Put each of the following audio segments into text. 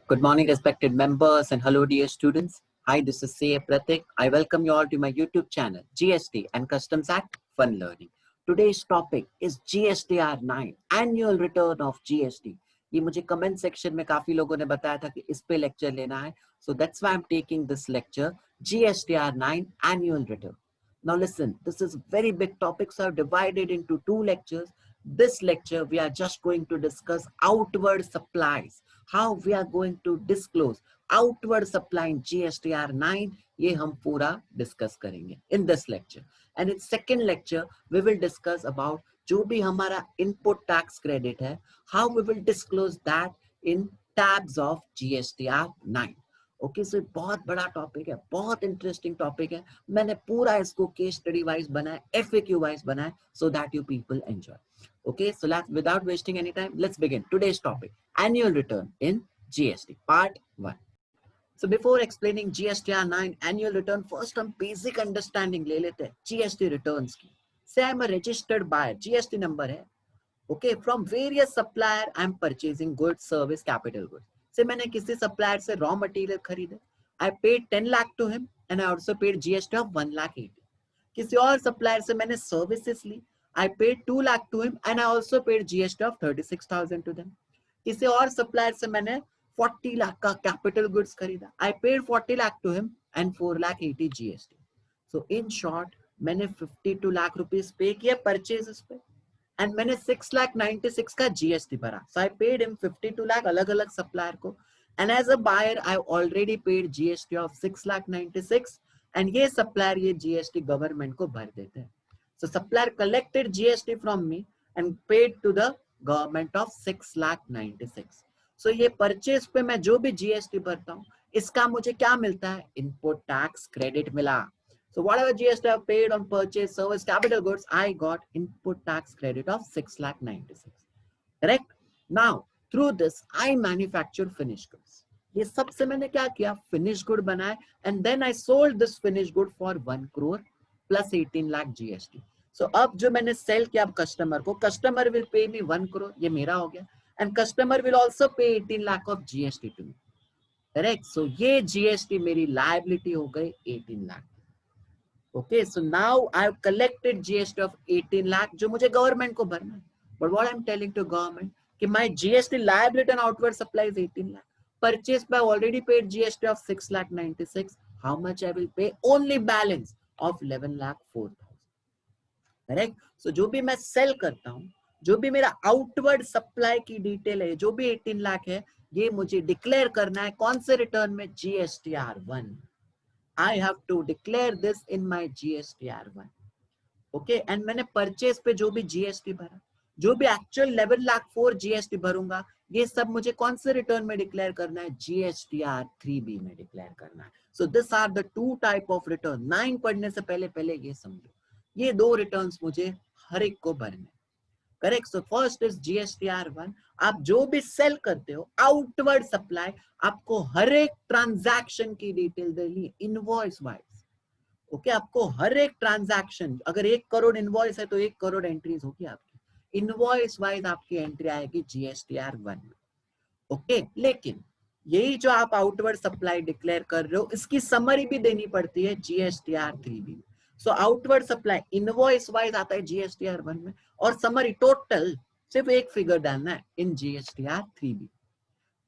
Good morning, respected members, and hello, dear students. Hi, this is CA Pratik. I welcome you all to my YouTube channel, GST and Customs Act Fun Learning. Today's topic is GSTR 9, Annual Return of GST. ये मुझे comment section में काफी लोगों ने बताया था कि इस पे lecture लेना है. So that's why I'm taking this lecture, GSTR 9, Annual Return. Now listen, this is very big topic, so I've divided into two lectures. This lecture, we are just going to discuss outward supplies. How we are going to disclose outward supply in GSTR 9, ये हम पूरा discuss करेंगे in this lecture. And in second lecture, we will discuss about जो भी हमारा input tax credit है, how we will disclose that in tabs of GSTR 9. Okay so बहुत बड़ा टॉपिक है, बहुत इंटरेस्टिंग टॉपिक है. मैंने पूरा इसको केस स्टडी वाइज बनाया, एफएक्यू वाइज बनाया, so that you people enjoy. Okay, so without wasting any time, let's begin today's topic, annual return in GST, part 1. So before explaining GSTR 9 annual return, first हम basic understanding ले लेते हैं GST returns की. Say I'm a registered buyer, GST number है. Okay, from various supplier I'm purchasing goods, service, capital goods. Say मैंने किसी supplier से raw material खरीदे, I paid 10 lakh to him and I also paid GST of 1 lakh 80. किसी और supplier से मैंने services Lee, I paid 2 lakh to him and I also paid GST of 36,000 to them. किसी और supplier से मैंने 40 lakh का capital goods खरीदा, I paid 40 lakh to him and 4 lakh 80 GST. So in short, मैंने 52 lakh rupees pay किया purchases पे and मैंने 6 lakh 96 का GST भरा. So I paid him 52 lakh अलग अलग supplier को and as a buyer I already paid GST of 6 lakh 96 and ये supplier ये GST government को भर देते हैं. So supplier collected GST from me and paid to the government of 6 lakh 96. So ये purchase पे मैं जो भी GST भरता हूँ, इसका मुझे क्या मिलता है? Input tax credit मिला. So whatever GST I paid on purchase, service, capital goods, I got input tax credit of 6 lakh 96. Correct? Now through this I manufacture finished goods. ये सबसे मैंने क्या किया? Finished good बनाया and then I sold this finished good for 1 crore plus 18 lakh GST. So अब जो मैंने cell किया कस्टमर को, customer will pay me 1 crore, ये मेरा हो गया, and customer will also pay 18 lakh of GST to me. Correct? So ये जीएसटी मेरी लायबिलिटी हो गई 18 lakh. Okay, so now I have collected GST of 18 lakh जो मुझे गवर्नमेंट को भरना है. But what I am telling to government कि my GST liability on outward supply is 18 lakh. Purchase by already paid GST of 6 lakh 96. How much I will pay? Only balance of 11 lakh 4,000. Correct? So जो भी मैं cell करता हूँ, जो भी मेरा outward supply की डिटेल है, जो भी 18 लाख है, ये मुझे डिक्लेयर करना है कौन से रिटर्न में? GSTR 1. I have to declare this in my GSTR 1. Okay, and मैंने परचेज पे जो भी जीएसटी भरा, जो भी एक्चुअल 11 लाख 4 जीएसटी भरूंगा, ये सब मुझे कौन से रिटर्न में डिक्लेयर करना है? GSTR 3B में डिक्लेयर करना है. So this are the two type of return. 9 पढ़ने से पहले ये समझो, ये दो रिटर्न्स मुझे हर एक को भरने. Correct? So first is GSTR 1. आप जो भी सेल करते हो आउटवर्ड सप्लाई, आपको हर एक ट्रांजैक्शन की डिटेल देनी इनवॉइस वाइज. ओके, आपको हर एक ट्रांजैक्शन, अगर 1 करोड़ इनवॉइस है तो 1 करोड़ एंट्रीज होगी आपकी. इनवॉइस वाइज आपकी एंट्री आएगी GSTR 1 में. ओके, लेकिन यही जो आप आउटवर्ड सप्लाई डिक्लेयर कर रहे हो, इसकी समरी भी देनी पड़ती है GSTR 3B में. सो आउटवर्ड सप्लाई इनवॉइस वाइज आता है GSTR 1 में, और समरी टोटल सिर्फ एक फिगर डालना है in GSTR 3B.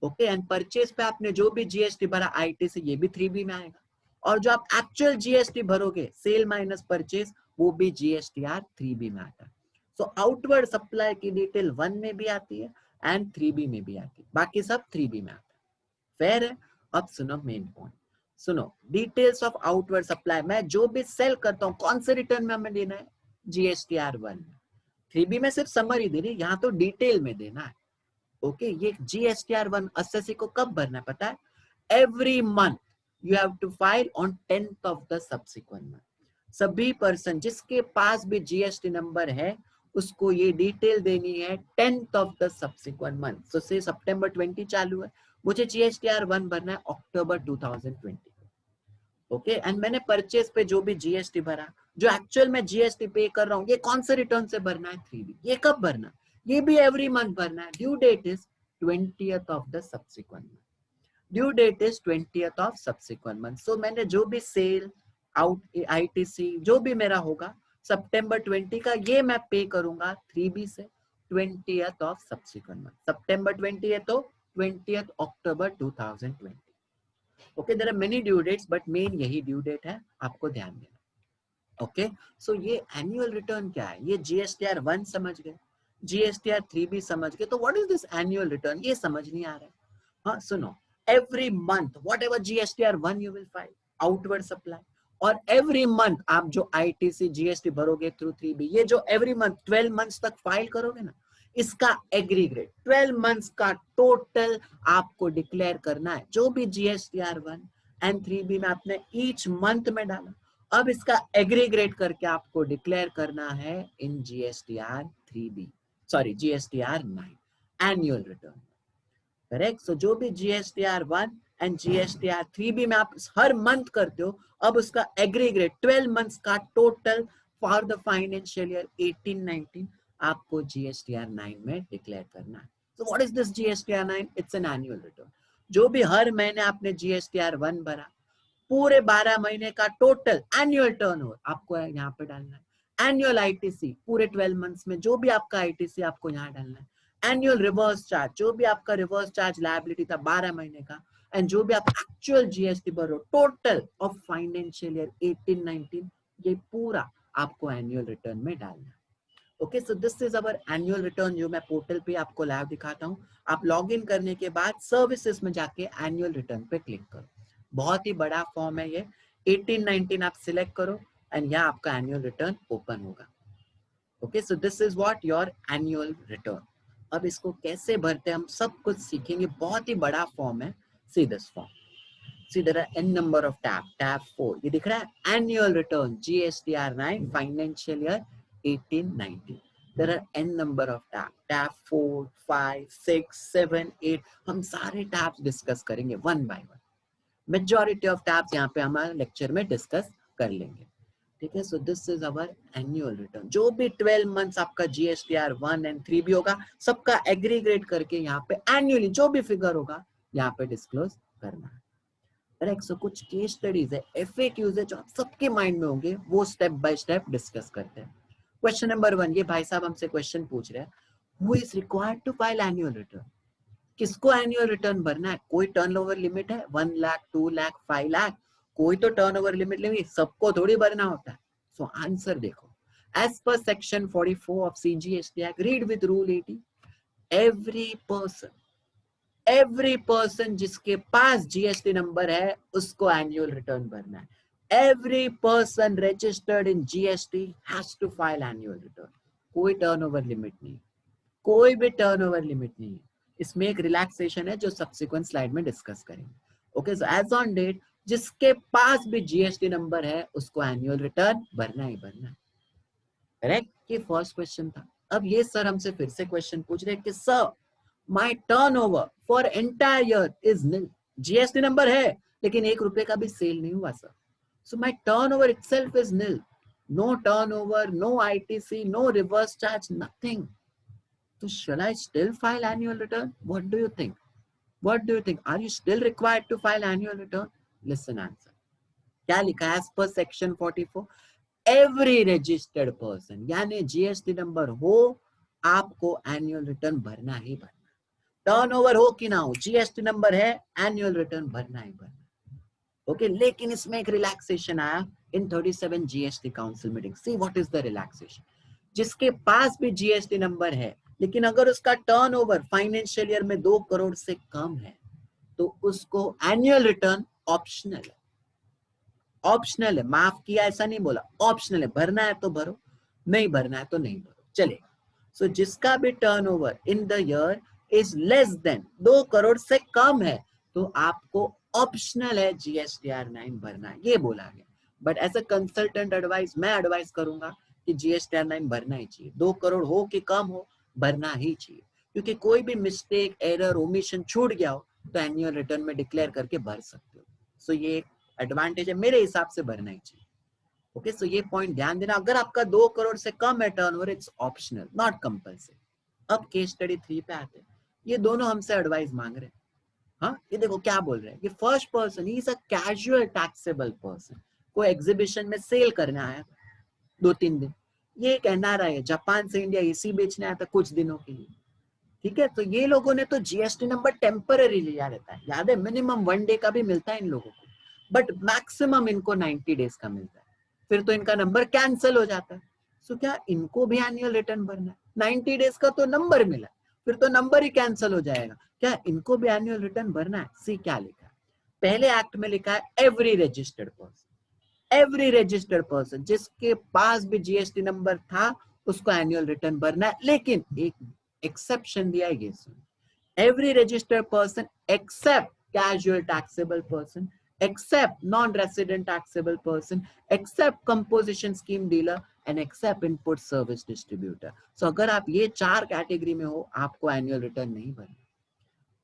Okay, and purchase पे आपने जो भी जीएसटी भरा आईटी से, ये भी 3B में आएगा. और जो आप एक्चुअल जीएसटी भरोगे, सेल माइनस परचेज, वो भी GSTR 3B में आता है. सो आउटवर्ड सप्लाई की डिटेल 1 में भी आती है एंड 3B में भी आती है, बाकी सब 3B में आता है. फेयर है? अब सुनो मेन पॉइंट. सुनो, डिटेल्स ऑफ आउटवर्ड सप्लाई. मैं जो भी सेल करता हूँ कौन से रिटर्न में हमें देना है? GSTR 1. 3B में सिर्फ समरी देनी, यहाँ तो डिटेल में देना है. ओके, ये GSTR 1 एसएससी को कब भरना है पता है? Every month you have to file on 10th of the subsequent month. सभी पर्सन जिसके पास भी जीएसटी नंबर है, उसको ये डिटेल देनी है 10th of the subsequent month. So say September 20 चालू है, मुझे GSTR 1 भरना है अक्टूबर 2020. ओके, एंड मैंने परचेज पे जो भी जीएसटी भरा, जो एक्चुअल में जीएसटी पे कर रहा हूँ, ये कौन से रिटर्न से भरना है? 3B. ये कब भरना? ये भी एवरी मंथ भरना है. Due date is 20th of the subsequent month. Due date is 20th of subsequent month. So मैंने जो भी सेल आउट आईटीसी जो भी मेरा होगा सितंबर 20 का, ये मैं पे करूंगा 3B से 20th ऑफ सब्सिक्वेंट मंथ। सितंबर 20 है तो 20th October 2020। Okay, there are many due dates but main यही ड्यू डेट है, आपको ध्यान देना। ओके, सो ये एनुअल रिटर्न क्या है? ये GSTR 1 समझ गए, GSTR 3 भी समझ गए, तो what is this annual return ये समझ नहीं आ रहा है। हाँ सुनो, every month whatever GSTR 1 you will file outward supply, और every month आप जो ITC GST भरोगे थ्रू 3B, ये जो every month 12 months तक फाइल करोगे ना, इसका एग्रीगेट 12 months का टोटल आपको डिक्लेयर करना है। जो भी GSTR 1 एंड 3B में आपने ईच मंथ में डाला, अब इसका एग्रीगेट करके आपको डिक्लेयर करना है in GSTR 3B, sorry GSTR 9 annual return. Correct. So जो भी GSTR 1 एंड GSTR 3B में आप हर मंथ करते हो, अब उसका एग्रीगेट 12 मंथ्स का total for the financial year 18-19 आपको GSTR 9 में डिक्लेयर करना है। सो what is this GSTR 9? It's an annual return. जो भी हर महीने आपने GSTR 1 भरा, पूरे 12 महीने का टोटल एनुअल टर्नओवर आपको यहाँ पे डालना है। एनुअल आईटीसी पूरे 12 मंथ्स में जो भी आपका आईटीसी आपको यहाँ डालना है। एनुअल रिवर्स चार्ज, जो भी आपका रिवर्स चार्ज लायबिलिटी था 12 महीने का, एंड जो भी आप एक्चुअल जीएसटी भरो टोटल ऑफ फाइनेंशियल ईयर 18-19, ये पूरा आपको एनुअल रिटर्न में डालना है। Okay, so this is our annual return जो मैं पोर्टल पे आपको लाइव दिखाता हूँ। आप लॉग इन करने के बाद सर्विसेज में जाके एनुअल रिटर्न पे क्लिक करो। बहुत ही बड़ा फॉर्म है ये, 18-19 आप सिलेक्ट करो एंड यहाँ आपका एनुअल रिटर्न ओपन होगा। Okay, so this is what your annual return. अब इसको कैसे भरते हैं हम सब कुछ सीखेंगे, बहुत ही बड़ा फॉर्म है। See this form, see there are n number of tab 4 ये दिख रहा है annual return GSTR 9 financial year 18-19। there are n number of tab 4 5 6 7 8, हम सारे tabs डिस्कस करेंगे one by one. Majority of tabs यहाँ पे हमारे लेक्चर में डिस्कस कर लेंगे। ठीक है, so this is our annual return. जो भी 12 मंथ्स आपका GSTR 1 एंड 3 भी होगा, सबका एग्रीगेट करके यहाँ पे एनुअली जो भी फिगर होगा यहाँ पे डिस्क्लोज करना है। करेक्ट। सो कुछ केस स्टडीज है, FAQs है जो आप सबके माइंड में होंगे, वो स्टेप बाय स्टेप डिस्कस करते हैं। क्वेश्चन नंबर 1, ये भाई साहब हमसे क्वेश्चन पूछ रहे हैं, who is required to file annual return? किसको एनुअल रिटर्न भरना है? कोई टर्नओवर लिमिट है 1 लाख 2 लाख 5 लाख? कोई तो टर्नओवर लिमिट नहीं, सबको थोड़ी भरना होता है। सो आंसर देखो, as per section 44 of CGST act, read with rule 80, every person जिसके पास GST नंबर है उसको एनुअल रिटर्न भरना है। Every person registered in GST has to file annual return. कोई टर्नओवर लिमिट नहीं, कोई भी टर्नओवर लिमिट नहीं है। इसमें एक रिलैक्सेशन है जो सब्सिक्वेंट स्लाइड में डिस्कस करेंगे। Okay, so as on date जिसके पास भी GST नंबर है उसको एनुअल रिटर्न भरना ही भरना है। करेक्ट, ये फर्स्ट क्वेश्चन था। अब ये सर हमसे फिर से क्वेश्चन पूछ रहे हैं कि sir my turnover for entire year is nil, GST number है लेकिन 1 रुपए का भी सेल नहीं हुआ sir, so my turnover itself is nil, no turnover, no ITC, no reverse charge, nothing. So shall I still file annual return? What do you think? What do you think? Are you still required to file annual return? Listen answer. क्या लिखा है? As per section 44, every registered person, यानी GST number हो आपको annual return भरना ही भरना। Turnover हो कि ना हो, GST नंबर है, एनुअल रिटर्न भरना ही भरना। ओके, लेकिन इसमें एक रिलैक्सेशन आया इन 37 GST council meeting. See what is the relaxation? जिसके पास भी GST नंबर है लेकिन अगर उसका टर्नओवर फाइनेंशियल ईयर में 2 करोड़ से कम है तो उसको एनुअल रिटर्न ऑप्शनल है। ऑप्शनल है, माफ किया ऐसा नहीं बोला, ऑप्शनल है। भरना है तो भरो, नहीं भरना है तो नहीं भरो, चलेगा। सो जिसका भी turnover in the year is less than 2 crore से कम है तो आपको ऑप्शनल है GSTR 9 भरना है, ये बोला गया। But as a consultant advice मैं एडवाइस करूंगा कि GSTR 9 भरना ही चाहिए, 2 करोड़ हो कि कम हो भरना ही चाहिए, क्योंकि कोई भी मिस्टेक, एरर, ओमिशन छूट गया हो तो एनुअल रिटर्न में डिक्लेयर करके भर सकते हो। सो ये एडवांटेज है, मेरे हिसाब से भरना ही चाहिए। ओके, सो ये पॉइंट ध्यान देना। अगर आपका 2 करोड़ से कम है turnover, it's optional, not compulsory. अब केस स्टडी 3 पे आते हैं। ये दोनों हमसे एडवाइस मांग रहे हैं। हाँ, ये देखो क्या बोल रहे हैं, ये first person, he is a casual taxable person, कोई एग्जीबिशन में सेल करने आया 2-3 दिन, ये एक एनआरआई है, जापान से इंडिया एसी बेचने आया था कुछ दिनों के लिए, ठीक है। तो ये लोगों ने तो जीएसटी नंबर टेम्पररी लिया रहता है, याद है, मिनिमम 1 डे का भी मिलता है इन लोगों को, बट मैक्सिमम इनको 90 डेज का मिलता है, फिर तो इनका नंबर कैंसिल हो जाता है। सो क्या इनको भी एनुअल रिटर्न भरना है? 90 डेज का तो नंबर मिला, फिर तो नंबर ही कैंसिल हो जाएगा, क्या इनको भी एनुअल रिटर्न भरना है? सी क्या लिखा है, पहले एक्ट में लिखा है every registered person, every registered person जिसके पास भी जीएसटी नंबर था उसको एनुअल रिटर्न भरना है, लेकिन एक एक्सेप्शन दिया है, ये सुन, every registered person except casual taxable person, except non-resident taxable person, except composition scheme dealer and except input service distributor. So अगर आप ये 4 कैटेगरी में हो आपको एनुअल रिटर्न नहीं भरना।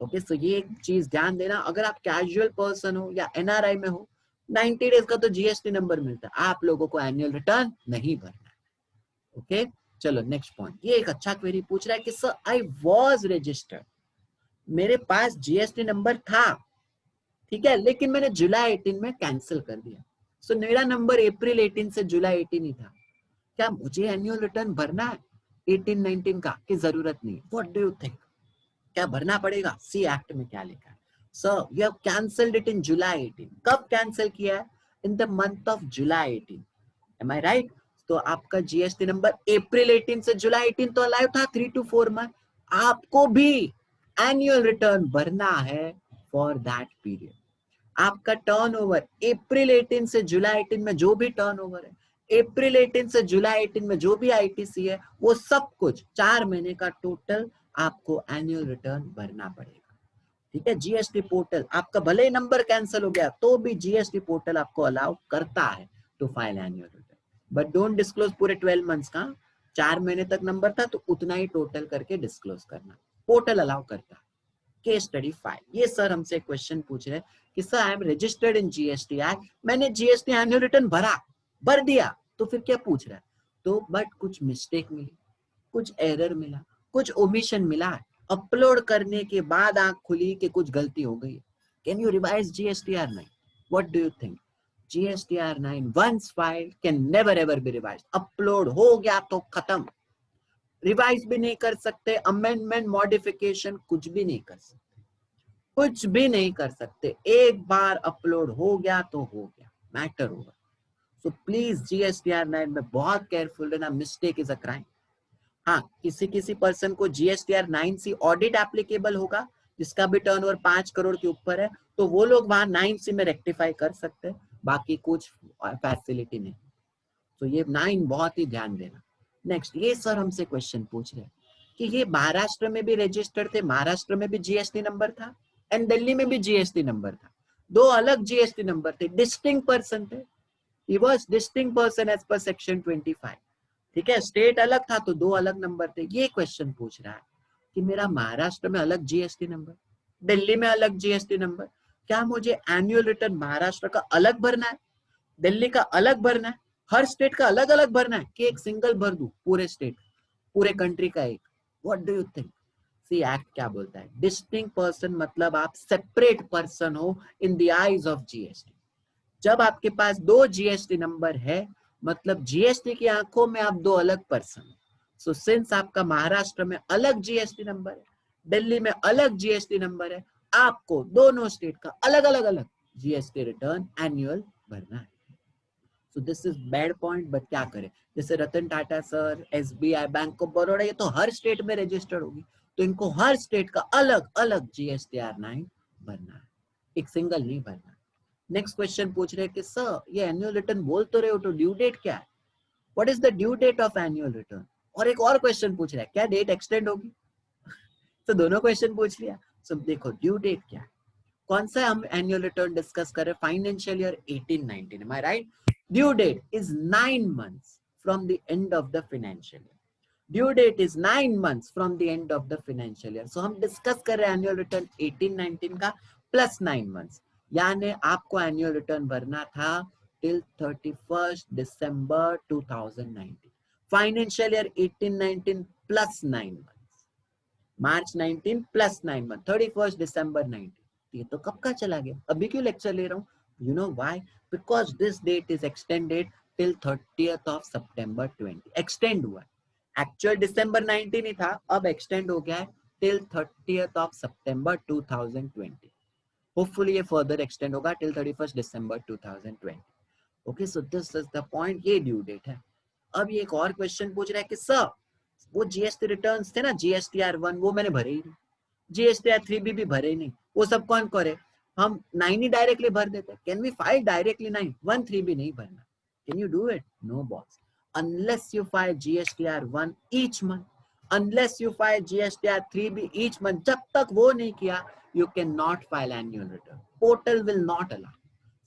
ओके, सो ये एक चीज ध्यान देना, अगर आप कैजुअल पर्सन हो या एनआरआई में हो 90 डेज का तो जीएसटी नंबर मिलता है, आप लोगों को एनुअल रिटर्न नहीं भरना है। ओके, चलो नेक्स्ट पॉइंट, ये एक अच्छा क्वेरी पूछ रहा है कि सर आई वाज रजिस्टर्ड, मेरे पास जीएसटी नंबर था, ठीक है, लेकिन मैंने जुलाई 18 में कैंसिल कर दिया, सो मेरा नंबर अप्रैल 18 से जुलाई 18 ही था, क्या मुझे एनुअल रिटर्न भरना है 18-19 का कि जरूरत नहीं? व्हाट डू यू थिंक, क्या भरना पड़ेगा? सी एक्ट में क्या लिखा है, sir you have cancelled it in July 18, कब कैंसिल किया है? In the month of July 18, am I right? तो आपका जीएसटी नंबर अप्रैल 18 से जुलाई 18 तो अलाइव था, 3 to 4 मंथ, आपको भी एनुअल रिटर्न भरना है फॉर दैट पीरियड। आपका टर्नओवर अप्रैल 18 से जुलाई 18 में जो भी टर्नओवर है, अप्रैल 18 से जुलाई 18 में जो भी आईटीसी है, वो सब कुछ 4 महीने का टोटल आपको एनुअल रिटर्न भरना पड़ेगा, ठीक है। जीएसटी पोर्टल आपका भले ही नंबर कैंसिल हो गया तो भी जीएसटी पोर्टल आपको अलाउ करता है to file annual return, but don't disclose पूरे 12 मंथ्स का, 4 महीने तक नंबर था तो उतना ही टोटल करके डिस्क्लोज करना, पोर्टल अलाउ करता है। केस स्टडी 5, ये सर हमसे क्वेश्चन पूछ रहे हैं कि sir I am registered in GST act, मैंने जीएसटी एनुअल रिटर्न भर दिया, तो फिर क्या पूछ रहा है? तो बट कुछ मिस्टेक मिली, कुछ एरर मिला, कुछ ओमिशन मिला, अपलोड करने के बाद आंख खुली कि कुछ गलती हो गई, can you revise GSTR 9? What do you think? GSTR 9 once filed can never ever be revised, upload हो गया तो खत्म, रिवाइज भी नहीं कर सकते, अमेंडमेंट मॉडिफिकेशन कुछ भी नहीं कर सकते, कुछ भी नहीं कर सकते, एक बार अपलोड हो गया तो हो गया, मैटर होगा। सो प्लीज जीएसटीआर 9 में बहुत केयरफुल रहना, मिस्टेक इज अ क्राइम। हाँ, किसी किसी पर्सन को जीएसटीआर 9 सी ऑडिट एप्लीकेबल होगा, जिसका भी टर्नओवर 5 करोड़ के ऊपर है, तो वो लोग वहां 9 सी में रेक्टिफाई कर सकते हैं, बाकी कुछ फैसिलिटी नहीं। तो ये 9 बहुत ही ध्यान देना। नेक्स्ट, ये सर हमसे क्वेश्चन पूछ रहे हैं कि ये महाराष्ट्र में भी रजिस्टर्ड थे, महाराष्ट्र में भी जीएसटी नंबर था एंड दिल्ली में भी जीएसटी नंबर था, दो अलग जीएसटी नंबर थे, डिस्टिंक्ट पर्सन थे, he was distinct person as per section 25, ठीक है, स्टेट अलग था तो दो अलग नंबर थे। ये क्वेश्चन पूछ रहा है कि मेरा महाराष्ट्र में अलग जीएसटी नंबर, दिल्ली में अलग जीएसटी नंबर, क्या मुझे एनुअल रिटर्न महाराष्ट्र का अलग भरना है, दिल्ली का अलग भरना है, हर स्टेट का अलग अलग भरना है, कि एक सिंगल भर दूं पूरे स्टेट, पूरे कंट्री का एक? What do you think? C act क्या बोलता है, डिस्टिंक्ट पर्सन मतलब आप सेपरेट पर्सन हो in the eyes of GST. जब आपके पास दो जीएसटी नंबर है मतलब जीएसटी की आंखों में आप दो अलग पर्सन। सो सिंस आपका महाराष्ट्र में अलग जीएसटी नंबर है, दिल्ली में अलग जीएसटी नंबर है, आपको दोनों स्टेट का अलग अलग अलग जीएसटी रिटर्न एनुअल भरना है। So this is bad point, but क्या करें, जैसे Ratan Tata sir, SBI, Bank of Baroda, ये तो हर स्टेट में रजिस्टर्ड होगी, तो इनको हर स्टेट का अलग अलग जीएसटीआर 9 भरना है, एक सिंगल नहीं भरना। नेक्स्ट क्वेश्चन पूछ रहे हैं कि सर ये एनुअल रिटर्न बोल तो रहे हो, तो ड्यू डेट क्या है? What is the due date of annual return? और एक और क्वेश्चन पूछ रहा है, क्या डेट एक्सटेंड होगी? तो दोनों क्वेश्चन पूछ लिया। सो देखो ड्यू डेट क्या है, कौन सा हम एनुअल रिटर्न डिस्कस कर रहे हैं, financial year 18-19, am I right? Due date is 9 months from the end of the financial year, due date is 9 months from the end of the financial year. So हम discuss कर रहे हैं annual return 18-19 का plus 9 months, यानी आपको annual return भरना था till 31st December 2019, financial year 18-19 plus 9 months, March 19 plus 9 months, 31st December 19, ये तो कब का चला गया, अभी क्यों लेक्चर ले रहा हूँ? You know why? Because this date is extended till 30th of September 20. Extend हुआ, एक्चुअल December 19 ही था, अब एक्सटेंड हो गया है till 30th of September 2020. Hopefully ये फर्दर एक्सटेंड होगा till 31st December 2020. Okay, so this is the point, ये ड्यू डेट है. अब ये एक और क्वेश्चन पूछ रहा है कि सर वो जीएसटी रिटर्न्स थे ना, GSTR1, वो मैंने भरे ही नहीं, GSTR3 भी भरे ही नहीं, वो सब कौन करे? हम 9 ही डायरेक्टली भर देते. Can we file directly 9? 1 3 भी नहीं भरना. Can you do it? No boss. Unless you file GSTR1 each month, unless you file GSTR3 भी each month, जब तक वो नहीं किया, you cannot file annual return. Portal will not allow.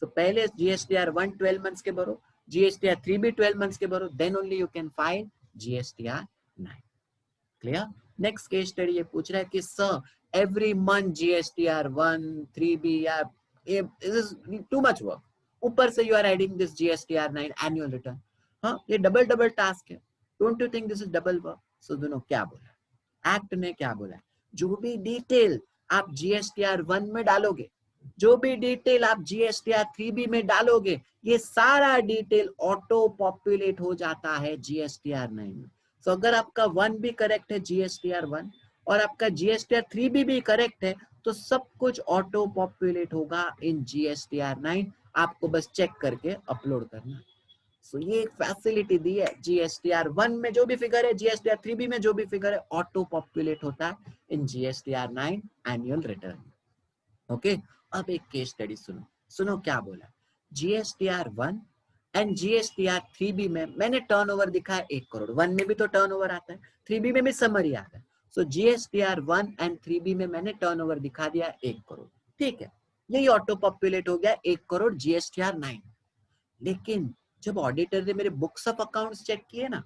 So पहले GSTR1 12 months के भरो, GSTR3 भी 12 months के भरो, then only you can file GSTR9. Clear? Next case study ये पूछ रहा है कि sir every month GSTR1 3B या this is too much work. ऊपर से you are adding this GSTR9 annual return. हाँ, ये डबल टास्क है. Don't you think this is double work? So दोनों क्या बोला, एक्ट ने क्या बोला, जो भी डिटेल आप GSTR1 में डालोगे, जो भी डिटेल आप GSTR3B में डालोगे, ये सारा डिटेल ऑटो पॉपुलेट हो जाता है GSTR9 में. सो अगर आपका 1 भी करेक्ट है GSTR1 और आपका GSTR3B भी करेक्ट है, तो सब कुछ ऑटो पॉपुलेट होगा इन GSTR9. आपको बस चेक करके अपलोड करना. So, ये एक फैसिलिटी दी है. GSTR1 में जो भी फिगर है, GSTR3B में जो भी फिगर है, ऑटो पॉपुलेट होता है इन GSTR9 एनुअल रिटर्न. ओके, अब एक केस स्टडी सुनो. सुनो क्या बोला. GSTR1 एंड GSTR3B में मैंने टर्नओवर दिखा है 1 करोड़. 1 में भी तो टर्नओवर आता है, 3B में भी समरी आता है. सो GSTR1 एंड 3B में मैंने टर्नओवर दिखा दिया 1 करोड़. ठीक है, यही ऑटो पॉपुलेट हो गया 1 करोड़ GSTR9. लेकिन जब ऑडिटर ने मेरे बुक्स ऑफ अकाउंट्स चेक किए ना,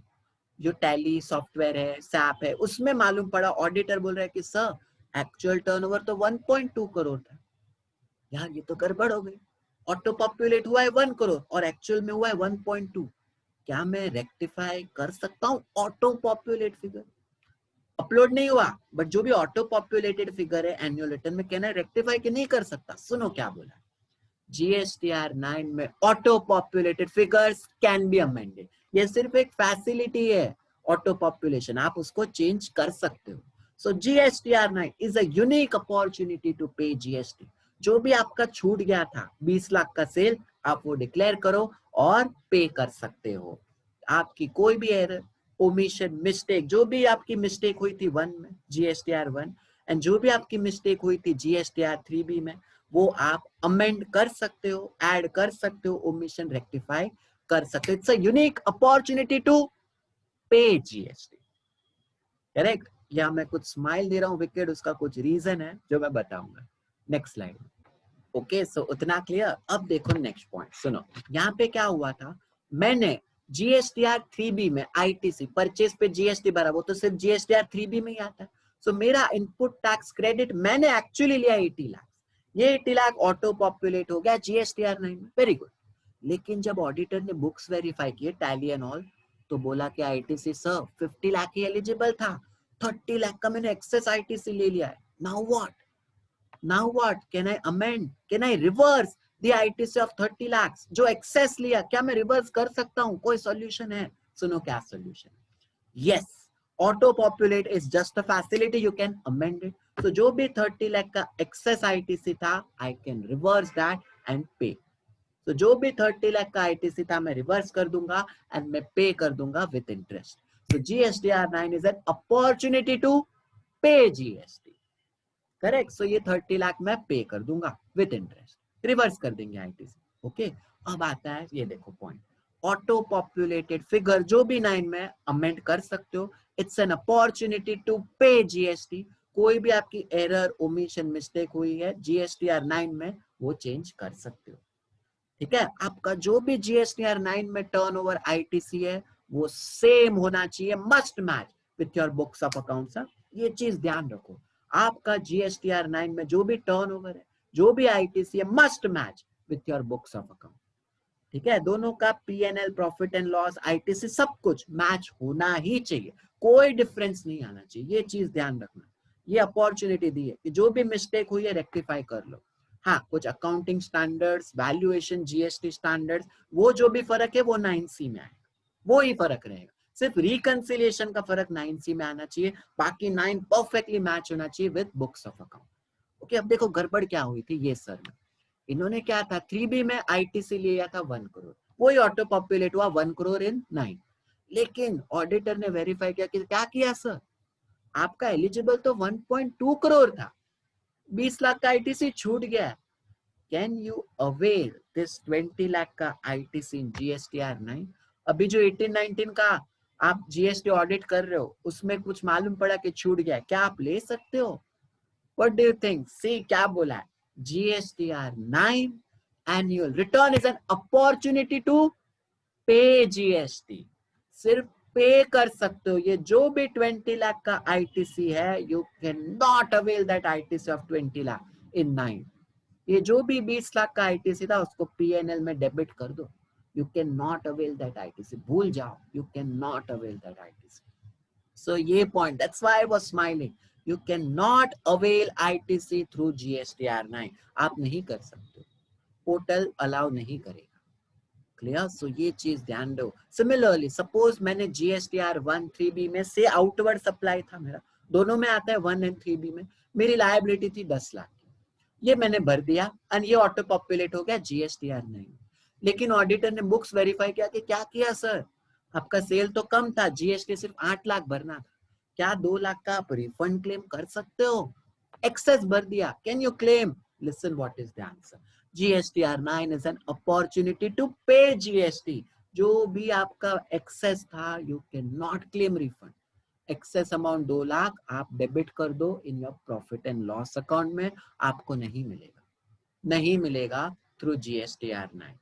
जो टैली सॉफ्टवेयर है, सैप है, उसमें मालूम पड़ा, ऑडिटर बोल रहा है कि सर एक्चुअल टर्नओवर तो 1.2 करोड़ था. यार ये तो गड़बड़ हो गई. ऑटो पॉपुलेट हुआ है 1 करोड़ और एक्चुअल में हुआ है 1.2. क्या मैं रेक्टिफाई कर सकता हूँ ऑटो पॉपुलेट फिगर? अपलोड नहीं हुआ, बट जो भी ऑटो पॉपुलेटेड फिगर है एनुअल रिटर्न में, कहना रेक्टिफाई कि नहीं कर सकता? सुनो क्या बोला. GSTR9 में auto populated figures can be amended. ये सिर्फ एक फैसिलिटी है, ऑटो पॉपुलेशन, आप उसको चेंज कर सकते हो. So GSTR9 is a unique opportunity to pay GST. जो भी आपका छूट गया था 20 लाख का सेल, आप वो डिक्लेयर करो और पे कर सकते हो. आपकी कोई भी एरर, ओमिशन, मिस्टेक, जो भी आपकी मिस्टेक हुई थी 1 में GSTR1 एंड जो भी आपकी मिस्टेक हुई थी GSTR3B में, वो आप अमेंड कर सकते हो, ऐड कर सकते हो, ओमिशन रेक्टिफाई कर सकते हो. It's a unique opportunity to pay GST. Correct? या मैं कुछ स्माइल दे रहा हूँ विकेट, उसका कुछ रीजन है जो मैं बताऊंगा नेक्स्ट स्लाइड में. ओके, सो उतना क्लियर. अब देखो नेक्स्ट पॉइंट. सुनो, यहाँ पे क्या हुआ था, मैंने GSTR3B में ITC परचेज पे GST भरा, वो तो सिर्फ GSTR3B में ही आता है. सो मेरा इनपुट टैक्स क्रेडिट मैंने एक्चुअली लिया 80 लाख. ये 80 लाख ऑटो पॉपुलेट हो गया GSTR9 में. Very good. लेकिन जब ऑडिटर ने बुक्स वेरीफाई किए, टैली एंड ऑल, तो बोला कि ITC सर 50 लाख ही एलिजिबल था, 30 लाख का मैंने एक्सेस ITC ले लिया है. Now what? Now what? Can I amend? Can I reverse the ITC of 30 lakhs? जो एक्सेस लिया, क्या मैं रिवर्स कर सकता हूँ? कोई सॉल्यूशन है? सुनो क्या solution. Yes, auto populate is just a facility, you can amend it. So जो भी 30 लाख का एक्सेस ITC था, I can reverse that and pay. So जो भी 30 लाख का ITC था, मैं रिवर्स कर दूंगा and मैं पे कर दूंगा with interest. So GSTR9 is an opportunity to pay GST. Correct. So ये 30 लाख मैं पे कर दूंगा विद इंटरेस्ट, रिवर्स कर देंगे ITC. ओके, अब आता है ये देखो पॉइंट, ऑटो पॉपुलेटेड फिगर जो भी 9 में अमेंड कर सकते हो. It's an opportunity to pay GST. कोई भी आपकी एरर, ओमिशन, मिस्टेक हुई है GSTR9 में, वो चेंज कर सकते हो. ठीक है, आपका जो भी GSTR9 में टर्नओवर ITC है, वो सेम होना चाहिए, must match with your books of accounts. ये चीज ध्यान रखो, आपका GSTR9 में जो भी टर्नओवर है, जो भी ITC है, must match with your books of account. ठीक है, दोनों का P&L, profit and loss, ITC, सब कुछ मैच होना ही चाहिए, कोई डिफरेंस नहीं आना चाहिए. ये चीज ध्यान रखना. ये अपॉर्चुनिटी दी है कि जो भी मिस्टेक हुई है रेक्टिफाई कर लो. हाँ, कुछ accounting standards, valuation, GST standards, वो जो भी फर्क है वो 9C में आएगा, वो ही फर्क रहेगा। सिर्फ रिकंसिलिएशन का फर्क 9C में आना चाहिए, बाकी 9 परफेक्टली मैच होना चाहिए with books of account. Okay, अब देखो गड़बड़ क्या हुई थी ये सर में। इन्होंने क्या था 3B में आईटीसी लिया था 1 करोड़, वही ऑटो पॉपुलेट हुआ 1 करोड़ इन 9। लेकिन ऑडिटर ने वेरीफाई किया कि क्या किया सर, आपका एलिजिबल तो 1.2 करोड़ था, 20 लाख का आईटीसी छूट गया। Can you avail this 20 lakh का आईटीसी इन जीएसटीआर 9? अभी जो 18-19 का आप जीएसटी ऑडिट कर रहे हो उसमें कुछ मालूम पड़ा कि छूट गया, क्या आप ले सकते हो? What do you think? See क्या बोला है, GSTR 9 annual return is an opportunity to pay GST. सिर्फ पे कर सकते हो, ये जो भी 20 लाख का आईटीसी है, you can not avail that ITC of 20 lakh in 9। ये जो भी 20 लाख का आईटीसी था उसको पीएनएल में डेबिट कर दो, you can not avail that ITC, भूल जाओ, you can not avail that ITC. So ये point, that's why I was smiling, you can not avail ITC through GSTR 9, आप नहीं कर सकते, पोर्टल अलाउ नहीं करेगा। क्लियर? सो ये चीज ध्यान दो। सिमिलरली सपोज मैंने जीएसटीआर 1 3B में से आउटवर्ड सप्लाई था मेरा, दोनों में आता है 1 एंड 3B में, मेरी लायबिलिटी थी 10 लाख, ये मैंने भर दिया एंड ये ऑटो पॉपुलेट हो गया जीएसटीआर 9। लेकिन ऑडिटर ने बुक्स वेरीफाई किया कि क्या किया सर, आपका सेल तो कम था, जीएसटी सिर्फ 8 लाख भरना था, क्या 2 लाख का आप रिफंड क्लेम कर सकते हो? एक्सेस भर दिया, can you claim? Listen what is the answer, GSTR 9 is an opportunity to pay GST. जो भी आपका एक्सेस था, you can not claim refund. Excess amount 2 lakh आप डेबिट कर दो in your profit and loss account में, आपको नहीं मिलेगा, नहीं मिलेगा थ्रू जीएसटीआर 9।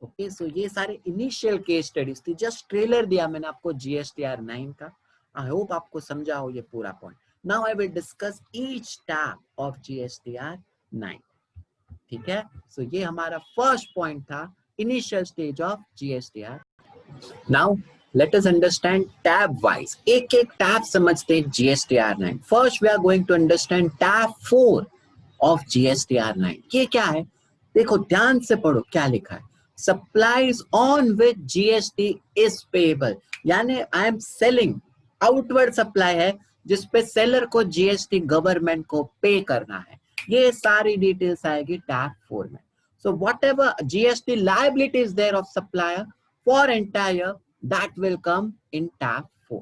ओके, सो ये सारे इनिशियल केस स्टडीज थी, जस्ट ट्रेलर दिया मैंने आपको जीएसटीआर 9 का। आई होप आपको समझा हो ये पूरा point. Now I will discuss each tab of GSTR 9। ठीक है, सो ये हमारा फर्स्ट पॉइंट था, initial stage of GSTR. Now let us understand tab wise, एक एक टैब समझते हैं GSTR 9। First we are going to understand tab 4 of GSTR 9। ये क्या है, देखो ध्यान से पढ़ो क्या लिखा है, supplies on which GST is payable, यानी I am selling, outward supply है जिसपे सेलर को जीएसटी गवर्नमेंट को पे करना है, ये सारी डिटेल्स आएगी टैब 4 में। So whatever GST liability is there of supplier for entire, that will come in tab 4.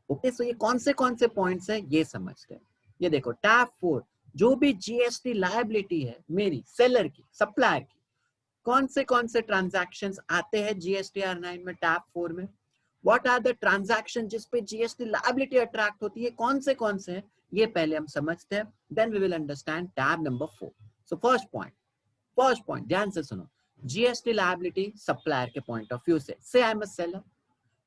Okay, so ये कौन से पॉइंट्स है ये समझते हैं। ये देखो टैब 4, जो भी जीएसटी लायबिलिटी है मेरी सेलर की, सप्लायर की, कौन से ट्रांजैक्शंस आते हैं जीएसटीआर 9 में, टैब 4 में? व्हाट आर द ट्रांजैक्शन जिस पे जीएसटी लायबिलिटी अट्रैक्ट होती है, कौन से हैं, ये पहले हम समझते हैं, then we will understand tab number 4। So first point ध्यान से सुनो, जीएसटी लायबिलिटी सप्लायर के पॉइंट ऑफ व्यू से आई एम अ सेलर,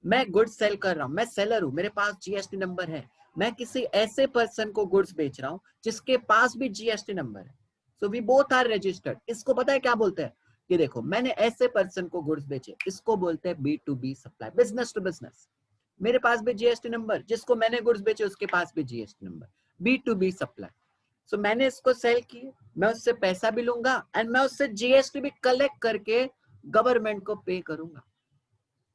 मैं गुड्स सेल कर रहा हूं, मैं सेलर हूं, मेरे पास जीएसटी नंबर है, मैं किसी ऐसे पर्सन को गुड्स बेच रहा हूं जिसके पास भी जीएसटी नंबर है, so we both are registered. इसको पता है क्या बोलते हैं, कि देखो मैंने ऐसे पर्सन को गुड्स बेचे, इसको बोलते हैं B2B supply, business to business, मेरे पास भी जीएसटी नंबर, जिसको मैंने गुड्स बेचे उसके पास भी जीएसटी नंबर, B2B सप्लाई। सो मैंने इसको सेल किया, मैं उससे पैसा भी लूंगा एंड मैं उससे जीएसटी भी कलेक्ट करके गवर्नमेंट को पे करूंगा,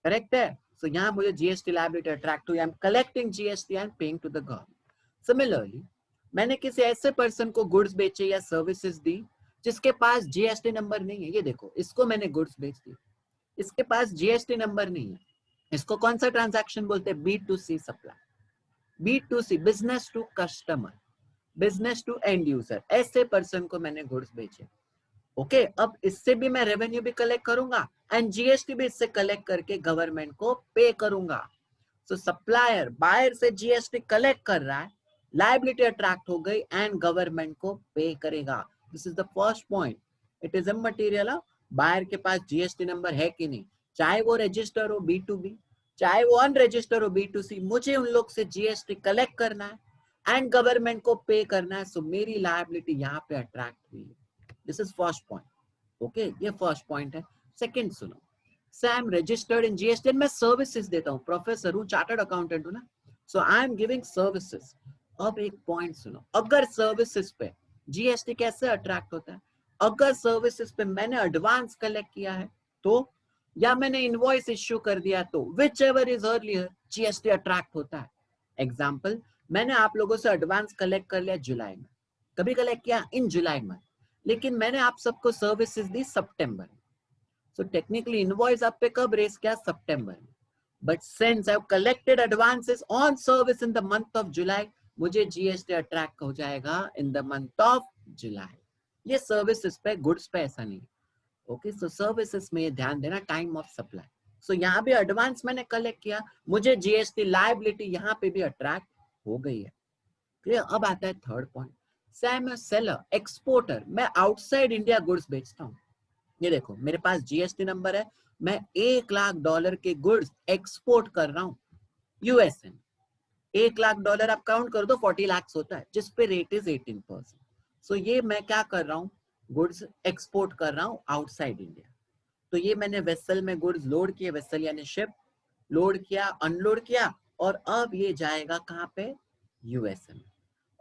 करेक्ट है? सो यहाँ मुझे जीएसटी लायबिलिटी अट्रैक्ट हुई, I am collecting GST and paying to the government. Similarly मैंने किसी ऐसे पर्सन को गुड्स बेचे या सर्विसेज दी जिसके पास जीएसटी नंबर नहीं है, ये देखो इसको मैंने गुड्स बेच दी, इसके पास जीएसटी नंबर नहीं है, इसको कौन सा ट्रांजैक्शन बोलते हैं, B2C supply, B2C business to customer, business to end user, ऐसे पर्सन को मैंने गुड्स बेचे। ओके, अब इससे भी मैं रेवेन्यू भी कलेक्ट करूंगा एंड जीएसटी भी इससे कलेक्ट करके गवर्नमेंट को पे करूंगा। सो सप्लायर बायर से जीएसटी कलेक्ट कर रहा है, लायबिलिटी अट्रैक्ट हो गई एंड गवर्नमेंट को पे करेगा। This is the first point, it is immaterial, buyer के पास जीएसटी नंबर है कि नहीं, चाहे वो रजिस्टर हो B2B, चाहे वो अनरजिस्टर हो B2C, मुझे उन लोग से जीएसटी कलेक्ट करना है एंड गवर्नमेंट को पे करना है, सो मेरी लायबिलिटी यहाँ पे अट्रैक्ट हुई है। This is first point. Okay, ये फर्स्ट पॉइंट है। सेकंड सुनो, सैम रजिस्टर्ड इन जीएसटी, मैं सर्विसेज देता हूँ, प्रोफेसर हूँ, चार्टर्ड अकाउंटेंट हूँ ना, सो आई एम गिविंग सर्विसेज। अब एक पॉइंट सुनो, अगर सर्विसेज पे जीएसटी कैसे अट्रैक्ट होता है? अगर सर्विसेज पे मैंने एडवांस कलेक्ट किया है तो, या मैंने इनवॉइस इश्यू कर दिया तो, which ever is earlier, GST attract होता है। एग्जाम्पल, मैंने आप लोगों से एडवांस कलेक्ट कर लिया जुलाई में, कभी कलेक्ट किया इन जुलाई में, लेकिन मैंने आप सबको सर्विसेज दी सितंबर में, सो टेक्निकली इनवॉइस आप पे कब रेस किया? सितंबर में। But since I have collected advances on service in the month of जुलाई, मुझे जीएसटी अट्रैक्ट हो जाएगा इन द मंथ ऑफ जुलाई। ये सर्विसेज पे, गुड्स पे ऐसा नहीं। ओके, सो सर्विसेज में ध्यान देना, टाइम ऑफ सप्लाई। सो यहाँ भी एडवांस मैंने कलेक्ट किया, मुझे जीएसटी लायबिलिटी यहाँ पे भी अट्रैक्ट हो गई है। क्लियर? अब आता है third point, say I am a seller, exporter, मैं आउटसाइड इंडिया गुड्स बेचता हूँ। ये देखो मेरे पास जीएसटी नंबर है, मैं $1,00,000 के गुड्स एक्सपोर्ट कर रहा हूँ यूएसए में। $1,00,000 आप काउंट कर दो, 40 लाख होता है, जिस पे रेट इज 18%। सो ये मैं क्या कर रहा हूँ? गुड्स एक्सपोर्ट कर रहा हूँ आउटसाइड इंडिया। तो ये मैंने वेसल में गुड्स लोड किए, वेसल यानी शिप, लोड किया, अनलोड किया, और अब ये जाएगा कहाँ पे? यूएसए में,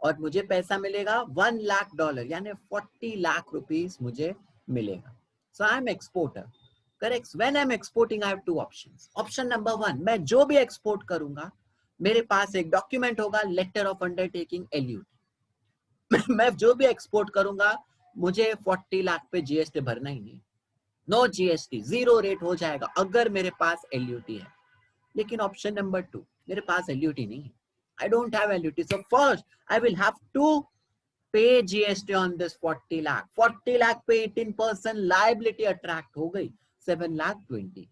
और मुझे पैसा मिलेगा $1,00,000 यानी 40 लाख रुपीस मुझे मिलेगा। So I am exporter, correct? When I am exporting I have two options. Option number 1, मैं जो भी एक्सपोर्ट करूंगा मेरे पास एक डॉक्यूमेंट होगा, लेटर ऑफ अंडरटेकिंग, एलयूटी। मैं जो भी एक्सपोर्ट करूंगा मुझे 40 लाख पे जीएसटी भरना ही नहीं, नो जीएसटी, जीरो रेट हो जाएगा अगर मेरे पास एलयूटी है। लेकिन ऑप्शन नंबर 2, मेरे पास एलयूटी नहीं है, I don't have LUT. So first, I will have to pay GST on this 40 lakh. 40 lakh पे 18% liability attract हो गई, 7,20,000.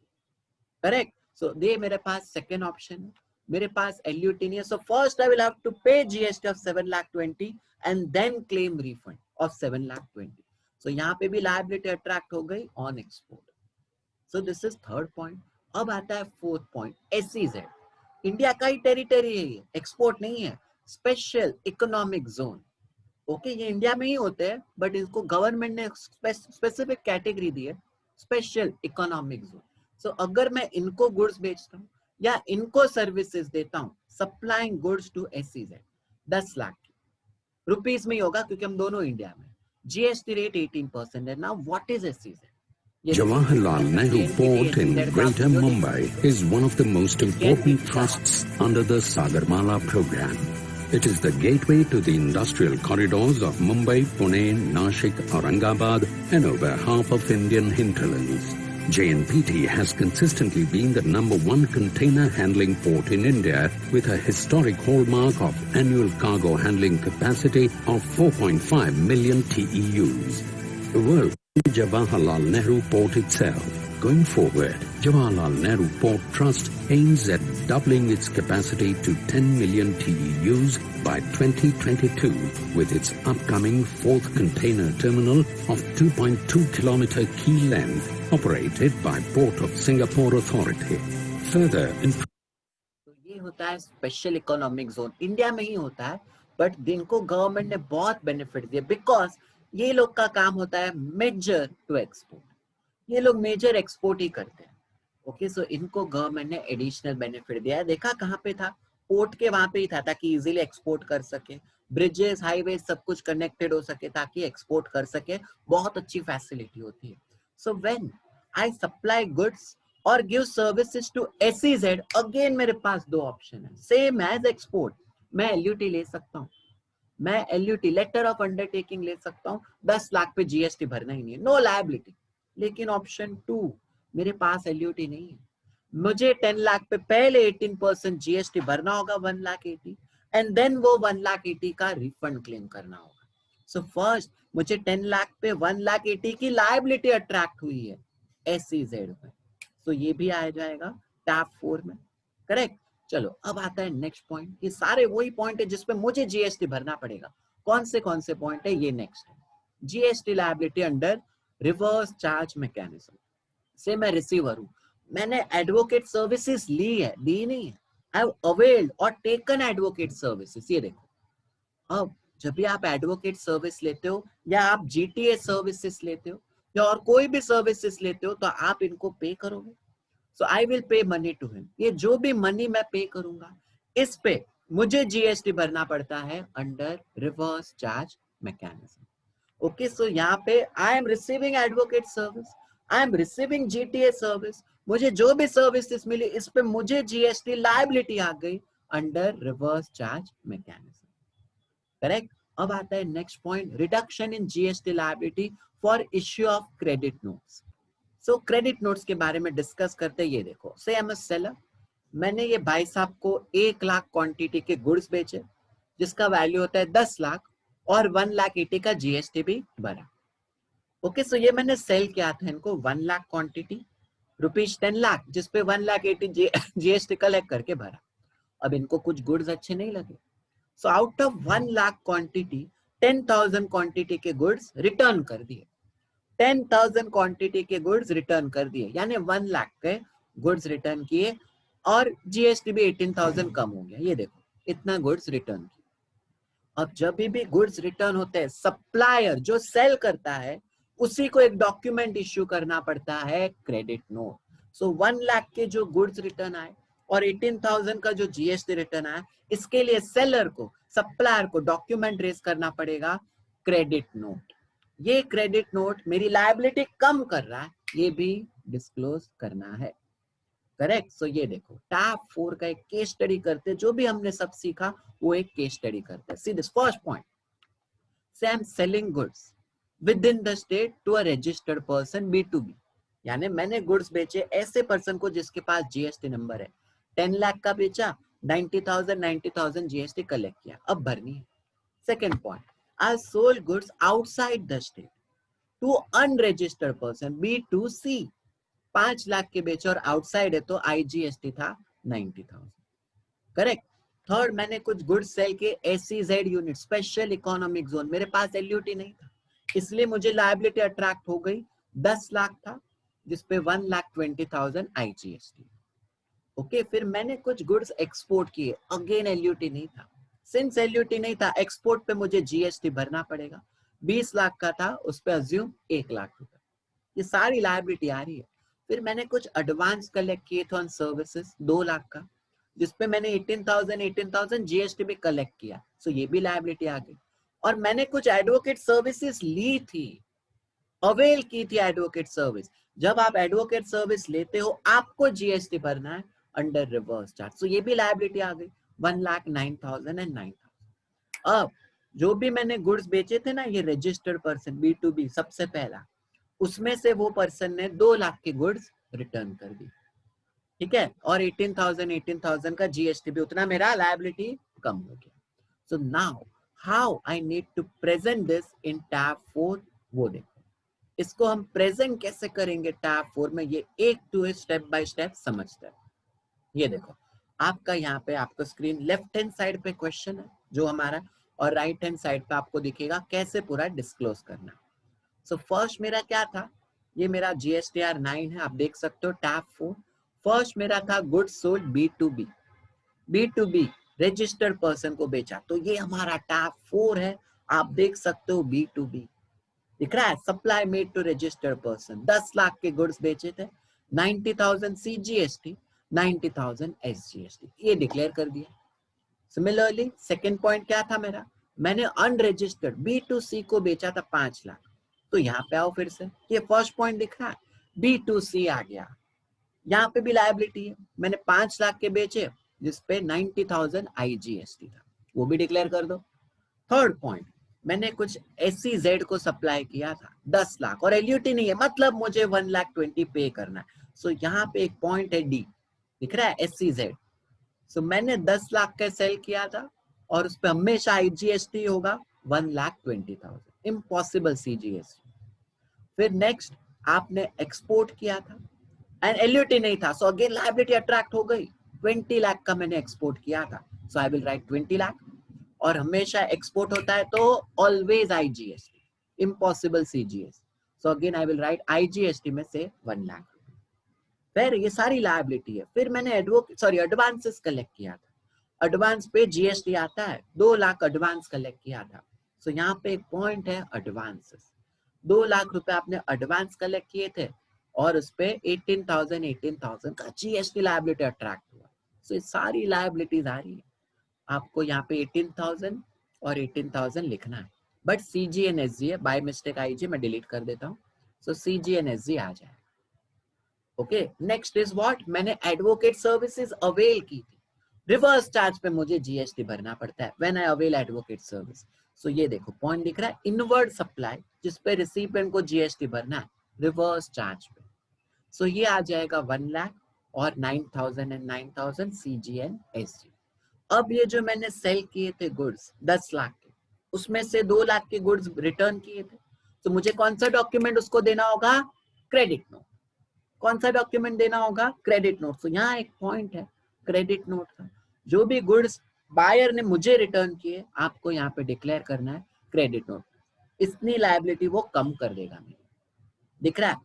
Correct? So ये मेरे पास second option है. मेरे पास LUT नहीं है. So first I will have to pay GST of 7,20,000 and then claim refund of 7,20,000. So यहाँ पे भी liability attract हो गई on export. So this is third point. अब आता है fourth point, SEZ. इंडिया का ही टेरिटरी है, ये एक्सपोर्ट नहीं है, स्पेशल इकोनॉमिक जोन। ओके, ये इंडिया में ही होते हैं, बट इसको गवर्नमेंट ने स्पेसिफिक कैटेगरी दी है, स्पेशल इकोनॉमिक जोन। सो अगर मैं इनको गुड्स बेचता हूँ या इनको सर्विसेज देता हूँ, supplying goods to SEZ, 10 lakh rupees में ही होगा क्योंकि हम दोनों इंडिया में, जीएसटी रेट 18% है। Now what is SEZ? Jawaharlal Nehru Port in Greater Mumbai is one of the most important trusts under the Sagarmala program. It is the gateway to the industrial corridors of Mumbai, Pune, Nashik, Aurangabad and over half of Indian hinterlands. JNPT has consistently been the #1 container handling port in India with a historic hallmark of annual cargo handling capacity of 4.5 million TEUs. The world Jawaharlal Nehru Port itself. Going forward, Jawaharlal Nehru Port Trust aims at doubling its capacity to 10 million TEUs by 2022 with its upcoming 4th container terminal of 2.2 kilometer quay length operated by Port of Singapore Authority. Further, तो ये होता है special economic zone, India में ही होता है, but जिनको government ने बहुत बेनिफिट दिए, बिकॉज ये लोग का काम होता है मेजर टू एक्सपोर्ट, ये लोग मेजर एक्सपोर्ट ही करते हैं। ओके, सो इनको गवर्नमेंट ने एडिशनल बेनिफिट दिया है। देखा कहाँ पे था? पोर्ट के वहां पे ही था, ताकि इजीली एक्सपोर्ट कर सके, ब्रिजेस, हाईवे सब कुछ कनेक्टेड हो सके ताकि एक्सपोर्ट कर सके, बहुत अच्छी फैसिलिटी होती है। So when I supply goods और give services to SEZ, again मेरे पास दो ऑप्शन है, सेम एज एक्सपोर्ट। मैं एलयूटी ले सकता हूँ, मैं एलयूटी, लेटर ऑफ अंडरटेकिंग ले सकता हूँ, 10 लाख पे जीएसटी भरना ही नहीं है, नो लायबिलिटी। लेकिन ऑप्शन 2, मेरे पास एलयूटी नहीं है, मुझे 10 लाख पे पहले 18% जीएसटी भरना होगा, 1,80,000, एंड देन वो 1,80,000 का रिफंड क्लेम करना होगा। सो फर्स्ट मुझे 10 लाख पे 1,80,000 की लायबिलिटी अट्रैक्ट हुई है एसईजेड में, तो ये भी आ जाएगा टैब 4 में। करेक्ट? चलो अब आता है नेक्स्ट पॉइंट। ये सारे वही पॉइंट है जिसपे मुझे जीएसटी भरना पड़ेगा। कौन से पॉइंट है? ये नेक्स्ट है, GST liability under reverse charge mechanism. से मैं रिसीवर हूं, मैंने एडवोकेट सर्विसेज ली है, दी नहीं है, आई हैव अवेल्ड और टेकन एडवोकेट सर्विसेज। ये देखो, अब जब भी आप एडवोकेट सर्विस लेते हो या आप जीटीए सर्विसेज लेते हो या और कोई भी सर्विसेज लेते हो, तो आप इनको पे करोगे। So I will pay money to him. ये जो भी मनी मैं पे करूंगा, इस पे मुझे जीएसटी भरना पड़ता है under reverse charge mechanism. Okay, so यहाँ पे I am receiving advocate service, I am receiving GTA service, मुझे जो भी सर्विसेज मिली इस पे मुझे जीएसटी लायबिलिटी आ गई under reverse charge mechanism. Correct. अब आता है next point, reduction in GST liability for issue of credit notes. So credit notes के बारे में डिस्कस करते हैं. ये देखो, से आई एम अ सेलर, मैंने ये भाई साहब को 1 लाख क्वांटिटी के गुड्स बेचे जिसका वैल्यू होता है 10 लाख और 1,80,000 का जीएसटी भी भरा. ओके, सो ये मैंने सेल किया था इनको 1 लाख क्वांटिटी, रुपीज 10 लाख, जिसपे 1,80,000 जीएसटी कलेक्ट करके भरा. अब इनको कुछ गुड्स अच्छे नहीं लगे, so out of 1 lakh quantity 10,000 quantity के गुड्स रिटर्न कर दिए. 10,000 क्वांटिटी के गुड्स रिटर्न कर दिए, यानी 1 लाख के गुड्स रिटर्न किए और जीएसटी भी 18,000 कम हो गया. ये देखो, इतना गुड्स रिटर्न किया. अब जब भी गुड्स रिटर्न होते हैं, सप्लायर जो सेल करता है उसी को एक डॉक्यूमेंट इश्यू करना पड़ता है, क्रेडिट नोट. सो 1 लाख के जो गुड्स रिटर्न आए और 18,000 का जो जीएसटी रिटर्न आया, इसके लिए सेलर को, सप्लायर को डॉक्यूमेंट रेज करना पड़ेगा, क्रेडिट नोट. ये क्रेडिट नोट मेरी लायबिलिटी कम कर रहा है, ये भी डिस्क्लोज करना है. करेक्ट. सो ये देखो, टैब 4 का एक केस स्टडी करते, जो भी हमने सब सीखा वो एक केस स्टडी करते हैं. See this first point, say I am selling goods within the state to a registered person B2B, यानी मैंने गुड्स बेचे ऐसे पर्सन को जिसके पास जीएसटी नंबर है. 10 लाख का बेचा, 90,000 जीएसटी कलेक्ट किया, अब भरनी है. Second point, I sold goods outside the state to unregistered person B2C, 5 lakh के बेचे और आउटसाइड है तो आईजीएसटी था 90,000. करेक्ट. थर्ड, मैंने कुछ गुड्स सेल किए SEZ unit, special economic zone, मेरे पास एलयूटी नहीं था, इसलिए मुझे लायबिलिटी अट्रैक्ट हो गई, 10 लाख था जिसपे 1,20,000 आईजीएसटी. ओके, फिर मैंने कुछ गुड्स एक्सपोर्ट किए, अगेन एलयूटी नहीं था. सिंस एलयूटी नहीं था, एक्सपोर्ट पे मुझे जीएसटी भरना पड़ेगा. 20 लाख का था, उस पर अज्यूम 1 लाख रुपए. ये सारी लायबिलिटी आ रही है. फिर मैंने कुछ एडवांस कलेक्ट किए थे ऑन सर्विसेज 2 लाख का, जिसपे मैंने 18,000 जीएसटी भी कलेक्ट किया, सो ये भी लायबिलिटी आ गई. और मैंने कुछ एडवोकेट सर्विसेज ली थी, अवेल की थी एडवोकेट सर्विस. जब आप एडवोकेट सर्विस लेते हो आपको जीएसटी भरना है अंडर रिवर्स चार्ज, सो ये भी लायबिलिटी आ गई, 1,09,000 and 9,000. अब जो भी मैंने गुड्स बेचे थे ना, ये रजिस्टर्ड पर्सन B2B सबसे पहला, उसमें से वो पर्सन ने 2 लाख के गुड्स रिटर्न कर दी. ठीक है, और 18,000 का जीएसटी भी, उतना मेरा लायबिलिटी कम हो गया. So now how I need to present this in tab 4, वो देखो. इसको हम प्रेजेंट कैसे करेंगे टैब 4 में, ये एक टू स्टेप बाय स्टेप समझते हैं. ये देखो, आपका यहाँ पे आपको स्क्रीन लेफ्ट हैंड साइड पे क्वेश्चन है जो हमारा, और राइट हैंड साइड पे आपको दिखेगा कैसे पूरा डिस्क्लोज करना. सो फर्स्ट मेरा क्या था, ये मेरा GSTR 9 है, आप देख सकते हो टैब 4. फर्स्ट मेरा था goods sold B2B registered person को बेचा, तो ये हमारा टैब 4 है. आप देख सकते हो B2B दिख रहा है, supply made to registered person. 10 lakh के गुड्स बेचे थे, 90,000 CGST, 90,000 SGST, ये डिक्लेयर कर दिया. सिमिलरली सेकेंड पॉइंट क्या था मेरा, मैंने अनरजिस्टर्ड B2C को बेचा था 5 लाख, तो यहाँ पे आओ फिर से, ये फर्स्ट पॉइंट दिख रहा है, B2C आ गया. यहाँ पे भी लायबिलिटी है, मैंने 5 लाख के बेचे जिसपे 90,000 IGST था, वो भी डिक्लेयर कर दो. थर्ड पॉइंट, मैंने कुछ SEZ को सप्लाई किया था 10 लाख और एलयूटी नहीं है, मतलब मुझे 1,20,000 पे करना है. सो यहाँ पे एक पॉइंट है D, दिख रहा है SEZ. सो मैंने 10 लाख का सेल किया था और उस पर हमेशा IGST होगा 1,20,000, इम्पॉसिबल CGST. फिर नेक्स्ट आपने एक्सपोर्ट किया था एंड एलयूटी नहीं था, सो अगेन लायबिलिटी अट्रैक्ट हो गई. 20 लाख का मैंने एक्सपोर्ट किया था, सो आई विल राइट 20 लाख, और हमेशा एक्सपोर्ट होता है तो always IGST, impossible CGST, so again I will right IGST में से 1 लाख. फिर ये सारी लायबिलिटी है. फिर मैंने एडवांसेस कलेक्ट किया था, एडवांस पे GST आता है, 2 लाख एडवांस कलेक्ट किया था. सो यहाँ पे एक पॉइंट है एडवांसेस, 2 लाख रुपए आपने एडवांस कलेक्ट किए थे और उस पे 18,000 का GST लायबिलिटी अट्रैक्ट हुआ. सो ये सारी लायबिलिटीज आ रही है. आपको यहाँ पे 18,000 और 18,000 लिखना है. बट CGNSG है, बाय मिस्टेक IG मैं डिलीट कर देता हूँ. सो CGNSG आ जाए. ओके, नेक्स्ट इज व्हाट, मैंने एडवोकेट सर्विसेज अवेल की थी. रिवर्स चार्ज पे मुझे जीएसटी भरना पड़ता है when I avail advocate service. So ये देखो पॉइंट दिख रहा है, इनवर्ड सप्लाई जिसपे रिसिपिएंट को जीएसटी भरना है रिवर्स चार्ज पे. सो ये आ जाएगा 1 लाख और 9,000 एंड 9,000 CGNSG. अब ये जो मैंने सेल किए थे गुड्स 10 लाख के, उसमें से 2 लाख के गुड्स रिटर्न किए थे, तो मुझे कौन सा डॉक्यूमेंट उसको देना होगा, क्रेडिट नोट. कौन सा डॉक्यूमेंट देना होगा, क्रेडिट नोट. तो यहाँ एक पॉइंट है क्रेडिट नोट का, जो भी गुड्स बायर ने मुझे रिटर्न किए आपको यहाँ पे डिक्लेयर करना है क्रेडिट नोट. इतनी लायबिलिटी वो कम कर देगा मेरी, दिख रहा है.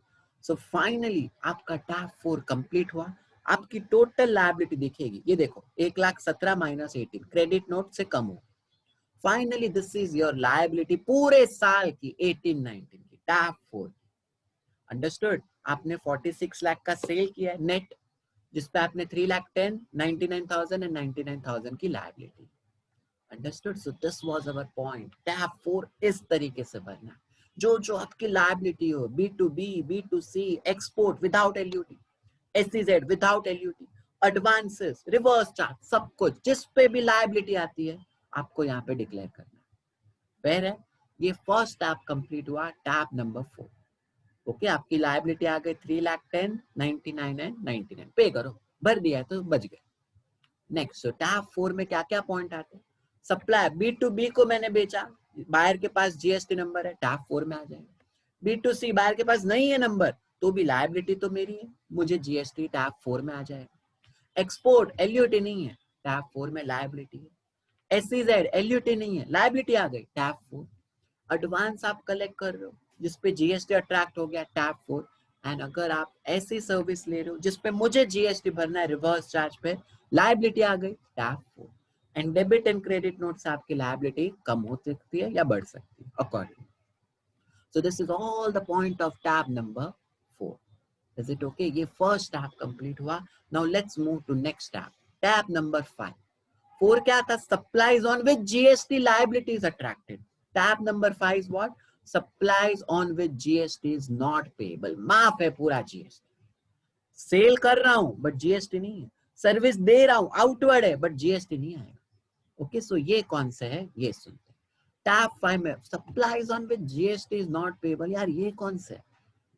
सो फाइनली आपका टैब 4 कंप्लीट हुआ. आपकी टोटल लायबिलिटी दिखेगी, ये देखो 1,17,000 माइनस 18 क्रेडिट नोट से कम हो. Finally this is your liability पूरे साल की 18-19 की टैब 4. अंडरस्टूड. आपने 46 लाख का सेल किया है नेट, जिसपे आपने 3,10,000 99,000 एंड 99,000 की liability. Understood. So this was our point. Tab 4 इस तरीके से भरना, जो आपकी लायबिलिटी हो, B2B, B2C, export without LUT, SEZ without LUT, advances, reverse charge, सब कुछ जिस पे भी लायबिलिटी आती है आपको यहाँ पे डिक्लेयर करना है. फेयर है. ये फर्स्ट टैब कंप्लीट हुआ, टैब नंबर 4. ओके, आपकी लायबिलिटी आ गई 3,10,000 99 एंड 99. पे करो, भर दिया है तो बच गए. नेक्स्ट टैब 4 में क्या क्या पॉइंट आते हैं. सप्लाई B2B को मैंने बेचा, बायर के पास GST नंबर है, टैब 4 में आ जाएगा. B2C बायर के पास नहीं है नंबर, तो भी लायबिलिटी तो मेरी है, मुझे GST टैब 4 में आ जाएगा. एक्सपोर्ट LUT नहीं है, टैब 4 में लायबिलिटी है. SEZ LUT नहीं है, लायबिलिटी आ गई टैब 4. एडवांस आप कलेक्ट कर रहे हो जिसपे GST अट्रैक्ट हो गया टैब 4. एंड अगर आप ऐसी सर्विस ले रहे हो जिसपे मुझे GST भरना है रिवर्स चार्ज पे, लायबिलिटी आ गई tab 4. And debit and credit note से आपकी लायबिलिटी कम हो सकती है या बढ़ सकती है according. So this is all the point of tab number 4. Is it okay? ये फर्स्ट टैब कंप्लीट हुआ. Now let's move to next tab, tab number 5. 4 क्या था, supplies on which GST liability is attracted. Tab number 5 is what, supplies on which GST is not payable. माफ है पूरा GST. Cell कर रहा हूं but GST नहीं है, सर्विस दे रहा हूं आउटवर्ड है बट GST नहीं आएगा. ओके, सो ये कौन से है ये सुनते. टैब 5 में supplies on which GST is not payable. यार ये कौन से है,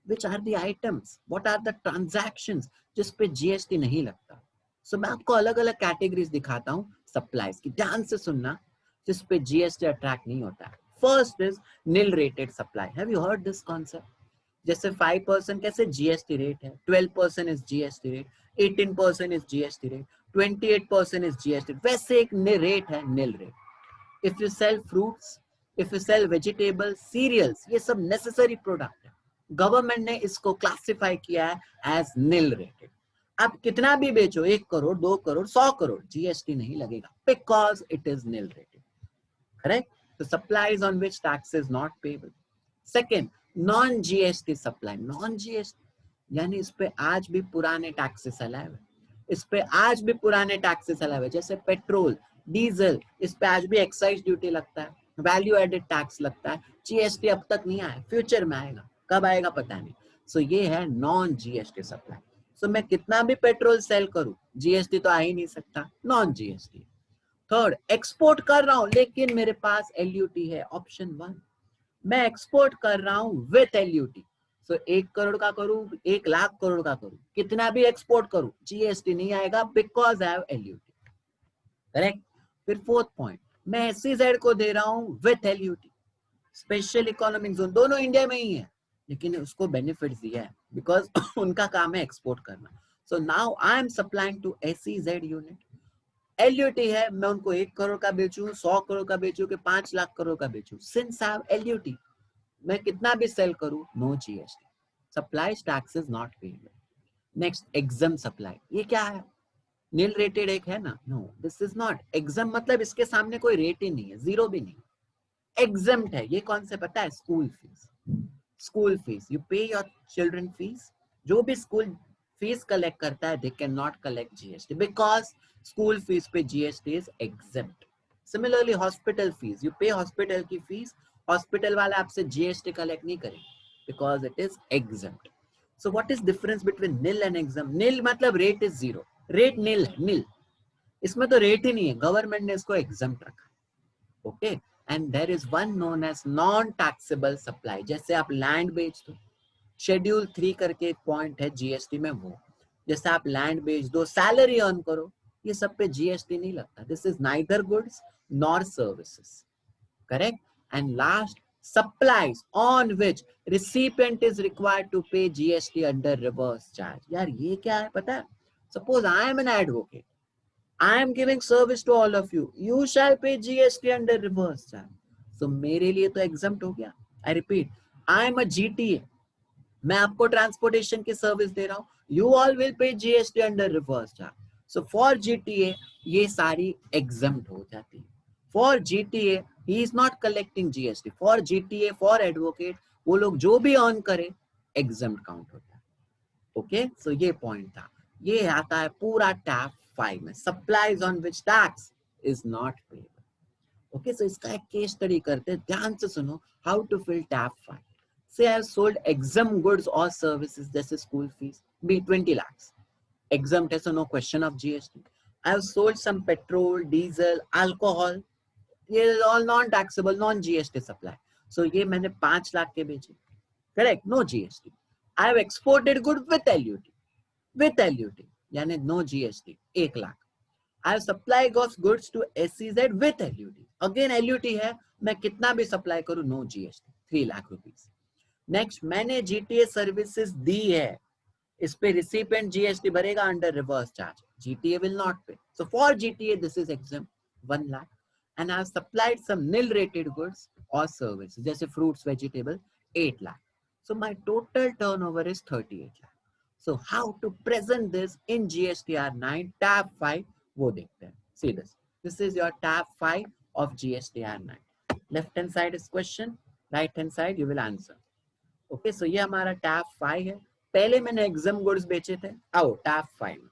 which are the items, what are the transactions जिस पे GST नहीं लगता. सो मैं आपको अलग अलग कैटेगरीज दिखाता हूँ सप्लाईज की, ध्यान से सुनना, जिस पे GST अट्रैक्ट नहीं होता है. First is nil rated supply. Have you heard this concept. जैसे 5% कैसे GST रेट है, 12% is GST rate, 18% is GST rate, 28% is GST. वैसे एक रेट है nil rate. If you sell fruits, if you sell vegetables, cereals, ये सब necessary product है. Government ने इसको क्लासिफाई किया है एज नील रेटेड. आप कितना भी बेचो, 1 करोड़ 2 करोड़ 100 करोड़, GST नहीं लगेगा because it is nil rated. Correct. तो supplies on which tax is not payable. Second, non GST supply. Non GST यानी इस पे आज भी पुराने टैक्सेस अलाइव है, इस पे आज भी पुराने टैक्सेस अलाइव है. जैसे पेट्रोल डीजल, इस पे आज भी एक्साइज ड्यूटी लगता है, वैल्यू एडेड टैक्स लगता है. GST अब तक नहीं आया, फ्यूचर में आएगा, कब आएगा पता नहीं. सो ये है नॉन GST सप्लाई. सो मैं कितना भी पेट्रोल सेल करूं, GST तो आ ही नहीं सकता, नॉन GST. थर्ड, एक्सपोर्ट कर रहा हूं लेकिन मेरे पास LUT है, ऑप्शन 1. मैं एक्सपोर्ट कर रहा हूं विथ LUT. सो 1 करोड़ का करूं, 1 लाख करोड़ का करूं, कितना भी एक्सपोर्ट करूं, GST नहीं आएगा because I have LUT. Correct. फिर फोर्थ पॉइंट, मैं SEZ को दे रहा हूं with LUT, special economic zone, दोनों इंडिया में ही है लेकिन उसको बेनिफिट्स दिया है बिकॉज उनका काम है एक्सपोर्ट करना. So now I am supplying to SEZ unit. LUT है, मैं उनको 1 करोड़ का बेचूं, 100 करोड़ का बेचूं कि 5 लाख करोड़ का बेचूं, सिंस आई हैव LUT, मैं कितना भी सेल करूं, no GST. Supplies tax is not payable. Next, exempt supply. ये क्या है, नील रेटेड एक है ना, no this is not exempt. मतलब इसके सामने कोई रेट ही नहीं है, जीरो भी नहीं. एग्जम्प्ट है. ये कौन से पता है, school fees. School fees, you pay your children fees, जो भी स्कूल फीस कलेक्ट करता है, they can not collect GST because school fees पे GST is exempt. Similarly hospital fees, you pay hospital की फीस, हॉस्पिटल वाले आपसे GST collect नहीं करेंगे because it is exempt. So what is difference between nil and exempt? Nil मतलब rate is zero, rate nil है, nil. इसमें तो rate ही नहीं है, गवर्नमेंट ने इसको एग्जम्प्ट रखा. Okay, and there is one known as non taxable supply. जैसे आप लैंड बेच दो, शेड्यूल 3 करके एक पॉइंट है जीएसटी में, वो जैसे आप लैंड बेच दो, सैलरी अर्न करो, ये सब पे जीएसटी नहीं लगता. This is neither goods nor services. Correct. And last, supplies on which recipient is required to pay GST under reverse charge. यार ये क्या है पता है? Suppose I am an advocate, I am giving service to all of you. You shall pay GST under reverse charge. So मेरे लिए तो exempt हो गया. I repeat, I am a GTA. मैं आपको ट्रांसपोर्टेशन की सर्विस दे रहा हूँ. You all will pay GST under reverse charge. So for GTA ये सारी exempt हो जाती है. For GTA he is not collecting GST. For GTA, for advocate, वो लोग जो भी earn करे exempt count होता है. ओके, सो ये पॉइंट था. ये आता है पूरा टैब 5 में, supplies on which tax is not payable. Okay, so इसका एक केस स्टडी करते हैं, ध्यान से सुनो. How to fill tab 5. Say I have sold exempt goods और सर्विसेज, जैसे school fees be 20 lakhs, exempt है, so no question of GST. I have sold some petrol, diesel, alcohol, ये all non taxable, non GST supply. So ये मैंने 5 लाख के बेचे, correct, no GST. I have exported good with LUT, यानी no GST, 1 lakh. I have supplied goods to SEZ with LUT, again LUT है, मैं कितना भी सप्लाई करूं no GST, 3 lakh rupees. Next, मैंने GTA सर्विसेज दी है, इस पे रिसिपिएंट जीएसटी भरेगा under reverse charge, GTA will not pay. So for GTA this is exempt, 1 lakh. And I have supplied some nil rated goods or services, जैसे fruits, vegetable, 8 lakh. So my total turnover is 38 lakh. So how to present this in GSTR 9 tab 5, वो देखते हैं. See this. This is your tab 5 of GSTR 9. Left hand side is question, right hand side you will answer. Okay, so ये हमारा tab 5 है. पहले मैंने exempt goods बेचे थे, आओ टैब 5.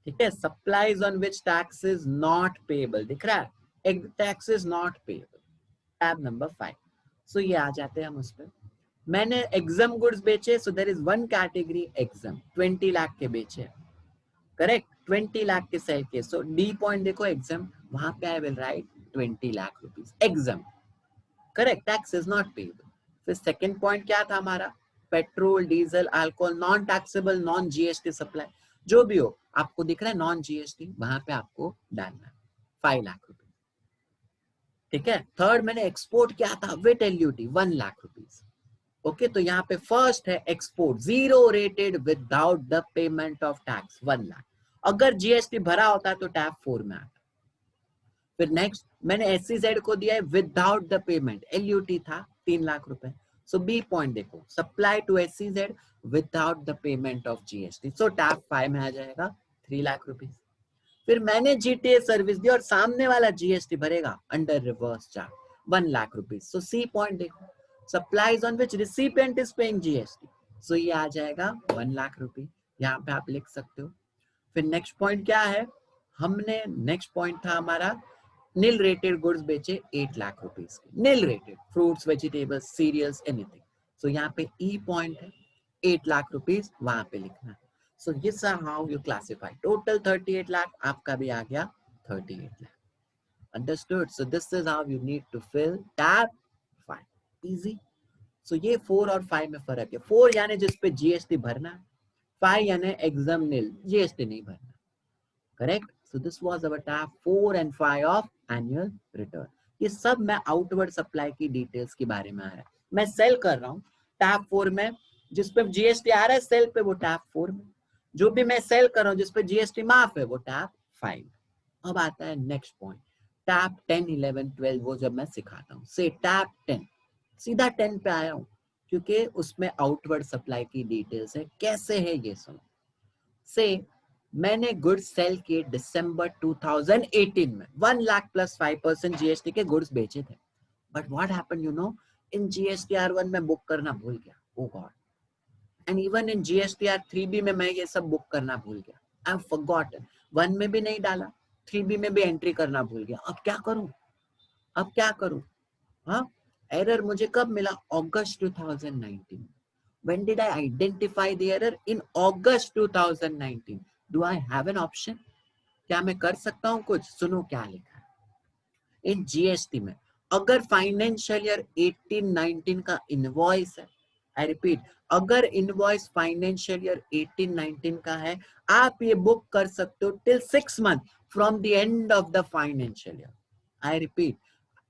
ठीक है, supplies on which tax is not payable, दिख रहा है, tax is not payable, tab number 5. सो ये आ जाते हैं हम उस पर. मैंने एग्जाम गुड्स बेचे, so there is one category exempt, 20 lakh के बेचे, करेक्ट, 20 लाख के सेल के. सो डी पॉइंट देखो एग्जाम, वहां पे I will write 20 lakh rupees exempt, correct, tax is not payable. फिर सेकंड पॉइंट क्या था हमारा, petrol, diesel, alcohol, non taxable, non GST supply, जो भी हो, आपको दिख रहा है नॉन जीएसटी, वहां पे आपको डालना है 5 लाख रुपए. ठीक है. थर्ड, मैंने एक्सपोर्ट किया था with LUT, 1 lakh rupees. Okay, तो यहाँ पे फर्स्ट है export, zero rated without the payment of tax, 1 lakh. अगर जीएसटी भरा होता तो टैब 4 में आता. फिर नेक्स्ट, मैंने एससीजेड को दिया है विदाउट द पेमेंट, एलयूटी था 3 लाख रुपए. सो बी पॉइंट देखो, supply to SEZ without the payment of GST, so tab 5 में आ जाएगा 3 लाख रुपीस. फिर मैंने जीटीए सर्विस दी और सामने वाला जीएसटी भरेगा under reverse charge, 1 lakh rupees. So C point देखो, supplies on which recipient is paying GST, so ये आ जाएगा 1 लाख रुपए, यहाँ पे आप लिख सकते हो. फिर नेक्स्ट पॉइंट क्या है, हमने नेक्स्ट पॉइंट था हमारा नील रेटेड गुड्स बेचे 8 लाख रुपीस के, nil rated, fruits, vegetables, cereals, anything. So यहाँ पे ई पॉइंट है, 8 लाख रुपीस वहां पे लिखना है. So this is how you classify. Total 38 lakh, आपका भी आ गया 38 lakh. Understood. So this is how you need to fill tab 5. Easy. So ये 4 और 5 में फर्क है. 4 यानी जिसपे जीएसटी भरना है, 5 यानी एग्जाम नील, जीएसटी नहीं भरना. Correct. So this was our tab 4 and 5 of annual return. ये सब मैं आउटवर्ड सप्लाई की डिटेल्स के बारे में आ रहा है. मैं सेल कर रहा हूँ टैब 4 में, जिस पे जीएसटी आ रहा है सेल पे, वो टैब 4 में. जो भी मैं सेल कर रहा हूँ जिस पे जीएसटी माफ है, वो टैब 5. अब आता है नेक्स्ट पॉइंट, टैब 10, 11, 12, वो जब मैं सिखाता हूँ. से टैब 10, सीधा 10 पे आया हूँ क्योंकि उसमें आउटवर्ड सप्लाई की डिटेल्स है. कैसे है ये सुनो. से मैंने गुड्स सेल किए दिसंबर 2018 में, 1 लाख प्लस 5% जीएसटी के गुड्स बेचे थे. But what happened, you know, in GSTR 1 में बुक करना भूल गया. Oh god. And even in GSTR 3B में मैं ये सब बुक करना भूल गया. I have forgotten. 1 में भी नहीं डाला, 3B में भी एंट्री करना भूल गया. अब क्या करूं, हाँ. एरर मुझे कब मिला? अगस्त 2019. When did I identify the error? In August 2019. Do I have an option? क्या मैं कर सकता हूं कुछ? सुनो क्या लिखा है इन जीएसटी में. अगर फाइनेंशियल ईयर 18-19 का इनवॉइस है, आई रिपीट, अगर इनवॉइस फाइनेंशियल ईयर 18-19 का है, आप ये बुक कर सकते हो till 6 month from the end of the financial year. I repeat,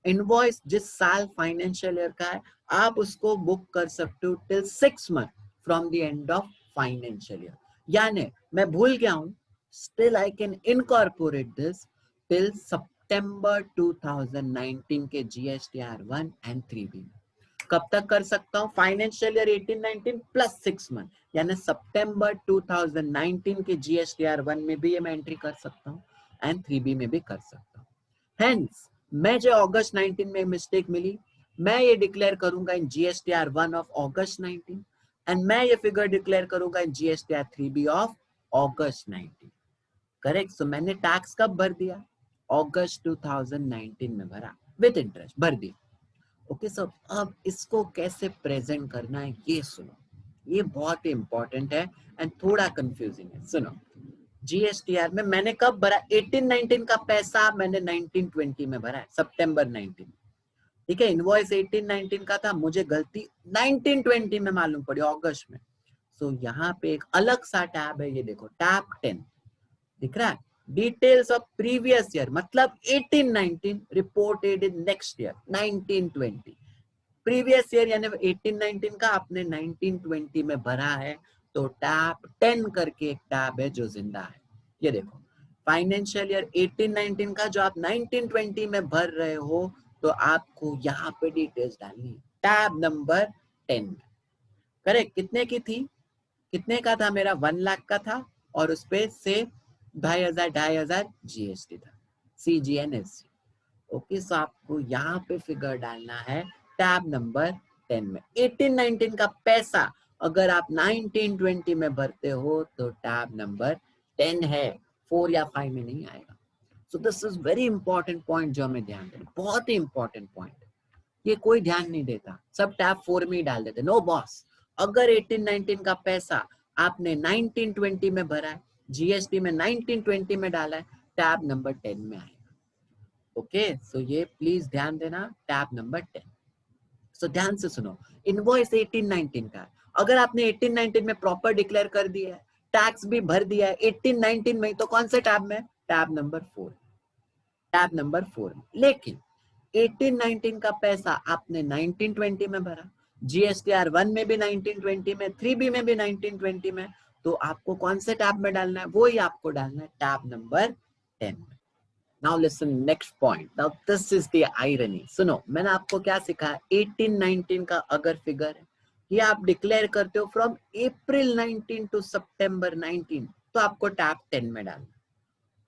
invoice जिस साल फाइनेंशियल ईयर का है, आप उसको बुक कर सकते हो till 6 month from the end of financial year. यानी मैं भूल गया हूं, still I can incorporate this till सितंबर 2019 के जीएसटीआर 1 एंड 3B. कब तक कर सकता हूं? फाइनेंशियल ईयर 18-19 प्लस 6 मंथ, यानी सितंबर 2019 के जीएसटीआर 1 में भी ये मैं एंट्री कर सकता हूं एंड 3B में भी कर सकता हूं. हेंस मैं जो अगस्त 19 में मिस्टेक मिली, मैं ये डिक्लेयर करूंगा इन जीएसटीआर 1 ऑफ अगस्त 19 एंड मैं ये फिगर डिक्लेयर करूंगा इन जीएसटीआर 3B ऑफ अगस्त 19. करेक्ट. सो मैंने टैक्स कब भर दिया? अगस्त 2019 में भरा, विद इंटरेस्ट भर दिया. ओके सर, अब इसको कैसे प्रेजेंट करना है ये सुनो, ये बहुत ही इंपॉर्टेंट है एंड थोड़ा कंफ्यूजिंग है. सुनो, जीएसटीआर में मैंने कब भरा? 18-19 का पैसा मैंने 19-20 में भरा है, सितंबर 19. ठीक है, इनवॉइस 18-19 का था, मुझे गलती 19-20 में मालूम पड़ी, अगस्त में. सो यहाँ पे एक अलग सा टैब है, ये देखो टैब 10 दिख रहा है, डिटेल्स ऑफ प्रीवियस ईयर, मतलब 18-19 reported in next year 19-20. Previous year यानी 18-19 का आपने 19-20 में भरा है, तो टैब 10 करके एक टैब है जो जिंदा है. ये देखो, फाइनेंशियल ईयर 18-19 का जो आप 19-20 में भर रहे हो, तो आपको यहाँ पे डिटेल्स डालनी है टैब नंबर 10 में. करेक्ट. कितने की थी? कितने का था? मेरा 1 लाख का था और उस पे से 2,500 जीएसटी था, CGNST. ओके, सो आपको यहाँ पे फिगर डालना है टैब नंबर 10 में. 18-19 का पैसा अगर आप 19-20 में भरते हो तो टैब नंबर 10 है, 4 या 5 में नहीं आएगा. सो this is very important point जो हमें ध्यान देना, बहुत ही इंपॉर्टेंट पॉइंट. ये कोई ध्यान नहीं देता, सब टैब 4 में ही डाल देते. नो बॉस, अगर 18-19 का पैसा आपने 19-20 में भरा है, जीएसटी में 19-20 में डाला है, टैब नंबर 10 में आएगा. ओके, सो ये प्लीज ध्यान देना, टैब नंबर 10. सो ध्यान से सुनो, इनवॉइस 18-19 का है, अगर आपने 18-19 में प्रॉपर डिक्लेयर कर दिया है, टैक्स भी भर दिया है 18-19 में, तो कौन से टैब में? Tab number 4. टैब नंबर 4 में. लेकिन 18-19 का पैसा आपने 19-20 में भरा, जीएसटीआर 1 में भी 19-20 में, 3B में भी 19-20 में, तो आपको कौन से टैब में डालना है? वो ही आपको डालना है टैब नंबर 10 में. Now listen, next point. Now this is the irony. सुनो, मैंने आपको क्या सिखाया? 18-19 का अगर फिगर है, ये आप डिक्लेयर करते हो फ्रॉम अप्रैल 19 टू सितंबर 19, तो आपको टैब 10 में डालना.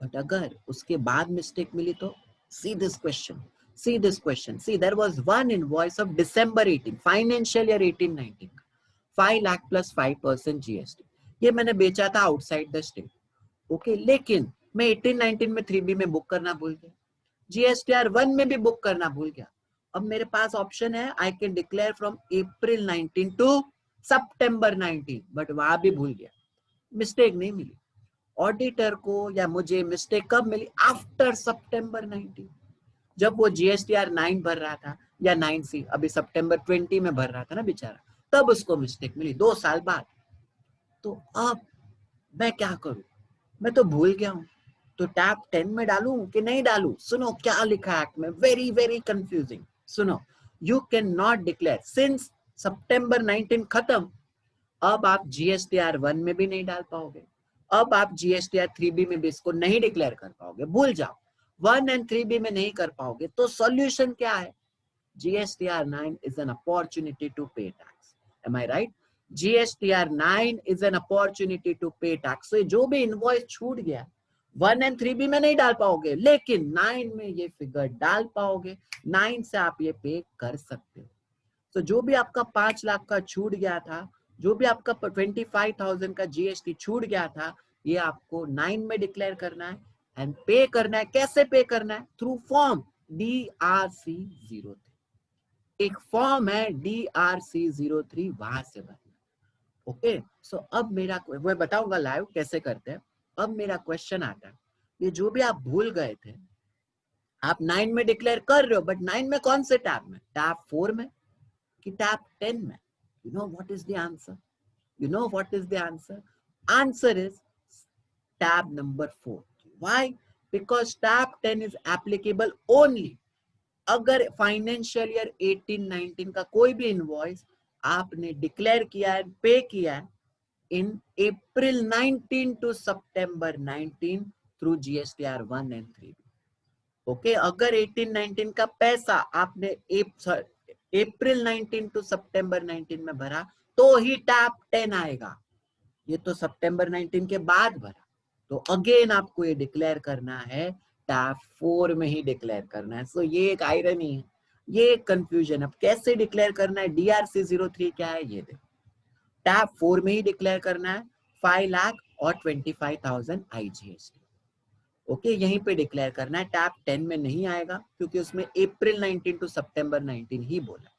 बट अगर उसके बाद मिस्टेक मिली तो see this question, see this question. See, there was one invoice of December 18, financial year 18-19 का 5 लाख प्लस 5% GST. ये मैंने बेचा था आउटसाइड द स्टेट. ओके, लेकिन मैं 18-19 में 3B में बुक करना भूल गया, जीएसटीआर 1 में भी बुक करना भूल गया. अब मेरे पास ऑप्शन है, I can declare from April 19 to September 19, but वहां भी भूल गया, मिस्टेक नहीं मिली. ऑडिटर को या मुझे मिस्टेक कब मिली? आफ्टर सितंबर 19, जब वो जीएसटीआर 9 भर रहा था, या 9C अभी सितंबर 20 में भर रहा था ना बेचारा, तब उसको मिस्टेक मिली 2 साल बाद. तो अब मैं क्या करूं? मैं तो भूल गया हूं, तो टैब 10 में डालूं कि नहीं डालूं? सुनो क्या लिखा है एक्ट में, वेरी वेरी कंफ्यूजिंग. सुनो, you can not declare since सितंबर 19 खत्म. अब आप जीएसटीआर 1 में भी नहीं डाल पाओगे, अब आप जीएसटीआर 3B में भी इसको नहीं डिक्लेयर कर पाओगे, भूल जाओ. 1 एंड 3B में नहीं कर पाओगे, तो सॉल्यूशन क्या है? GSTR 9 is an opportunity to pay tax. Am I right? GSTR 9 is an opportunity to pay tax. So जो भी इनवॉइस छूट गया 1 एंड 3B में नहीं डाल पाओगे, लेकिन 9 में ये फिगर डाल पाओगे. 9 से आप ये पे कर सकते हो. तो जो भी आपका 5 लाख का छूट गया था, जो भी आपका 25,000 का जीएसटी छूट गया था, ये आपको 9 में डिक्लेयर करना है एंड पे करना है. कैसे पे करना है? Through form DRC 03. एक फॉर्म है DRC03, वहां से भरना। ओके, सो अब मेरा, मैं बताऊंगा लाइव कैसे करते हैं। अब मेरा क्वेश्चन आता है, ये जो भी आप भूल गए थे, आप 9 में डिक्लेयर कर रहे हो, बट 9 में कौन से टैब में, टैब 4 में कि टैब 10 में? You know what is the answer? You know what is the answer? Answer is tab number 4. Why? Because tab 10 is applicable only अगर फाइनेंशियल ईयर 18-19 का कोई भी इनवॉइस आपने डिक्लेयर किया है, पे किया है in April 19 to September 19 through GSTR 1 and 3. Okay, अगर 18-19 का पैसा आपने अप्रैल 19 टू सितंबर 19 में भरा तो ही टैब 10 आएगा। ये तो सितंबर 19 के बाद भरा, तो अगेन आपको ये डिक्लेयर करना है, टैब 4 में ही डिक्लेयर करना है। सो ये एक आयरनी है, ये एक कंफ्यूजन। अब कैसे डिक्लेयर करना है, DRC03 क्या है ये देखो, टैब 4 में ही डिक्लेयर करना है 5 लाख और 25,000 IGST। ओके, यहीं पे डिक्लेयर करना है, टैब 10 में नहीं आएगा क्योंकि उसमें अप्रैल 19 टू सितंबर 19 ही बोला।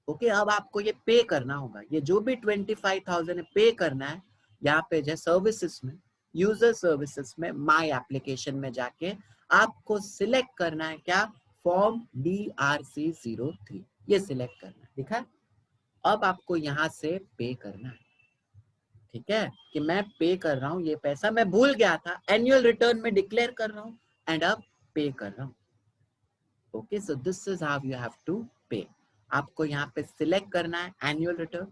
ओके, अब आपको ये पे करना होगा, ये जो भी 25,000 है पे करना है। यहाँ पे जो सर्विसेज में, यूजर सर्विसेज में, माय एप्लीकेशन में जाके आपको सिलेक्ट करना है क्या, फॉर्म DRC03, ये सिलेक्ट करना है, दिखा। अब आपको यहाँ से पे करना है, ठीक है, कि मैं पे कर रहा हूँ, ये पैसा मैं भूल गया था, एनुअल रिटर्न में डिक्लेयर कर रहा हूँ एंड अब पे कर रहा हूँ। Okay, so this is how you have to pay. आपको यहाँ पे सिलेक्ट करना है एनुअल रिटर्न,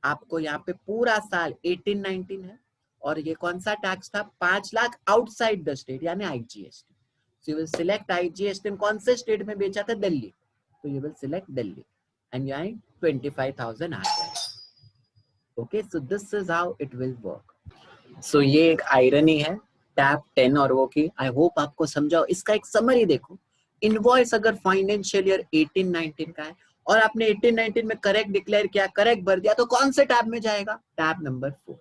आपको यहाँ पे पूरा साल 18-19 है, और ये कौन सा टैक्स था, 5 लाख आउटसाइड द स्टेट यानी IGST। So you will select IGST, कौन से स्टेट में बेचा था, दिल्ली, तो you will select Delhi and यहाँ 25,000 आ जाएगा। Okay, so this is how it will work. So ये एक आयरनी है टैब 10 और वो की। आई होप आपको समझाओ। इसका एक समरी देखो, इनवॉइस अगर फाइनेंशियल ईयर 18-19 का है और आपने 18-19 में करेक्ट डिक्लेयर किया, करेक्ट भर दिया, तो कौन से टैब में जाएगा, टैब नंबर 4,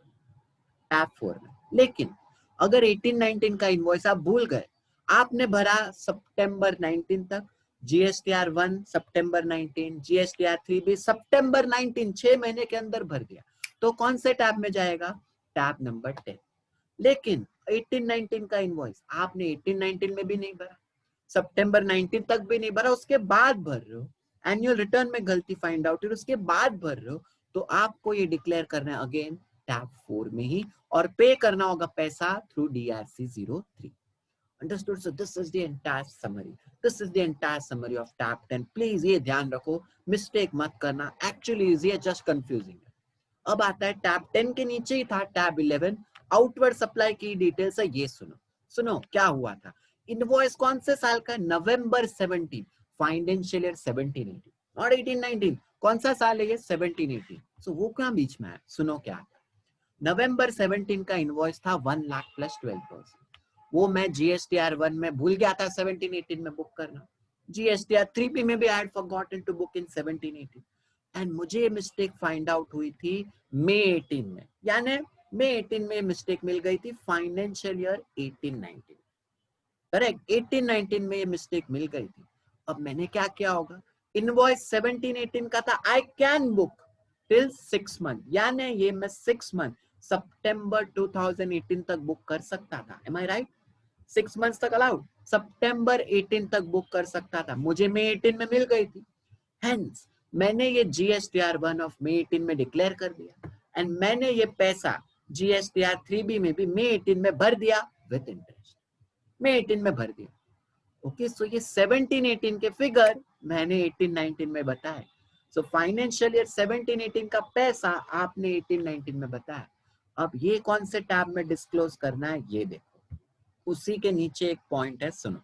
टैब 4 में। लेकिन अगर 18-19 का इनवॉइस आप भूल गए, आपने भरा सितंबर 19 तक, GSTR 1 सितंबर 19, GSTR 3 भी सितंबर 19, 6 महीने के अंदर भर दिया, तो कौन से टैब में जाएगा, टैब नंबर 10। लेकिन 18-19 का इनवॉइस आपने 18-19 में भी नहीं भरा, सितंबर 19 तक भी नहीं भरा, उसके बाद भर रहे हो, एनुअल रिटर्न में गलती फाइंड आउट है, उसके बाद भर रहे हो, तो आपको ये डिक्लेयर करना है अगेन टैब 4 में ही, और पे करना होगा पैसा through DRC03। Understood? So this is the entire summary. This is the entire summary of tab 10. Please ये ध्यान रखो, मिस्टेक मत करना, एक्चुअली इजी है, जस्ट कंफ्यूजिंग है। अब आता है टैब 10 के नीचे ही था टैब 11, आउटवर्ड सप्लाई की डिटेल्स है, ये सुनो। सुनो क्या हुआ था, इनवॉइस कौन से साल का, नवंबर 17, फाइनेंशियल ईयर 17-18, नॉट 18-19, कौन सा साल है ये, 17-18। सो वो क्या बीच में है, सुनो क्या था, नवंबर 17 का इनवॉइस था 1 लाख प्लस 12%, वो मैं GSTR 1 में भूल गया था 17-18 में बुक करना, GSTR 3 में भी I had forgotten to book in 17-18, and मुझे ये मिस्टेक फाइंड आउट हुई थी मई 18 में, यानी मई 18 में मिस्टेक मिल गई थी फाइनेंशियल ईयर 18-19, करेक्ट, 18-19 में ये मिस्टेक मिल गई थी। अब मैंने क्या किया होगा, इनवॉइस 17-18 का था, I can book till 6 month, यानी ये मैं 6 मंथ सितंबर 2018 तक बुक कर सकता था, एम आई राइट, 6 मंथ्स तक अलाउड, सितंबर 18 तक बुक कर सकता था, मुझे मई 18 में मिल गई थी, हेंस मैंने ये GSTR 1 ऑफ मई 18 में डिक्लेयर कर दिया, एंड मैंने ये पैसा GSTR 3B में भी मई 18 में भर दिया विद इंटरेस्ट, मई 18 में भर दिया। ओके, सो ये 17-18 के फिगर मैंने 18-19 में बताया, सो फाइनेंशियल ईयर 17-18 का पैसा आपने 18-19 में बताया। अब ये कौन से टैब में डिस्क्लोज करना है, ये देखो, उसी के नीचे एक पॉइंट है, सुनो,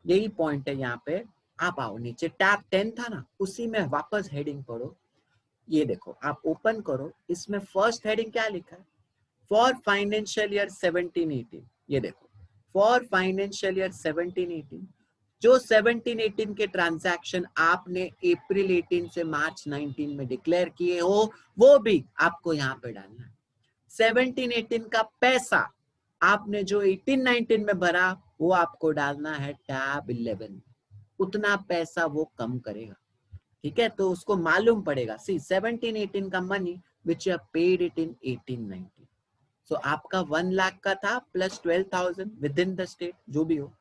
यही पॉइंट है, यहाँ पे आप आओ नीचे, टैब 10 था ना, उसी में वापस हेडिंग पढ़ो, ये देखो, आप ओपन करो, इसमें फर्स्ट हेडिंग क्या लिखा है, फॉर फाइनेंशियल ईयर 17-18, ये देखो, फॉर फाइनेंशियल ईयर 17-18, जो 17-18 के ट्रांजैक्शन आपने अप्रैल 18 से मार्च 19 में डिक्लेयर किए हो, वो भी आपको यहाँ पे डालना है। 17-18 का पैसा आपने जो 18-19 में भरा, वो आपको डालना है टैब 11, उतना पैसा वो कम करेगा, ठीक है, तो उसको मालूम पड़ेगा, सी 17-18 का money which you have paid it in 18-19, सो आपका 1 लाख का था plus 12,000 with in the state, जो भी हो।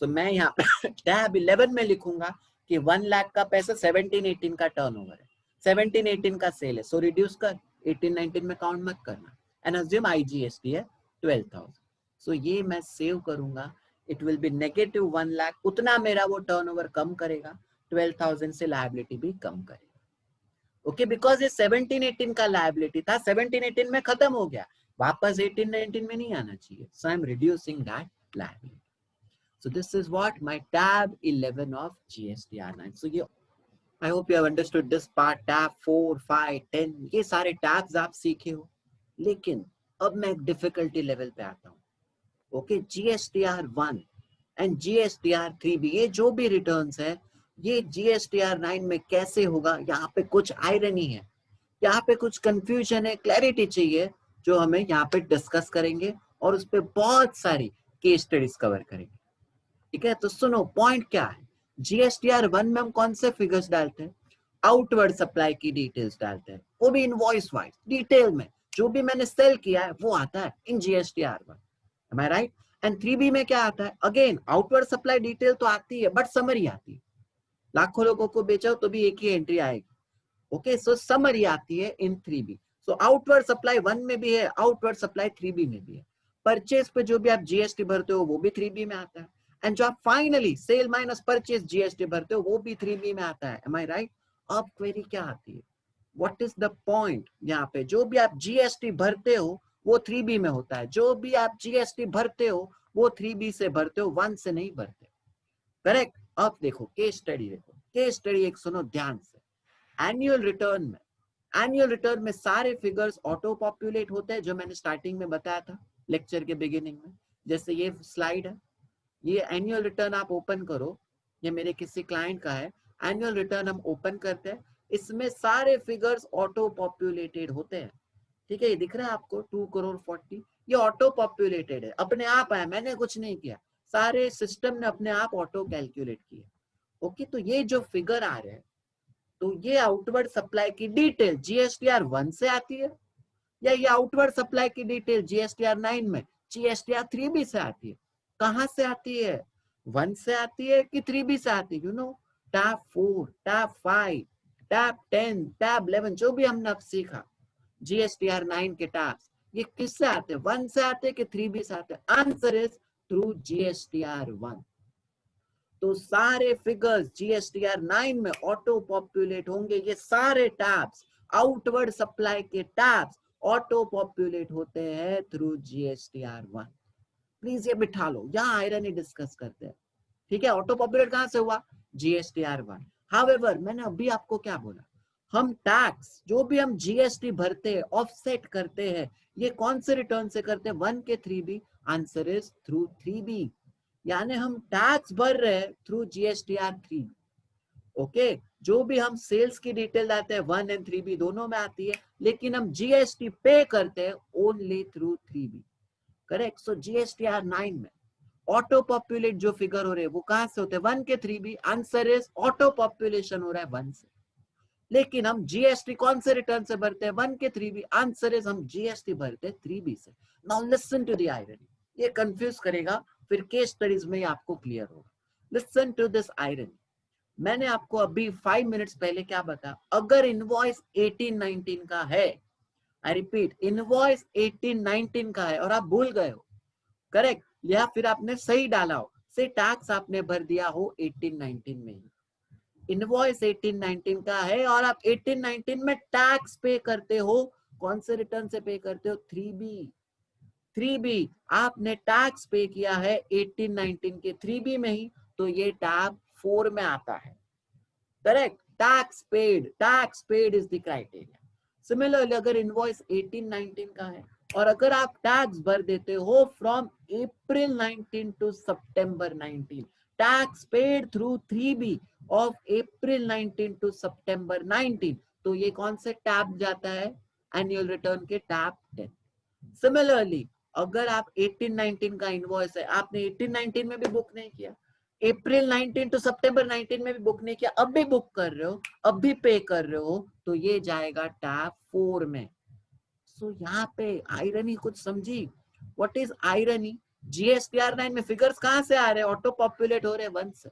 सो मैं यहाँ टैब 11 में लिखूंगा कि 1 लाख का पैसा 17-18 का टर्नओवर है, 17-18 का सेल है, सो रिड्यूस कर, 18-19 में काउंट मत करना, एंड अज्यूम IGST है 12,000। सो ये मैं सेव करूंगा, it will be negative 1 lakh, उतना मेरा वो टर्नओवर कम करेगा, 12,000 से लायबिलिटी भी कम करेगा। ओके, बिकॉज ये 17-18 का लायबिलिटी था, 17-18 में खत्म हो गया, वापस 18-19 में नहीं आना चाहिए, so I am reducing that liability. So this is what my tab 11 of GSTR9. So I hope you have understood this part, tab 4, 5, 10, ये सारे tabs आप सीखे हो। लेकिन अब मैं एक difficulty level पे आता हूँ। Okay, GSTR1 and GSTR3 भी, ये जो भी returns है, ये GSTR9 में कैसे होगा, यहाँ पे कुछ irony है, यहाँ पे कुछ confusion है, clarity चाहिए, जो हमें यहाँ पे discuss करेंगे और उस पे बहुत सारी case studies cover करेंगे। ठीक है, तो सुनो पॉइंट क्या है। GSTR1 में हम कौन से फिगर्स डालते हैं, आउटवर्ड सप्लाई की डिटेल्स डालते हैं, वो भी इनवॉइस वाइज डिटेल में, जो भी मैंने सेल किया है वो आता है इन GSTR1, am I right? And 3B में क्या आता है, अगेन आउटवर्ड सप्लाई डिटेल तो आती है बट समरी आती है, लाखों लोगों को बेचो तो भी एक ही एंट्री आएगी। ओके, सो समरी आती है इन 3B। सो आउटवर्ड सप्लाई 1 में भी है, आउटवर्ड सप्लाई 3B में भी है, परचेज पे जो भी आप GST भरते हो वो भी 3B में आता है, एंड जो आप finally sale minus purchase GST भरते हो वो भी 3B में आता है, एम आई राइट? अब क्वेरी क्या आती है, व्हाट इज द पॉइंट, यहाँ पे जो भी आप GST भरते हो वो 3B में होता है, जो भी आप GST भरते हो वो 3B से भरते हो, 1 से नहीं भरते, करेक्ट? अब देखो केस स्टडी, देखो केस स्टडी एक सुनो ध्यान से। एनुअल रिटर्न में सारे फिगर्स ऑटो पॉपुलेट होते हैं, जो मैंने स्टार्टिंग में बताया था लेक्चर के बिगिनिंग में। जैसे ये स्लाइड है, ये एनुअल रिटर्न आप ओपन करो, ये मेरे किसी क्लाइंट का है, एनुअल रिटर्न हम ओपन करते हैं, इसमें सारे फिगर्स ऑटो पॉपुलेटेड होते हैं। ठीक है, ये दिख रहा है आपको 2,40,00,000, ये ऑटो पॉपुलेटेड है, अपने आप आया, मैंने कुछ नहीं किया, सारे सिस्टम ने अपने आप ऑटो कैलकुलेट किया। ओके, तो ये जो फिगर आ रहे हैं, तो ये आउटवर्ड सप्लाई की डिटेल GSTR1 से आती है, या ये आउटवर्ड सप्लाई की डिटेल GSTR9 में GSTR3B से आती है? कहां से आती है, 1 से आती है कि 3B से आती है? You know, tab 4, tab 5, tab 10, tab 11, जो भी हमने अब सीखा GSTR9 के टैब्स, ये किससे आते हैं, 1 से आते हैं कि 3B से आते हैं? Answer is through GSTR1। तो सारे फिगर्स GSTR9 में ऑटो पॉपुलेट होंगे, ये सारे टैब्स, आउटवर्ड सप्लाई के टैब्स ऑटो पॉपुलेट होते हैं थ्रू GSTR1। प्लीज ये बिठा लो, यहाँ आयरनी डिस्कस करते हैं। ठीक है, ऑटो पॉपुलेट कहां से हुआ, GSTR1। हाउएवर, मैंने अभी आपको क्या बोला, हम टैक्स जो भी हम GST भरते हैं, ऑफसेट करते हैं, ये कौन से रिटर्न से करते हैं, 1 के 3B? Answer is through 3B, यानी हम टैक्स भर रहे हैं थ्रू GSTR3। ओके, जो भी हम सेल्स की डिटेल आते हैं 1 एंड 3B दोनों में आती है, लेकिन हम GST पे करते हैं ओनली थ्रू 3B, करेक्ट? सो GSTR9 में ऑटो पॉपुलेट जो फिगर हो रहे हैं वो कहां से होते हैं, 1 के 3B? Answer is auto population हो रहा है 1 से, लेकिन हम GST कौन से रिटर्न से भरते हैं, 1 के 3B? आंसर इज हम GST भरते हैं 3B से। Now listen to the irony, ये कंफ्यूज करेगा, फिर केस स्टडीज में आपको क्लियर होगा। लिसन टू दिस आयरनी, मैंने आपको अभी 5 मिनट्स पहले क्या बताया, अगर इनवॉइस 18-19 का है, आई रिपीट, इनवॉइस 18-19 का है और आप भूल गए हो, करेक्ट, या फिर आपने सही डाला हो, से टैक्स आपने भर दिया हो 18-19 में ही, इनवॉइस 18-19 का है और आप 18-19 में टैक्स पे करते हो, कौन से रिटर्न से पे करते हो, 3B आपने टैक्स पे किया है 18-19 के 3B में ही, तो ये टैब 4 में आता है, correct? Tax paid is the criteria. Similarly अगर इनवॉइस 18-19 का है और अगर आप टैक्स भर देते हो from April 19 to September 19, tax paid through 3B of April 19 to September 19, तो ये कौन से टैब जाता है, एनुअल रिटर्न के टैब 10। सिमिलरली अगर आप 18-19 का इनवॉइस है, आपने 18-19 में भी बुक नहीं किया, अप्रैल 19 टू सितंबर 19 में भी बुक नहीं किया, अब भी बुक कर रहे हो, अब भी पे कर रहे हो, तो ये जाएगा टैब 4 में। सो यहाँ पे आयरनी कुछ समझी? What is irony? जीएसटीआर 9 में फिगर्स कहाँ से आ रहे हैं? ऑटो पॉपुलेट हो रहे हैं 1 से।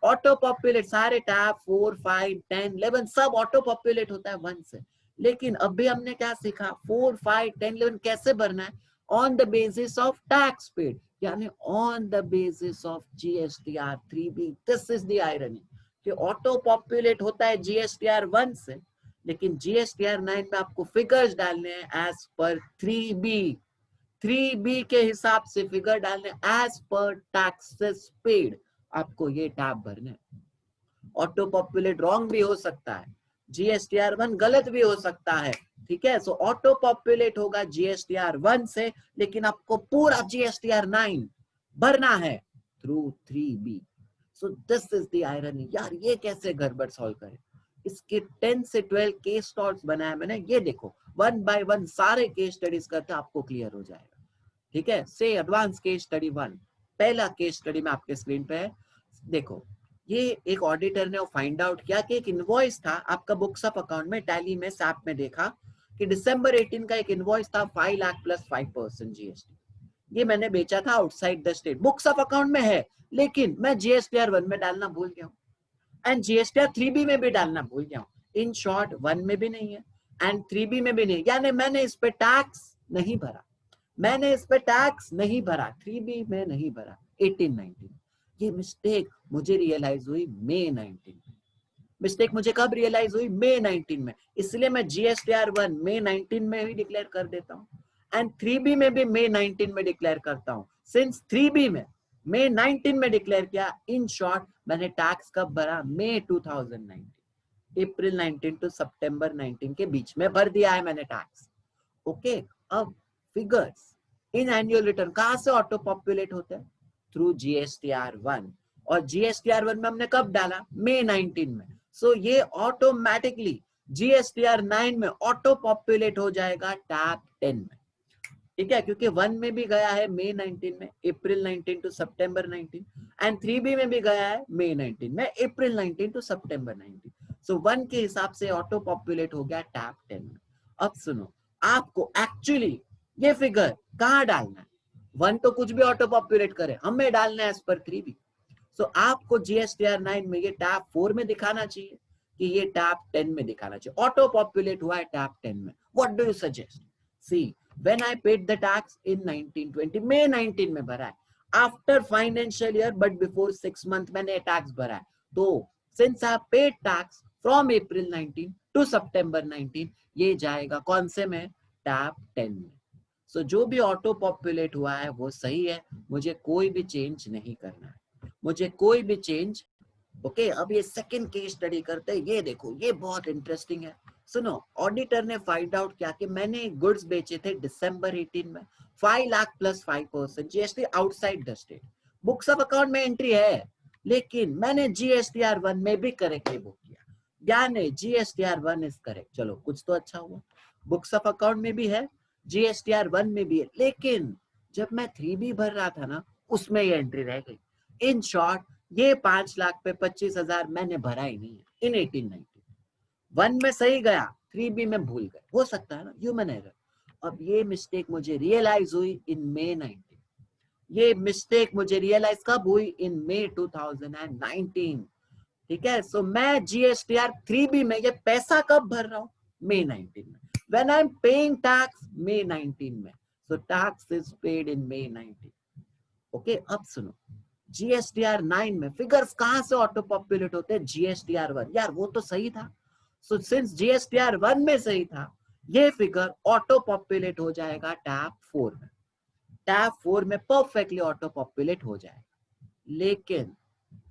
ऑटो पॉपुलेट सारे टैब 4, 5, 10, 11 सब ऑटो पॉपुलेट होता है 1 से। लेकिन अभी हमने क्या सीखा? 4, 5, 10, 11 कैसे भरना है? On the basis of tax paid, यानी on the basis of GSTR 3B। This is the irony कि ऑटो पॉपुलेट होता है जीएसटीआर 1 से, लेकिन जीएसटीआर 9 में आपको फिगर्स डालने हैं एज पर 3B। 3B के हिसाब से फिगर डालने एज पर टैक्सेस पेड। आपको ये टैब भरने। ऑटो पॉपुलेट रॉन्ग भी हो सकता है, जीएसटीआर 1 गलत भी हो सकता है, ठीक है। सो ऑटो पॉपुलेट होगा जीएसटीआर 1 से, लेकिन आपको पूरा जीएसटीआर 9 भरना है through 3B। So this is the irony. यार ये कैसे गड़बड़ सॉल्व करें? इसके 10 से 12 केस स्टडीज बनाया मैंने, ये देखो 1 बाय 1 सारे केस स्टडीज करते आपको क्लियर हो जाएगा, ठीक है। से एडवांस केस स्टडी 1, पहला केस स्टडी में आपके स्क्रीन पे है, देखो। ये एक ऑडिटर ने फाइंड आउट किया कि एक इनवॉइस था आपका बुक्स ऑफ अकाउंट में, टैली में, सैप में देखा कि दिसंबर 18 का एक इनवॉइस था 5 लाख प्लस 5% जीएसटी। ये मैंने बेचा था outside the state, books of account में है, लेकिन मैं जीएसटीआर 1 में डालना भूल गया हूँ एंड जीएसटीआर 3B में भी डालना भूल गया हूँ। इन शॉर्ट 1 में भी नहीं है एंड 3B में भी नहीं, यानी मैंने इस पे टैक्स नहीं भरा, मैंने इस पे टैक्स नहीं भरा, 3B में नहीं भरा 18-19। ये मिस्टेक मुझे रियलाइज हुई मई 19 में। मिस्टेक मुझे कब रियलाइज हुई? मई 19 में। इसलिए मैं जीएसटीआर 1 मई 19 में ही डिक्लेयर कर देता हूँ एंड 3B में भी मई 19 में डिक्लेयर करता हूँ। सिंस 3B में मई 19 में डिक्लेयर किया, इन शॉर्ट मैंने टैक्स कब भरा? मई 2019, अप्रैल 19 टू सितंबर 19 के बीच में भर दिया है मैंने टैक्स। ओके, अब फिगर्स इन एनुअल रिटर्न कहां से ऑटो पॉपुलेट होते हैं? थ्रू जीएसटीआर 1, और जीएसटीआर 1 में हमने कब डाला? मई 19 में। सो ये ऑटोमेटिकली जीएसटीआर 9 में ऑटो पॉपुलेट हो जाएगा टैब 10 में, ठीक है, क्योंकि 1 में भी गया है मई 19 में, अप्रैल 19 टू सितंबर 19, एंड 3B में भी गया है मई 19 में, अप्रैल 19 टू सितंबर 19। सो 1 के हिसाब से ऑटो पॉपुलेट हो गया टैब 10 में। अब सुनो, आपको एक्चुअली ये फिगर कहाँ डालना है? 1 तो कुछ भी ऑटो पॉपुलेट करे, हमें डालना है एज पर 3B। सो आपको जीएसटीआर 9 में ये टैब 4 में दिखाना चाहिए कि ये टैब 10 में दिखाना चाहिए। ऑटो पॉपुलेट हुआ है टैब 10 में। What do you suggest? See, when I paid the tax in 1920, मई 19 में भरा है, after financial year but before 6 month मैंने टैक्स भरा है। तो since I paid tax from April 19 to सितंबर 19, ये जाएगा कौन से में? टैब 10 में। सो जो भी ऑटो पॉपुलेट हुआ है वो सही है, मुझे कोई भी चेंज नहीं करना है, मुझे कोई भी चेंज। ओके, अब ये सेकंड केस स्टडी करते हैं। ये देखो, ये बहुत इंटरेस्टिंग है। सुनो, ऑडिटर ने फाइंड आउट किया कि मैंने गुड्स बेचे थे दिसंबर 18 में 5 lakh plus 5% GST outside the state. Books of account में एंट्री है, लेकिन मैंने जीएसटीआर 1 में भी करेक्टली बुक किया, यानी जीएसटीआर 1 इज करेक्ट। चलो, कुछ तो अच्छा हुआ, बुक्स ऑफ अकाउंट में भी है, जीएसटीआर 1 में भी है, लेकिन जब मैं 3B भर रहा था ना, उसमें ये एंट्री रह गई। इन शॉर्ट, ये 5 लाख पे 25,000 मैंने भरा ही नहीं है इन 18-19। 1 में सही गया, 3B में भूल गए, हो सकता है ना, ह्यूमन एरर। अब ये मिस्टेक मुझे रियलाइज हुई इन मई 19। ये मिस्टेक मुझे रियलाइज कब हुई? इन मई 2019, ठीक है। सो मैं जीएसटीआर 3B में ये पैसा कब भर रहा हूं? मई 19 में। When I am paying tax मई 19 में, so tax is paid in मई 19। ओके, अब सुनो, जीएसटीआर 9 में फिगर्स कहां से ऑटो पॉपुलेट होते हैं? जीएसटीआर 1। यार वो तो सही था। सो सिंस जीएसटीआर 1 में सही था, ये फिगर ऑटो पॉपुलेट हो जाएगा टैब 4 में। टैब 4 में परफेक्टली ऑटो पॉपुलेट हो जाएगा। लेकिन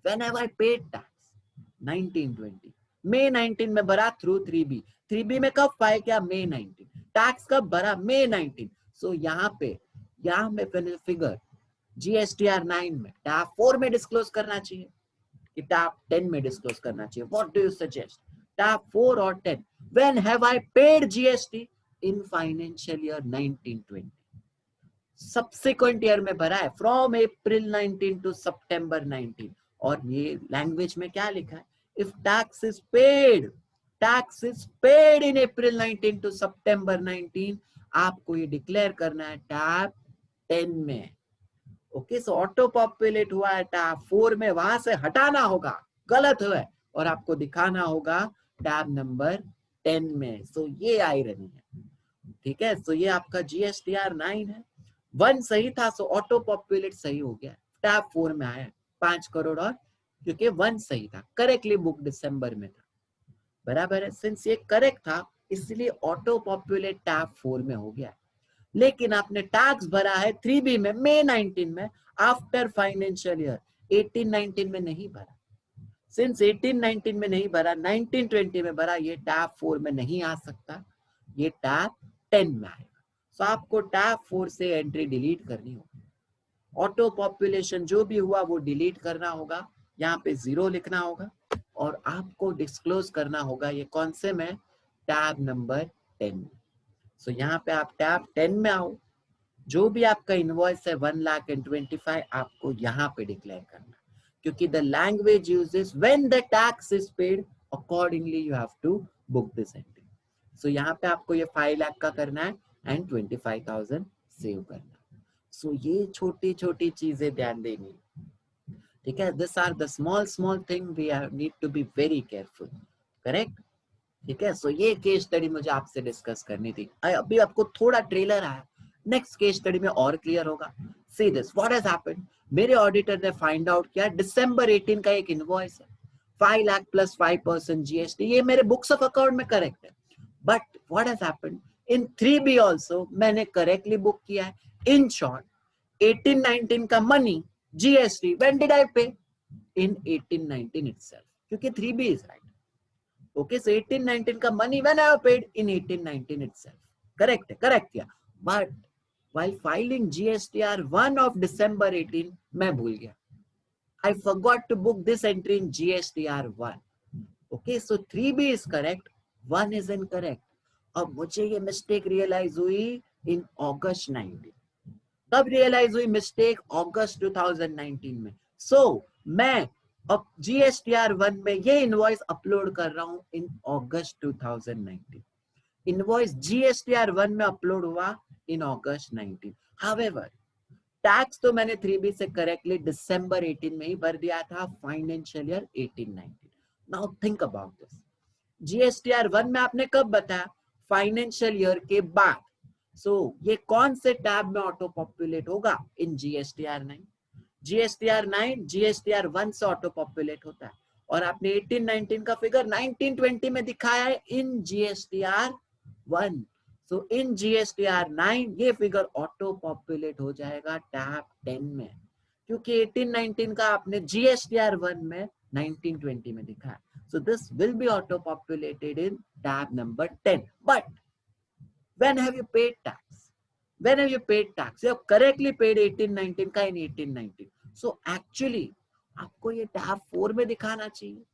whenever I paid tax 1920, मई 19 में भरा थ्रू 3B। 3B में कब फाइल किया? मई 19। टैक्स कब भरा? मई 19। सो यहाँ में फिगर जीएसटीआर 9 में टैब 4 में डिस्क्लोज करना चाहिए कि टैब 10 में डिस्क्लोज करना चाहिए। What do you suggest? Tab 4 और 10? When have I paid GST? In financial year 1920। Subsequent year में भरा है, फ्रॉम अप्रैल 19 टू सितंबर 19। और ये लैंग्वेज में क्या लिखा है, if tax is paid in April 19 to सितंबर 19, आपको ये डिक्लेयर करना है टैब 10 में। ओके, सो ऑटो पॉपुलेट हुआ है टैब 4 में, वहां से हटाना होगा, गलत हुआ है, और आपको दिखाना होगा टैब नंबर 10 में। सो ये आयरनी है, ठीक है। सो ये आपका GSTR 9 है। 1 सही था, सो ऑटो पॉपुलेट सही हो गया, टैब 4 में आया 5 करोड़, और क्योंकि 1 सही था, करेक्टली बुक दिसंबर में था, बराबर है। सिंस ये करेक्ट था, इसलिए ऑटो पॉपुलेट टैब 4 में हो गया। लेकिन आपने टैक्स भरा है 3B में, मई 19 में, आफ्टर फाइनेंशियल ईयर 18-19 में नहीं भरा। सिंस 18-19 में नहीं भरा, 19-20 में भरा, ये टैब 4 में नहीं आ सकता, ये टैब 10 में आएगा। सो आपको टैब 4 से एंट्री डिलीट करनी होगी। ऑटो पॉपुलेशन जो भी हुआ वो डिलीट करना होगा, यहाँ पे 0 लिखना होगा, और आपको डिस्क्लोज करना होगा ये कौन से में, टैब नंबर 10 में। सो यहाँ पे आप टैब 10 में आओ, जो भी आपका इनवॉइस है 1,25,000 आपको यहाँ पे डिक्लेयर करना, क्योंकि the language uses when the tax is paid accordingly you have to book this entry. So यहाँ पे आपको ये 5 लाख का करना है एंड 25,000 सेव करना। सो ये छोटी छोटी चीजें ध्यान देनी, ठीक है। This are the small thing we need to be very careful, correct, ठीक है। सो ये केस स्टडी मुझे आपसे डिस्कस करनी थी। अभी आपको थोड़ा ट्रेलर आया, नेक्स्ट केस स्टडी में और क्लियर होगा। See this, what has happened, मेरे ऑडिटर ने फाइंड आउट किया दिसंबर 18 का एक इनवॉइस है, 5 लाख प्लस 5% GST, ये मेरे बुक्स ऑफ अकाउंट में करेक्ट है, but what has happened in 3B also मैंने करेक्टली बुक किया है। इन शॉर्ट 18-19 का money GST when did I पे, इन 18-19 इटसेल्फ, क्योंकि 3B is right. Okay, so 18-19 का money when I have paid in 18-19 itself. Correct किया. But while filing GSTR 1 of December 18, मैं भूल गया. I forgot to book this entry in GSTR 1. Okay, so 3B is correct, 1 is incorrect. अब मुझे ये mistake realize हुई in August 19. कब realize हुई mistake? August 2019 में. So मैं अब GSTR 1 में ये इनवॉइस अपलोड कर रहा हूं इन अगस्त 2019। इनवॉइस GSTR 1 में अपलोड हुआ इन अगस्त 19। हाउएवर टैक्स तो मैंने 3B से करेक्टली दिसंबर 18 में ही भर दिया था, financial year 18-19। Now think about this, GSTR 1 में आपने कब बताया, फाइनेंशियल ईयर के बाद। सो ये कौन से टैब में ऑटो पॉपुलेट होगा, इन GSTR 9। GSTR 9 GSTR 1 से ऑटो पॉपुलेट होता है, और आपने 18-19 का फिगर 19-20 में दिखाया है in GSTR 1। So in GSTR 9 ये फिगर ऑटो पॉपुलेट हो जाएगा टैब 10 में, क्योंकि 18-19 का आपने GSTR 1 में 19-20 में दिखाया। So this will be auto populated in tab number 10। But when have you paid tax? When have you paid tax? You have correctly paid 18-19 का in 18-19. So actually आपको ये टैब 4 में दिखाना चाहिए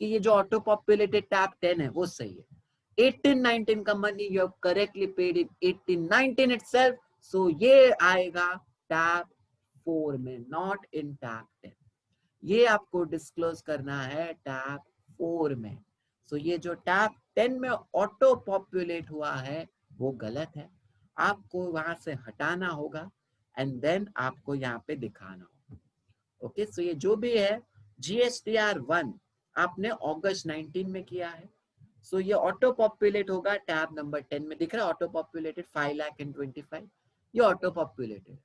कि ये जो ऑटो पॉपुलेटेड टैब 10 है वो सही है। 18-19 का money you have correctly paid in 18-19 itself, so ये आएगा टैब 4 में, नॉट इन टैब 10। ये आपको डिस्क्लोज करना है टैब 4 में। सो ये जो टैब 10 में ऑटो पॉपुलेट हुआ है वो गलत है, आपको वहां से हटाना होगा एंड देन आपको यहाँ पे दिखाना होगा। ओके, सो ये जो भी है GSTR 1 आपने अगस्त 19 में किया है, सो ये ऑटो पॉपुलेट होगा टैब नंबर 10 में। दिख रहा है ऑटो पॉपुलेटेड 5,25,000, ये ऑटो पॉपुलेटेड,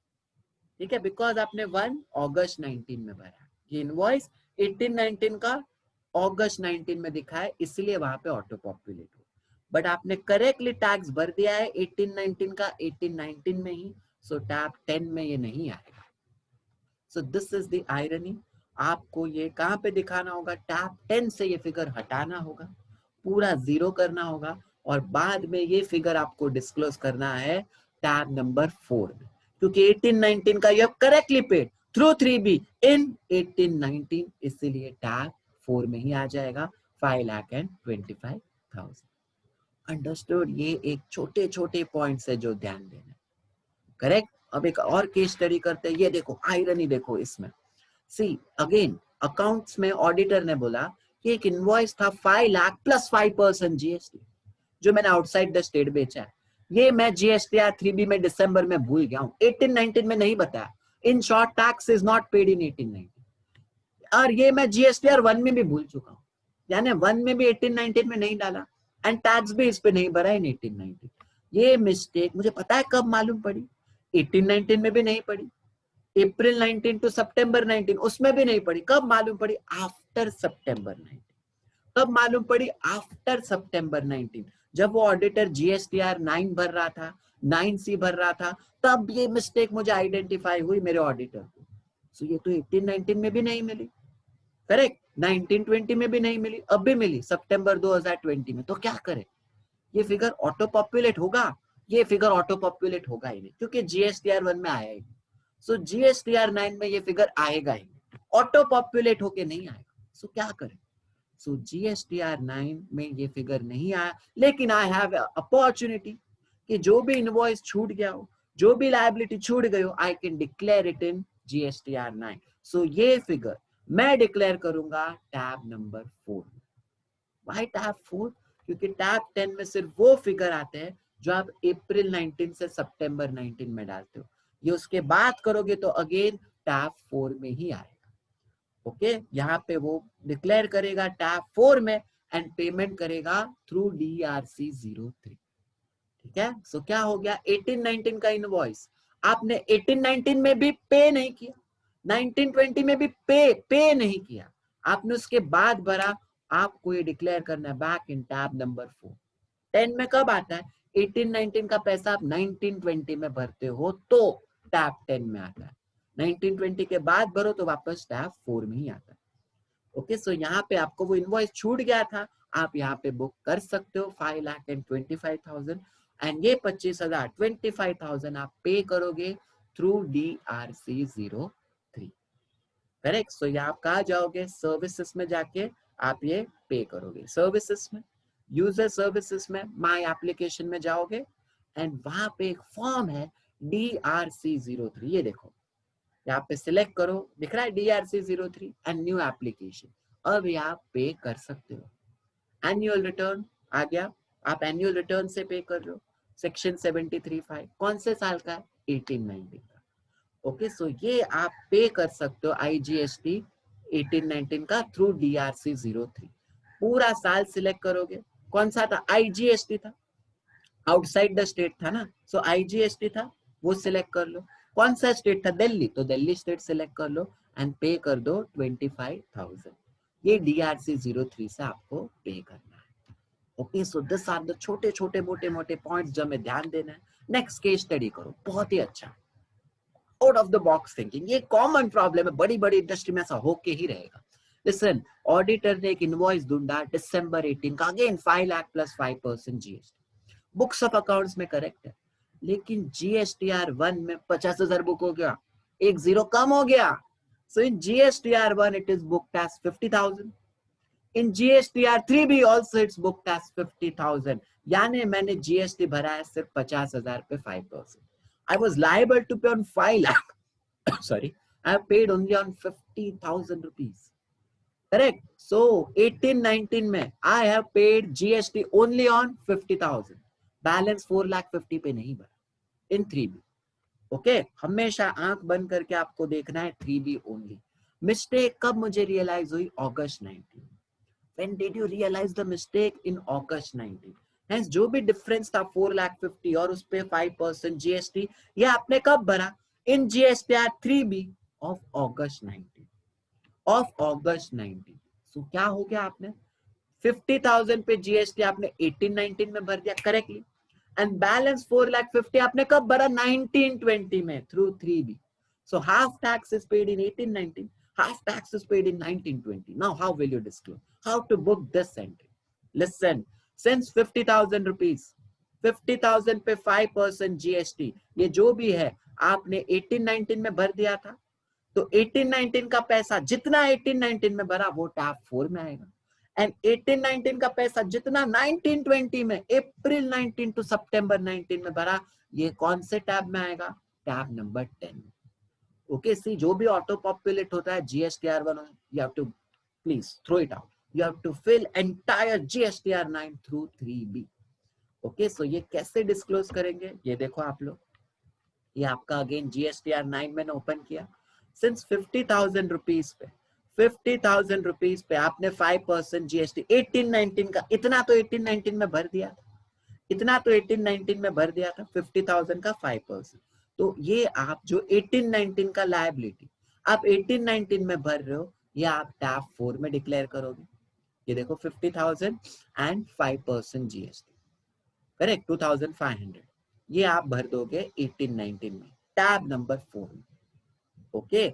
ठीक है, बिकॉज आपने 1 अगस्त 19 में भरा। ये इनवॉइस 18-19 का अगस्त 19 में दिखा है, इसलिए वहां पे ऑटो पॉपुलेट हो, बट आपने करेक्टली टैक्स भर दिया है 18-19 का 18-19 में ही, सो टैब 10 में ये नहीं आएगा। सो दिस इज द आयरनी। आपको ये कहाँ पे दिखाना होगा, टैब 10 से ये फिगर हटाना होगा, पूरा 0 करना होगा, और बाद में ये फिगर आपको डिस्क्लोज करना है टैब नंबर 4 में, क्योंकि 18-19 का you have correctly paid through 3B इन 18-19, इसीलिए टैब 4 में ही आ जाएगा 5,25,000। अंडरस्टूड? ये एक छोटे छोटे पॉइंट्स है जो ध्यान देना, करेक्ट। अब एक और केस स्टडी करते हैं, ये देखो आयरनी देखो इसमें। सी अगेन अकाउंट्स में ऑडिटर ने बोला कि एक इनवॉइस था 5 लाख प्लस 5% जीएसटी जो मैंने आउटसाइड द स्टेट बेचा है। ये मैं जीएसटीआर 3B में दिसंबर में भूल गया हूँ, 18-19 में नहीं बताया। In short tax is not paid in 18-19 और ये मैं जीएसटीआर 1 में भी भूल चुका हूँ, यानी 1 में भी 18-19 में नहीं डाला एंड टैक्स भी इस पे नहीं भरा इन 18-19। ये मिस्टेक मुझे पता है कब मालूम पड़ी, 18-19 में भी नहीं पड़ी, अप्रैल 19 टू सितंबर 19 उसमें भी नहीं पड़ी। कब मालूम पड़ी? After September 19। कब मालूम पड़ी? आफ्टर सितंबर 19, जब वो ऑडिटर जीएसटीआर 9 भर रहा था, 9C भर रहा था, तब ये मिस्टेक मुझे आइडेंटिफाई हुई मेरे ऑडिटर को। सो ये तो 18-19 में भी नहीं मिली, करेक्ट, 19-20 में भी नहीं मिली, अब भी मिली सितंबर 2020 में। तो क्या करें? ये फिगर ऑटो पॉपुलेट होगा? ये फिगर ऑटो पॉपुलेट होगा ही नहीं, क्योंकि जीएसटीआर 1 में आया ही नहीं। सो जीएसटीआर 9 में ये फिगर आएगा ही नहीं, ऑटो पॉपुलेट होके नहीं आएगा। सो क्या करें? सो जीएसटीआर 9 में ये फिगर नहीं आया, लेकिन आई हैव अपॉर्चुनिटी कि जो भी इनवॉइस छूट गया हो, जो भी लायबिलिटी छूट गई हो, आई can declare it in GSTR 9। सो ये फिगर मैं डिक्लेयर करूंगा टैब नंबर 4 में। Why tab 4? क्योंकि टैब 10 में सिर्फ वो फिगर आते हैं जो आप अप्रैल 19 से सितंबर 19 में डालते हो। ये उसके बाद करोगे तो अगेन टैब 4 में ही आएगा। ओके, यहाँ पे वो डिक्लेयर करेगा टैब 4 में एंड पेमेंट करेगा थ्रू DRC 03। ठीक है, सो क्या हो गया? 18-19 का इनवॉइस आपने 18-19 में भी पे नहीं किया, 19-20 में भी पे नहीं किया, आपने उसके बाद भरा, आपको ये डिक्लेयर करना है बैक इन टैब नंबर 4। 10 में कब आता है? 18-19 का पैसा आप 19-20 में भरते हो तो टैब 10 में आता है, 19-20 के बाद भरो तो वापस टैब 4 में ही आता है। ओके, सो यहाँ पे आपको वो इनवॉइस छूट गया था, आप यहाँ पे बुक कर सकते हो 5,25,000 एंड ये 25,000 25,000 आप पे करोगे थ्रू DRC 03। करेक्ट। सो यहाँ आप कहा जाओगे? सर्विसेज में जाके आप ये पे करोगे। सर्विसेज में, यूजर सर्विसेज में, माय एप्लीकेशन में जाओगे एंड वहां पे एक फॉर्म है DRC 03। ये देखो यहाँ पे सिलेक्ट करो, दिख रहा है DRC 03 एंड न्यू एप्लीकेशन। अब यहाँ पे कर सकते हो। एनुअल रिटर्न आ गया, आप एनुअल रिटर्न से पे कर रहे हो, सेक्शन 73(5) कौन से साल का है? 18-19 का। ओके, सो ये आप पे कर सकते हो IGST 18-19 का थ्रू DRC 03। पूरा साल सिलेक्ट करोगे, कौन सा था? IGST था, आउटसाइड द स्टेट था ना, सो IGST था, वो सिलेक्ट कर लो। कौन सा स्टेट था? दिल्ली, तो दिल्ली स्टेट सिलेक्ट कर लो एंड पे कर दो 25,000। ये DRC 03 से आपको पे करना है। Okay, so this are the छोटे छोटे मोटे मोटे पॉइंट्स जो हमें ध्यान देना है। नेक्स्ट केस स्टडी करो, बहुत ही अच्छा, out of the box thinking. ये कॉमन प्रॉब्लम है, बड़ी बड़ी इंडस्ट्री में ऐसा होके ही रहेगा। लिसन, ऑडिटर ने एक इनवॉइस ढूंढा दिसंबर 18 का, again 5 lakh plus 5% GST, books of accounts में करेक्ट है, लेकिन जीएसटीआर 1 में 50,000 बुक हो गया, एक जीरो कम हो गया। So in GSTR 1 it is booked as 50,000, in GSTR 3B also it's booked as 50,000, यानी मैंने जीएसटी भरा है सिर्फ 50,000 पे 5%। I was liable to pay on 5 lakh. Sorry, I have paid only on 50,000 rupees. Correct. So 18-19 में I have paid GST only on 50,000. Balance 4,50,000 पे नहीं भरा in 3B. Okay. हमेशा आंख बंद करके आपको देखना है 3B only. Mistake कब मुझे realize हुई? August 19. When did you realize the mistake? In August 19. Hence, जो भी डिफरेंस था 4,50,000 और उस पे 5% जीएसटी, ये आपने कब भरा? इन GSTR 3B of August 19, of August 19। सो क्या हो गया? आपने 50,000 पे जीएसटी आपने 18-19 में भर दिया करेक्टली, एंड बैलेंस 4,50,000 आपने कब भरा? 19-20 में through 3B। So half tax is paid in 18-19, half tax is paid in 19-20. Now, how will you disclose? How to book this entry? Listen, since 50,000 rupees, 50,000 पे 5% GST, ये जो भी है आपने 18-19 में भर दिया था, तो 18-19 का पैसा जितना 18-19 में भरा वो टैब 4 में आएगा, एंड 18-19 का पैसा जितना 19-20 में, अप्रैल 19 टू सितंबर 19 में भरा, ये कौन से टैब में आएगा? Tab number 10। ओके, सी जो भी ऑटो पॉपुलेट होता है GSTR1, you have to please throw it out. You have to fill entire GSTR9 through 3B. Okay, so ये कैसे डिस्क्लोज करेंगे, ये देखो आप लोग, ये आपका अगेन GSTR9 मैंने ओपन किया। सिंस 50,000 रुपीज पे 50,000 रुपीज पे आपने 5% GST 18-19 का, इतना तो 18-19 में भर दिया था, इतना तो 18-19 में भर दिया था, 50,000 का 5%। तो ये आप जो 18-19 का लायबिलिटी आप 18-19 में भर रहे हो, ये आप टैब 4 में डिक्लेयर करोगे। ये देखो 50,000 एंड 5% GST, करेक्ट, 2,500, ये आप भर दोगे 18-19 में टैब नंबर 4 में। ओके,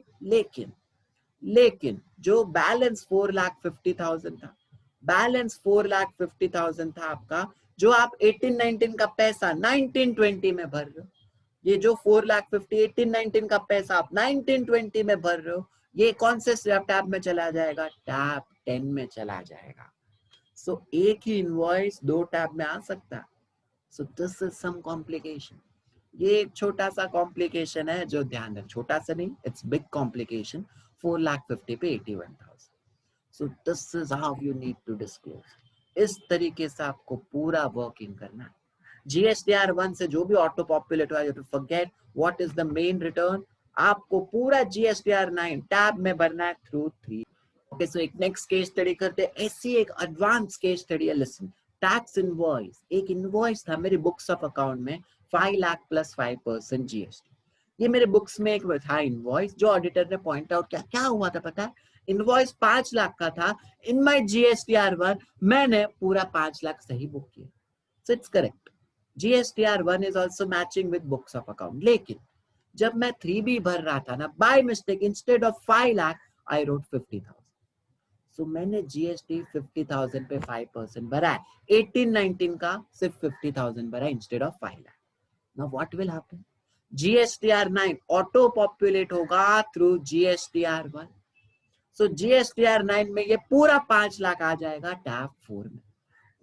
लेकिन जो बैलेंस 4,50,000 था, बैलेंस 4,50,000 था आपका, जो आप 18-19 का पैसा 19-20 में भर रहे हो, ये जो 4,50,000 18-19 का पैसा आप 19-20 में भर रहे हो, ये कौन से टैब में चला जाएगा, टैब 10 में चला जाएगा। सो एक ही इनवॉइस 2 टैब में आ सकता है। So this is some complication. ये एक छोटा सा कॉम्प्लिकेशन है जो ध्यान रख, छोटा सा नहीं, इट्स बिग कॉम्प्लिकेशन। 4,50,000 पे 81,000। So this is how you need to disclose. इस तरीके से आपको पूरा वर्किंग करना है। GSTR1 से जो भी ऑटो पॉपुलेट हुआ, you forget what is the main return, आपको पूरा GSTR9 टैब में भरना है थ्रू 3। ओके, सो एक नेक्स्ट केस स्टडी करते हैं। ऐसी एक एडवांस केस स्टडी है, लिसन। टैक्स इनवॉइस, एक इनवॉइस था मेरी बुक्स ऑफ अकाउंट में 5 लाख प्लस 5% GST। ये मेरे बुक्स में एक था इनवॉइस, जो ऑडिटर ने पॉइंट आउट किया। क्या हुआ था पता है, इनवॉइस 5 लाख का था, इन माय GSTR1 मैंने पूरा 5 लाख सही बुक किया। So it's correct, GSTR1 is also matching with books of account। लेकिन जब मैं 3B भर रहा था ना, by mistake instead of 5 lakh I wrote 50,000। सो मैंने GST 50,000 पे 5% भरा है, 18-19 का सिर्फ 50,000 भरा instead of 5 lakh. Now what will happen, GSTR9 auto populate होगा थ्रू GSTR1। सो GSTR9 में ये पूरा 5 लाख आ जाएगा टैब 4 में,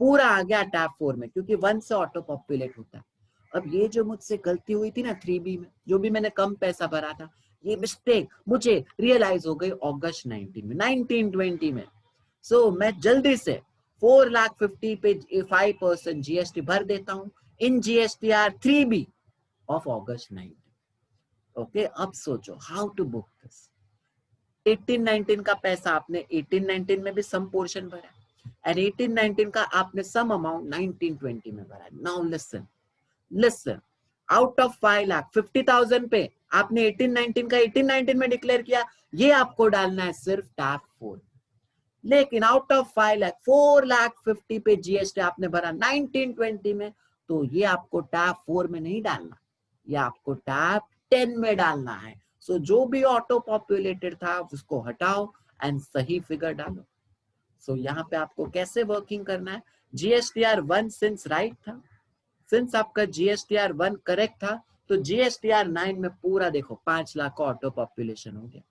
पूरा आ गया टैब 4 में, क्योंकि 1 से ऑटो पॉपुलेट होता है। अब ये जो मुझसे गलती हुई थी ना 3B में, जो भी मैंने कम पैसा भरा था, ये मिस्टेक मुझे रियलाइज हो गई अगस्त 19 में, 19-20 में। सो मैं जल्दी से 4,50,000 पे 5% GST भर देता हूँ इन GSTR 3B ऑफ अगस्त 19। ओके, अब सोचो हाउ टू बुक दिस। 18-19 का पैसा आपने 18-19 में भी सम पोर्शन भरा, and 18-19 का आपने सम अमाउंट 19-20 में भरा। Now listen, out of 5 lakh 50,000 पे आपने 18-19 का 18-19 में डिक्लेयर किया, ये आपको डालना है सिर्फ टैब 4। लेकिन आउट ऑफ 5 लाख 4,50,000 पे GST आपने भरा 19-20 में, तो ये आपको टैब 4 में नहीं डालना, ये आपको टैब 10 में डालना है। सो जो भी ऑटो पॉपुलेटेड था उसको हटाओ एंड सही फिगर डालो। सो यहाँ पे आपको कैसे वर्किंग करना है, GSTR1 सिंस राइट था, सिंस आपका GSTR1 करेक्ट था, तो GSTR9 में पूरा देखो 5 लाख का ऑटो पॉपुलेशन हो गया,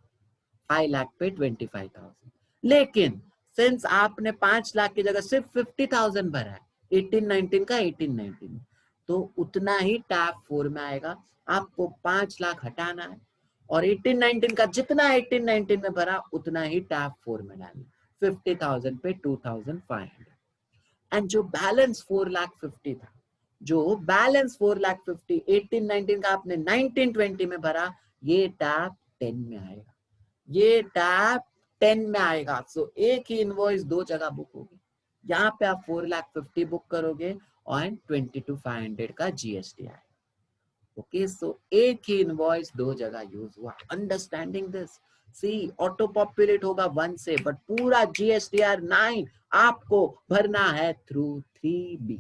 5 लाख पे 25,000। लेकिन सिंस आपने 5 लाख की जगह सिर्फ 50,000 भरा है 18-19 का 18-19 में, तो उतना ही टैब 4 में आएगा। आपको 5 लाख हटाना है और 18-19 का जितना 18-19 में भरा उतना ही टैब 4 में डालना, 50,000 पे 2,500। एंड जो बैलेंस 4,50,000 था, जो बैलेंस 4,50,000 18-19 का आपने 19-20 में भरा, ये टैब 10 में आएगा, ये टैब 10 में आएगा। सो एक ही इनवॉइस 2 जगह बुक होगी। यहाँ पे आप 4,50,000 बुक करोगे और 22,500 का GST आएगा। ओके, सो एक ही इनवॉइस 2 जगह यूज हुआ। Understanding this, see auto populate होगा 1 से, बट पूरा GSTR9 आपको भरना है थ्रू 3B।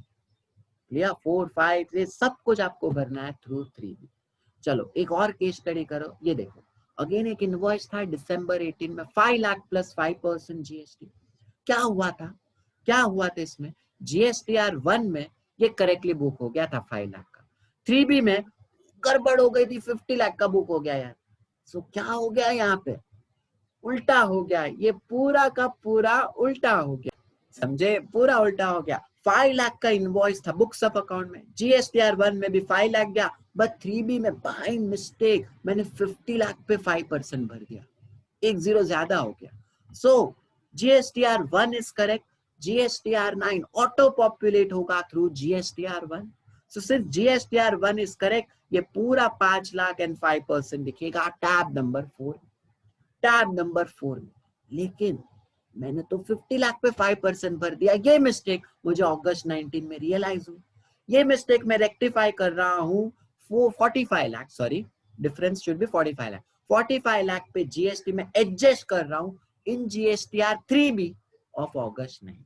क्लियर, 4, 5 ये सब कुछ आपको भरना है थ्रू 3B। चलो एक और केस स्टडी करो, ये देखो अगेन एक इनवॉइस था दिसंबर 18 में 5 लाख प्लस 5% GST। क्या हुआ था इसमें, GSTR1 में ये करेक्टली बुक हो गया था 5 लाख का, 3B में गड़बड़ हो गई थी, 50 लाख का बुक हो गया यार। सो क्या हो गया, यहाँ पे उल्टा हो गया, ये पूरा का पूरा उल्टा हो गया, समझे, पूरा उल्टा हो गया। 5 लाख का इनवॉइस था बुक्स ऑफ अकाउंट में, जीएसटीआर 1 में भी 5 लाख गया, बट 3B में बाय मिस्टेक मैंने 50 लाख पे 5% भर दिया, एक जीरो ज्यादा हो गया. So GSTR 1 is correct, GSTR 9 auto populate होगा थ्रू जीएसटीआर 1. सो सिर्फ जीएसटीआर 1 इज करेक्ट. ये पूरा 5 लाख एंड 5% दिखेगा टैब नंबर 4, टैब नंबर 4 में. लेकिन मैंने तो 50 लाख पे 5% भर दिया. ये मिस्टेक मुझे अगस्त 19 में रियलाइज हुई. ये मिस्टेक मैं रेक्टिफाई कर रहा हूँ 45 lakh, sorry difference should be 45 lakh. 45 lakh पे जीएसटी में एडजस्ट कर रहा हूँ इन जीएसटीआर 3B ऑफ अगस्त 19.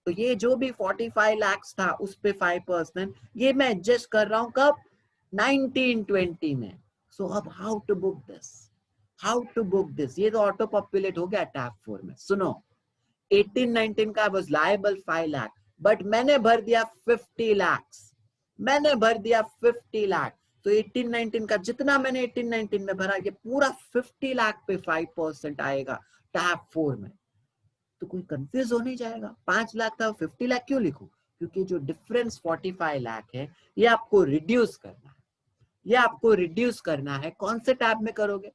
तो ये जो भी 45 लाख था उस पे 5%, ये मैं एडजस्ट कर रहा हूँ कब, 1920 में. सो अब how to book this, how to book this. ये तो ऑटो पॉपुलेट हो गया टैब 4 में. सुनो, 18-19 का वाज लायबल 5 लाख, बट मैंने भर दिया 50 लाख, मैंने भर दिया 50 लाख. तो 18-19 का जितना मैंने 18-19 में भरा, ये पूरा 50 लाख पे 5% आएगा टैब 4 में. तो कोई कंफ्यूज हो नहीं जाएगा, 5 लाख था 50 लाख क्यों लिखूं? क्योंकि जो डिफरेंस 45 लाख है ये आपको रिड्यूस करना है, ये आपको रिड्यूस करना है. कौन से टैब में करोगे?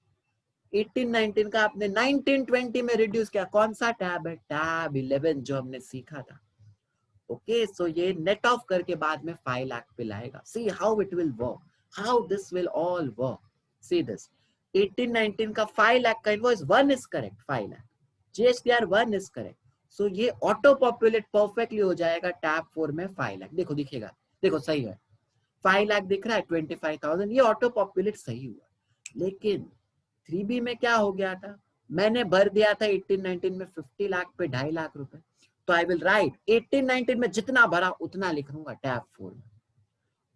18-19 का आपने 19-20 में रिड्यूस किया. कौन सा टैब है? टैब 11 जो हमने सीखा था. ओके, सो ये नेट ऑफ करके बाद में 5 लाख पे लाएगा. See how it will work, how this will all work. See this 18-19 का 5 लाख का invoice 1 is correct, 5 lakh GSTR 1 is correct. So ये ऑटो पॉपुलेट परफेक्टली हो जाएगा टैब 4 में 5 लाख. देखो दिखेगा, देखो सही है, 5 लाख दिख रहा है, 25,000, ये ऑटो पॉपुलेट सही हुआ. लेकिन 3B में क्या हो गया था, मैंने भर दिया था 18-19 में 50 लाख पे 2.5 लाख रुपए. तो आई विल राइट 18-19 में जितना भरा उतना लिखूंगा टैब 4 में.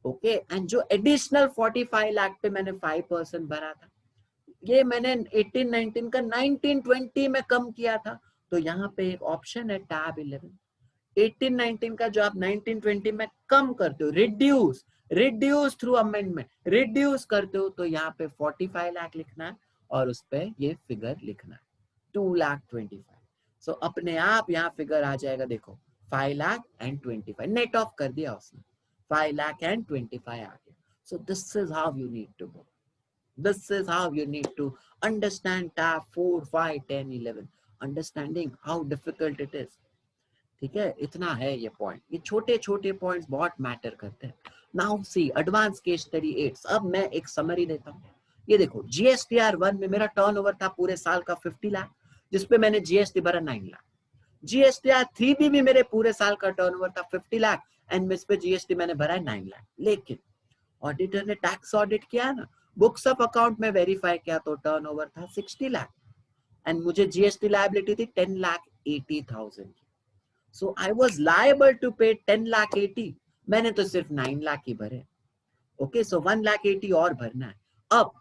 ओके, एंड जो एडिशनल 45 लाख पे मैंने 5% भरा था, ये मैंने 18-19 का 19-20 में कम किया था. तो यहाँ पे एक ऑप्शन है टैब 11. 18-19 का जो आप 19-20 में कम करते हो, रिड्यूस थ्रू अमेंडमेंट, रिड्यूस करते हो, तो यहाँ पे 45 लाख लिखना है और उस पे ये फिगर लिखना है 2,25,000. सो अपने आप यहाँ फिगर आ जाएगा. देखो 5 लाख एंड 25 नेट ऑफ कर दिया उसने, 5 लाख एंड 25 आ गया. So this is how you need to go. This is how you need to understand tab 4, 5, 10, 11. Understanding how difficult it is. ठीक है, इतना है ये पॉइंट. ये छोटे छोटे पॉइंट्स बहुत मैटर करते हैं. Now see advance case study 8. अब मैं एक समरी देता हूँ. ये देखो, जीएसटीआर 1 में मेरा टर्नओवर था पूरे साल का 50 लाख, जिसपे मैंने जीएसटी भरा 9 लाख. जीएसटीआर 3B में मेरे पूरे साल का टर्नओवर था 50 लाख एंड इस पे जीएसटी मैंने भरा है 9 लाख. लेकिन ऑडिटर ने टैक्स ऑडिट किया ना, बुक्स ऑफ अकाउंट में वेरीफाई किया तो टर्नओवर था 60 लाख एंड मुझे जीएसटी लायबिलिटी थी 10,80,000. सो आई वाज लायबल टू पे 10,80,000. मैंने तो सिर्फ 9 लाख ही भरे. ओके, सो 1,80,000 और भरना है. अब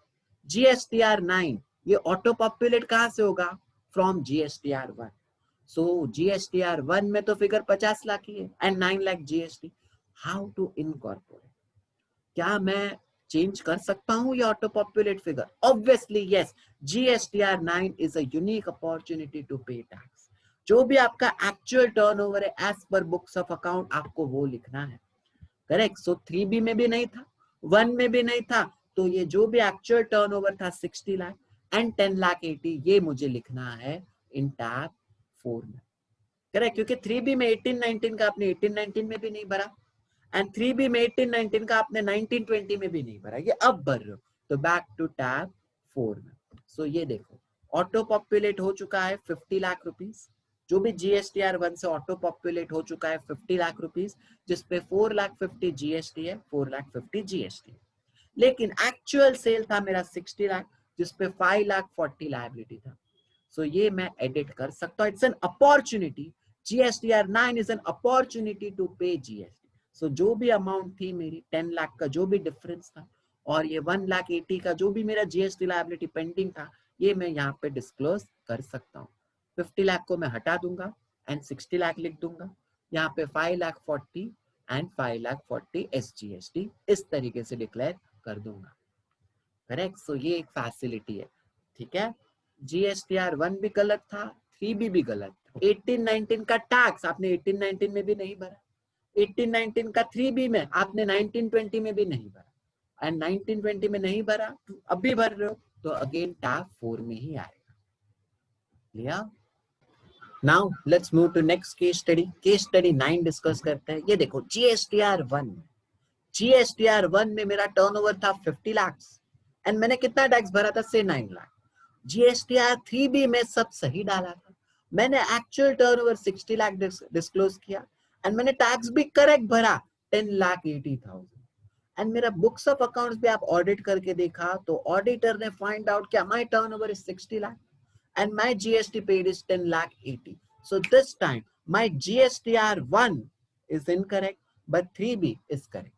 जीएसटीआर 9 ये ऑटो पॉपुलेट कहां से होगा? From GSTR 1. सो जीएसटीआर 1 में तो फिगर 50 लाख ही है and 9 lakh GST. How to incorporate? क्या मैं चेंज कर सकता हूं ये auto populate figure? Obviously yes. GSTR 9 is a unique opportunity to pay tax. जो भी आपका एक्चुअल टर्नओवर है as per books of account आपको वो लिखना है. करेक्ट. सो 3B में भी नहीं था, 1 में भी नहीं था, तो ये जो भी एक्चुअल टर्नओवर था 60 लाख एंड 10,80,000 ये मुझे लिखना है इन टैब 4 में. करेक्ट, क्योंकि 3B में 18-19 का आपने 18-19 में भी नहीं भरा एंड 3B में 18-19 का आपने 19-20 में भी नहीं भरा, ये अब भर रहे हो. तो बैक टू टैब 4 में. सो ये देखो, ऑटो पॉपुलेट हो चुका है 50 लाख रुपीस. जो भी जीएसटीआर 1 से ऑटो पॉपुलेट हो चुका है 50 लाख रुपीस, जिसपे 4,50,000 जीएसटी है, 4,50,000 जीएसटी. लेकिन एक्चुअल सेल था मेरा 60 लाख, जिसपे 5,40,000 लायबिलिटी था. सो ये मैं एडिट कर सकता हूँ. It's an opportunity. GSTR 9 is an opportunity to pay GST. So जो भी अमाउंट थी मेरी 10 लाख का जो भी डिफरेंस था और ये 1,80,000 का जो भी मेरा जीएसटी लायबिलिटी पेंडिंग था, ये मैं यहाँ पे डिस्क्लोज कर सकता हूँ. 50 लाख को मैं हटा दूंगा एंड 60 लाख लिख दूंगा. यहाँ पे 5,40,000 एंड 5,40,000 एसजीएसटी इस तरीके से डिक्लेयर कर दूंगा. करेक्ट. सो ये एक फैसिलिटी है. ठीक है, जीएसटीआर 1 भी गलत था, 3B भी गलत था. 18-19 का टैक्स आपने 18-19 में भी नहीं भरा, 18-19 का 3B में आपने 19-20 में भी नहीं भरा एंड 19-20 में नहीं भरा तो अभी भर रहे हो तो अगेन टैब 4 में ही आएगा। लिया। Now let's move to next case study. Case study 9 discuss करते हैं। ये देखो जीएसटीआर 1, जीएसटीआर 1 में मेरा टर्नओवर था 50 लाख एंड मैंने कितना टैक्स भरा था से 9 लाख। जीएसटीआर 3B में सब सही डाला था, मैंने एक्चुअल टर्नओवर 60 लाख डिस्क्लोज किया एंड मैंने टैक्स भी करेक्ट भरा 10,80,000 एंड मेरा बुक्स ऑफ अकाउंट्स भी आप ऑडिट करके देखा तो ऑडिटर ने फाइंड आउट किया my turnover is 60 lakh and my GST paid is 10,80,000. So this time my GSTR 1 is incorrect but 3B is correct.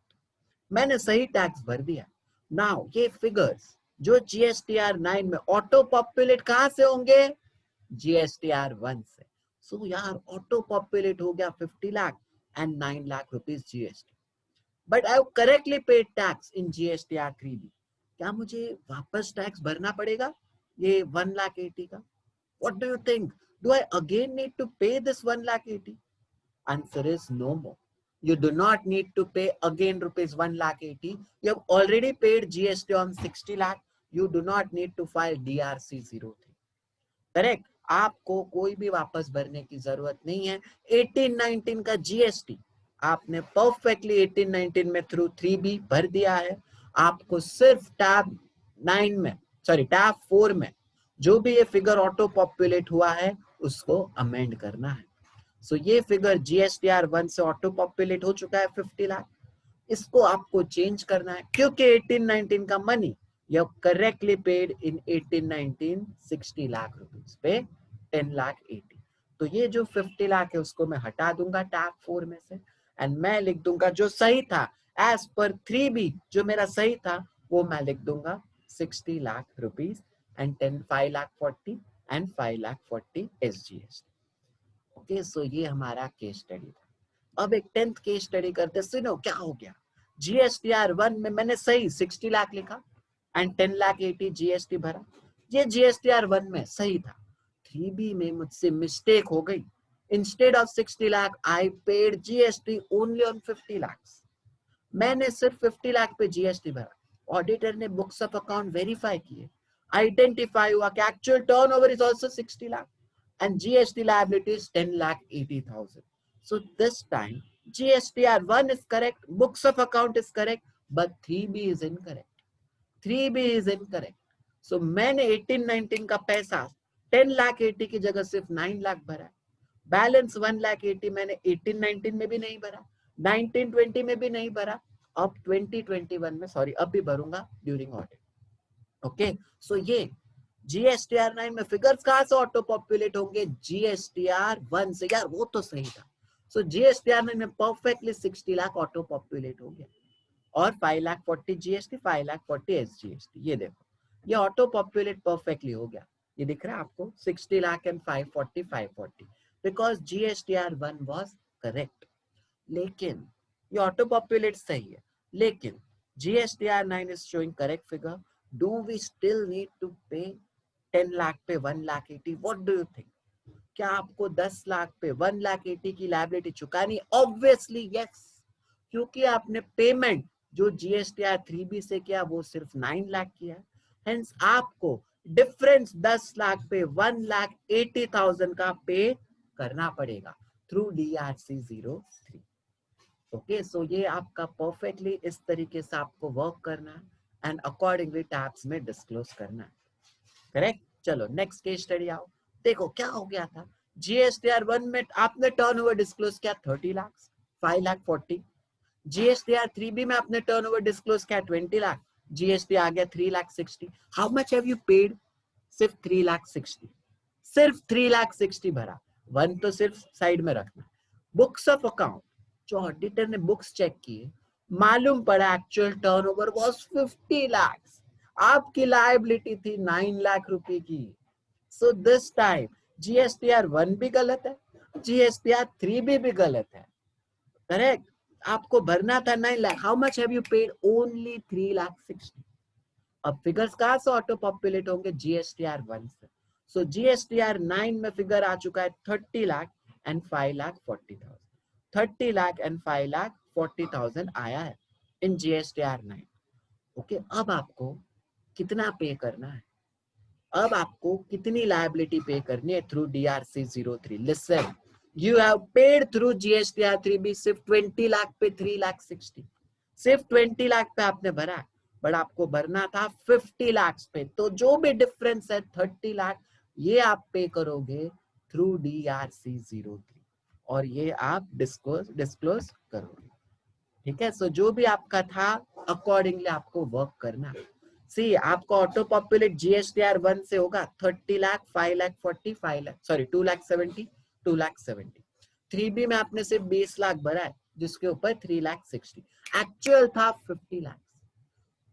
मैंने सही टैक्स भर दिया। Now ये फिगर्स जो GSTR 9 में ऑटो पॉपुलेट कहां से होंगे? GSTR 1 से। So यार ऑटो पॉपुलेट हो गया 50 lakh and 9 lakh rupees GST. But I have correctly paid tax in GSTR 3B. क्या मुझे वापस टैक्स भरना पड़ेगा ये 1,80,000 का? What do you think? Do I again need to pay this 1,80,000? Answer is no more. You do not need to pay again rupees 1,80,000. You have already paid GST on 60 lakh. You do not need to file DRC 03. Correct? आपको कोई भी वापस भरने की जरूरत नहीं है। 18-19 का GST आपने परफेक्टली 18-19 में थ्रू 3B भर दिया है। आपको सिर्फ टैब 9 में टैब 4 में जो भी ये फिगर ऑटो पॉपुलेट हुआ है उसको अमेंड करना है। सो ये फिगर जीएसटीआर 1 से ऑटो पॉपुलेट हो चुका है 50 लाख, इसको आपको चेंज करना है क्योंकि 18-19 का money you correctly paid in 18-19 60 lakh rupees पे 10,80,000। तो ये जो 50 लाख है उसको मैं हटा दूंगा टैब 4 में से एंड मैं लिख दूंगा जो सही था एज पर 3B जो मेरा सही था वो मैं लिख दूंगा 60 lakh rupees and 5,40,000 and 5,40,000 SGST. Okay, so ये हमारा केस स्टडी था। अब एक 10th केस स्टडी करते। सुनो क्या हो गया। जीएसटीआर 1 में मैंने सही 60 लाख लिखा एंड 10,80,000 जीएसटी भरा। ये जीएसटीआर 1 में सही था। 3B में मुझसे मिस्टेक हो गई। Instead of 60 lakh I paid GST only on 50 lakh. मैंने सिर्फ 50 लाख पे जीएसटी भरा। ऑडिटर ने बुक्स ऑफ अकाउंट वेरीफाई किए, आइडेंटिफाई हुआ कि actual turnover is also 60 lakh and GST liability is 10,80,000. So this time GSTR 1 is correct, books of account is correct, but 3B is incorrect. 3B is incorrect. So मैंने 18-19 का पैसा 10,80,000 की जगह सिर्फ 9 लाख भरा। बैलेंस 1,80,000 मैंने 18-19 में भी नहीं भरा, 19-20 में भी नहीं भरा, अब 2021 में अभी भरूंगा ड्यूरिंग ऑडिट। ओके, सो ये जीएसटीआर 9 में फिगर्स कहां से ऑटो पॉपुलेट होंगे? जीएसटीआर 1 से। यार वो तो सही था। सो जीएसटीआर 9 में परफेक्टली 60 लाख ऑटो पॉपुलेट हो गया और 5,40,000 जीएसटी 5,40,000 एसजीएसटी। ये देखो ये ऑटो पॉपुलेट परफेक्टली हो गया। ये दिख रहा है आपको 60 lakh and 540 because GSTR 1 was correct. लेकिन ये ऑटो पॉपुलेट सही है, लेकिन GSTR 9 is showing correct figure. Do we still need to pay 10 lakh पे 1,80,000? What do you think? क्या आपको 10 लाख पे 1,80,000 की लायबिलिटी चुकानी? Obviously yes, क्योंकि आपने पेमेंट जो जीएसटीआर 3B से किया वो सिर्फ 9 लाख किया, हेंस आपको डिफरेंस 10 लाख पे 1,80,000 का पे करना पड़ेगा थ्रू DRC 03। ओके, सो ये आपका परफेक्टली इस तरीके से आपको वर्क करना है एंड अकॉर्डिंगली टैब्स में डिस्क्लोज करना है। करेक्ट। चलो नेक्स्ट केस स्टडी आओ। देखो क्या हो गया था। जीएसटीआर 1 में आपने टर्नओवर डिस्क्लोज किया 30 लाख 5,40,000। जीएसटीआर 3B में आपने टर्नओवर डिस्क्लोज किया 20 लाख, जीएसटी आ गया 3,60,000। How much have you paid? सिर्फ 3,60,000, सिर्फ 3,60,000 भरा। 1 तो सिर्फ साइड में रखना। बुक्स ऑफ अकाउंट जो ऑडिटर ने बुक्स चेक किए, मालूम पड़ा एक्चुअल टर्नओवर वाज 50 लाख, आपकी लायबिलिटी थी 9 लाख रुपए की। सो दिस टाइम जीएसटीआर 1 भी गलत है, जीएसटीआर 3B भी गलत है। करेक्ट, आपको भरना था 9 lakh. How much have you paid? Only 3,60,000। अब फिगर्स कहां से ऑटो पॉपुलेट होंगे? जीएसटीआर 1 से। सो जीएसटीआर 9 में फिगर आ चुका है 30 लाख एंड 5,40,000। 30 लाख एंड 5,40,000 आया है इन GSTR9। ओके, अब आपको कितना पे करना है, अब आपको कितनी लायबिलिटी पे करनी है through DRC03। Listen, you have paid through GSTR3B सिर्फ 20 लाख पे 3,60,000, सिर्फ 20 लाख पे आपने भरा, बट आपको भरना था 50 लाख पे। तो जो भी डिफरेंस है 30 लाख, ये आप पे करोगे थ्रू DRC03 और ये आप डिस्क्लोज करोगे। ठीक है, सो जो भी आपका था अकॉर्डिंगली आपको वर्क करना। सी, आपका ऑटो पॉपुलेट GSTR1 से होगा 30 लाख, 5 लाख 40, 5 लाख सॉरी 2 लाख 70, 2 लाख 70। 3B में आपने सिर्फ 20 लाख भरा है, जिसके ऊपर 3 लाख 60, एक्चुअल था 50 लाख।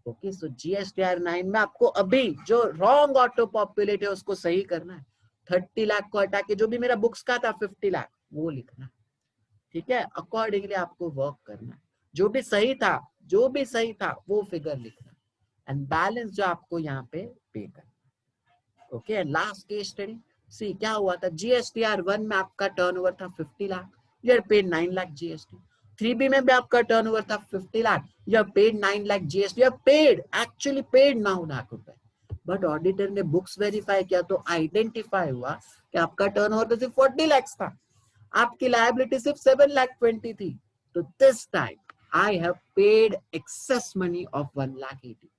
ओके, सो GSTR9 में आपको अभी जो रॉन्ग ऑटो पॉपुलेट है उसको सही करना है। 30 लाख को हटा के जो भी मेरा बुक्स का था 50 लाख वो लिखना है। ठीक है, अकॉर्डिंगली आपको वर्क करना है। जो भी सही था, जो भी सही था वो फिगर लिखना एंड बैलेंस जो आपको यहाँ पे पे करना। Okay, last case study, see क्या हुआ था, GSTR1 में आपका टर्नओवर था 50 lakh, you are paid 9 lakh GST। 3B में भी आपका टर्नओवर था 50 lakh, you are paid 9 lakh GST, you are paid, actually paid 9 lakh रुपए। बट ऑडिटर ने बुक्स वेरीफाई किया तो आइडेंटिफाई हुआ कि आपका टर्नओवर तो सिर्फ 40 लाख था, आपकी लायबिलिटी सिर्फ 7,20,000 थी। तो this time I have paid excess money of 1,80,000,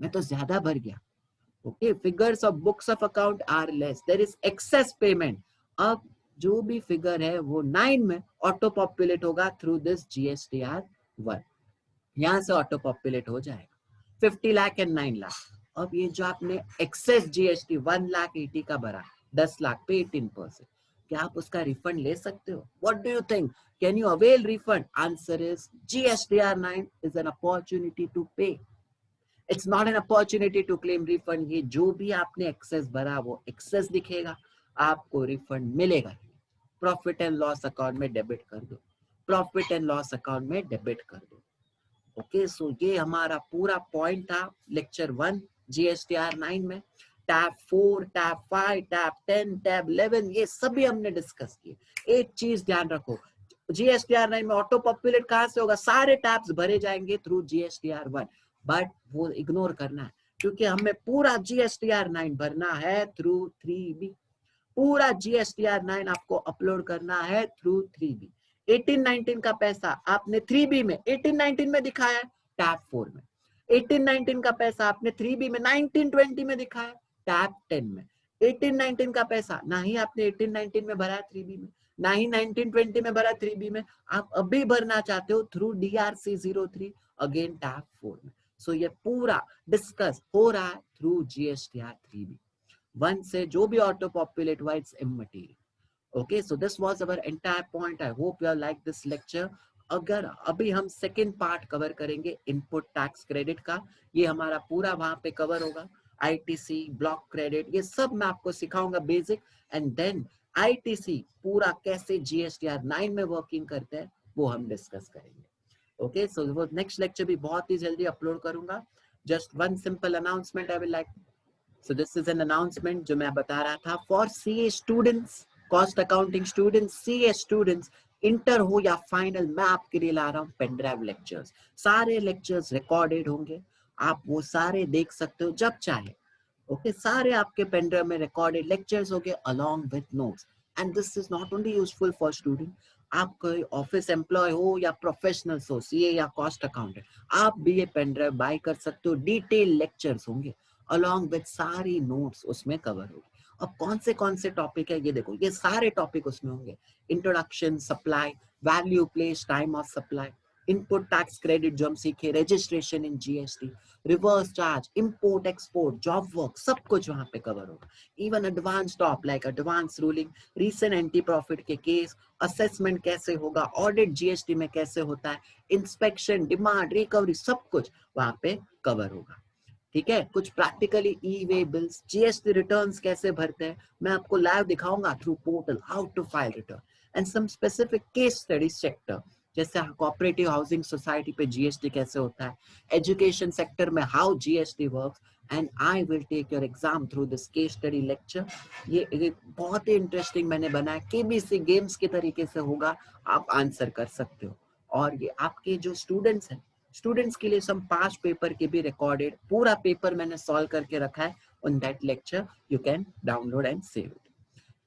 मैं तो ज्यादा भर गया। Okay, figures of books of account are less, there is excess payment. अब जो भी फिगर है वो 9 में ऑटो पॉपुलेट होगा थ्रू दिस GSTR1, यहां से ऑटो पॉपुलेट हो जाएगा 50 लाख एंड 9 लाख। अब ये जो आपने एक्सेस GST 1,80,000 का भरा, 10 लाख पे 18%, क्या आप उसका रिफंड ले सकते हो? What do you think, can you avail refund? Answer is GSTR9 is an opportunity to pay, it's not an opportunity to claim refund. ये जो भी आपने एक्सेस भरा वो एक्सेस दिखेगा, आपको रिफंड मिलेगा। प्रॉफिट एंड लॉस अकाउंट में डेबिट कर दो, प्रॉफिट एंड लॉस अकाउंट में डेबिट कर दो। ओके, सो ये हमारा पूरा पॉइंट था लेक्चर 1 GSTR9 में। टैब 4, टैब 5, टैब 10, टैब 11 ये सभी हमने डिस्कस किए। एक चीज ध्यान रखो, GSTR9 में ऑटो पॉपुलेट कहां से होगा, सारे टैब्स भरे जाएंगे थ्रू GSTR1, बट वो इग्नोर करना है क्योंकि हमें पूरा GSTR9 भरना है थ्रू 3B, पूरा GSTR9 आपको अपलोड करना है थ्रू 3B। 18-19 का पैसा आपने 3B में 18-19 में दिखाया है, टैब 4 में। 18-19 का पैसा आपने 3B में 19-20 में दिखाया, टैब 10 में। 18-19 का पैसा ना ही आपने 18-19 में भरा 3B में, ना ही 19-20 में भरा 3B में, आप अभी भरना चाहते हो थ्रू DRC03 अगेन टैब 4 में। सो ये पूरा डिस्कस हो रहा है थ्रू GSTR3B। 1 से जो भी ऑटो पॉपुलेट हुआ it's immaterial. Okay, so this was our entire point. I hope you all like this lecture. अगर अभी हम सेकेंड पार्ट कवर करेंगे इनपुट टैक्स क्रेडिट का, ये हमारा पूरा वहां पे कवर होगा। ITC, ब्लॉक क्रेडिट, ये सब मैं आपको सिखाऊंगा बेसिक, एंड देन ITC पूरा कैसे GSTR9 में वर्किंग करते हैं वो हम डिस्कस करेंगे। ओके, सो वो नेक्स्ट लेक्चर भी बहुत ही जल्दी अपलोड करूंगा। Just one simple announcement I will like, so this is an announcement जो मैं बता रहा था for CA students, cost accounting students, CA students, inter हो या फाइनल, मैं आपके लिए ला रहा हूँ पेन ड्राइव लेक्चर्स। सारे लेक्चर्स रिकॉर्डेड होंगे, आप वो सारे देख सकते हो जब चाहे। ओके, सारे आपके पेन ड्राइव में रिकॉर्डेड लेक्चर्स होंगे along with notes, and this is not only useful for student, आप कोई ऑफिस एम्प्लॉय हो या प्रोफेशनल हो, CA या कॉस्ट अकाउंटेंट, आप भी ये पेन ड्राइव बाय कर सकते हो। डिटेल लेक्चर्स होंगे अलोंग विद सारी नोट्स उसमें कवर होगी। अब कौन से टॉपिक है ये देखो, ये सारे टॉपिक उसमें होंगे। Introduction, supply, value place, time of supply, input tax credit जो हम सीखे, registration in GST, reverse charge, import export, job work, सब कुछ वहां पे कवर होगा। Even advance top like advance ruling, recent anti profit के केस, असेसमेंट कैसे होगा, ऑडिट GST में कैसे होता है, इंस्पेक्शन, डिमांड, रिकवरी, सब कुछ वहां पे कवर होगा। ठीक है, कुछ practically e way bills, GST returns कैसे भरते हैं मैं आपको लाइव दिखाऊंगा through portal, how to file return, and some specific case study sector जैसे कोऑपरेटिव हाउसिंग सोसाइटी पे जीएसटी कैसे होता है, एजुकेशन सेक्टर में how GST works, and I will take your exam through this case study lecture. ये बहुत ही interesting मैंने बनाया, केबीसी गेम्स के तरीके से होगा, आप आंसर कर सकते हो। और ये आपके जो स्टूडेंट्स हैं, स्टूडेंट्स के लिए सम 5 पेपर के भी रिकॉर्डेड पूरा पेपर मैंने सॉल्व करके रखा है on that lecture, you can download and save it.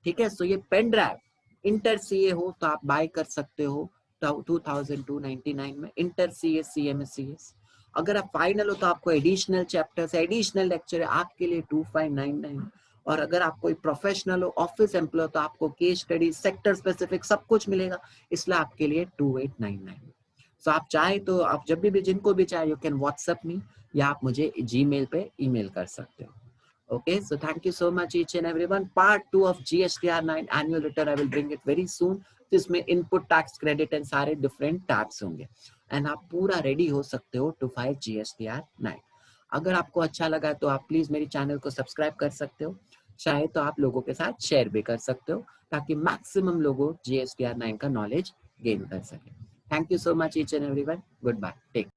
ठीक है, सो ये पेन ड्राइव इंटर सीए हो तो आप बाय कर सकते हो 2299 में, इंटर सीए सीएमएस। अगर आप फाइनल हो तो आपको एडिशनल चैप्टर्स, एडिशनल लेक्चर है आपके लिए 2599। और अगर आप कोई प्रोफेशनल हो, ऑफिस एम्प्लॉय, तो आपको केस स्टडी, सेक्टर स्पेसिफिक सब कुछ मिलेगा, इसलिए आपके लिए 2899। सो आप चाहे तो आप जब भी जिनको भी चाहे, यू कैन व्हाट्सएप मी, या आप मुझे जीमेल पे ईमेल कर सकते हो। Okay, so thank you so much each and everyone. Part 2 of GSTR 9 annual return I will bring it very soon. जिसमें इनपुट टैक्स क्रेडिट एंड सारे डिफरेंट टैक्स होंगे, एंड आप पूरा रेडी हो सकते हो टू फाइल GSTR 9। अगर आपको अच्छा लगा तो आप प्लीज मेरे चैनल को सब्सक्राइब कर सकते हो, चाहे तो आप लोगों के साथ शेयर भी कर सकते हो, ताकि मैक्सिमम लोगों GSTR 9 का नॉलेज गेन कर सके। Thank you so much each and everyone, good bye, take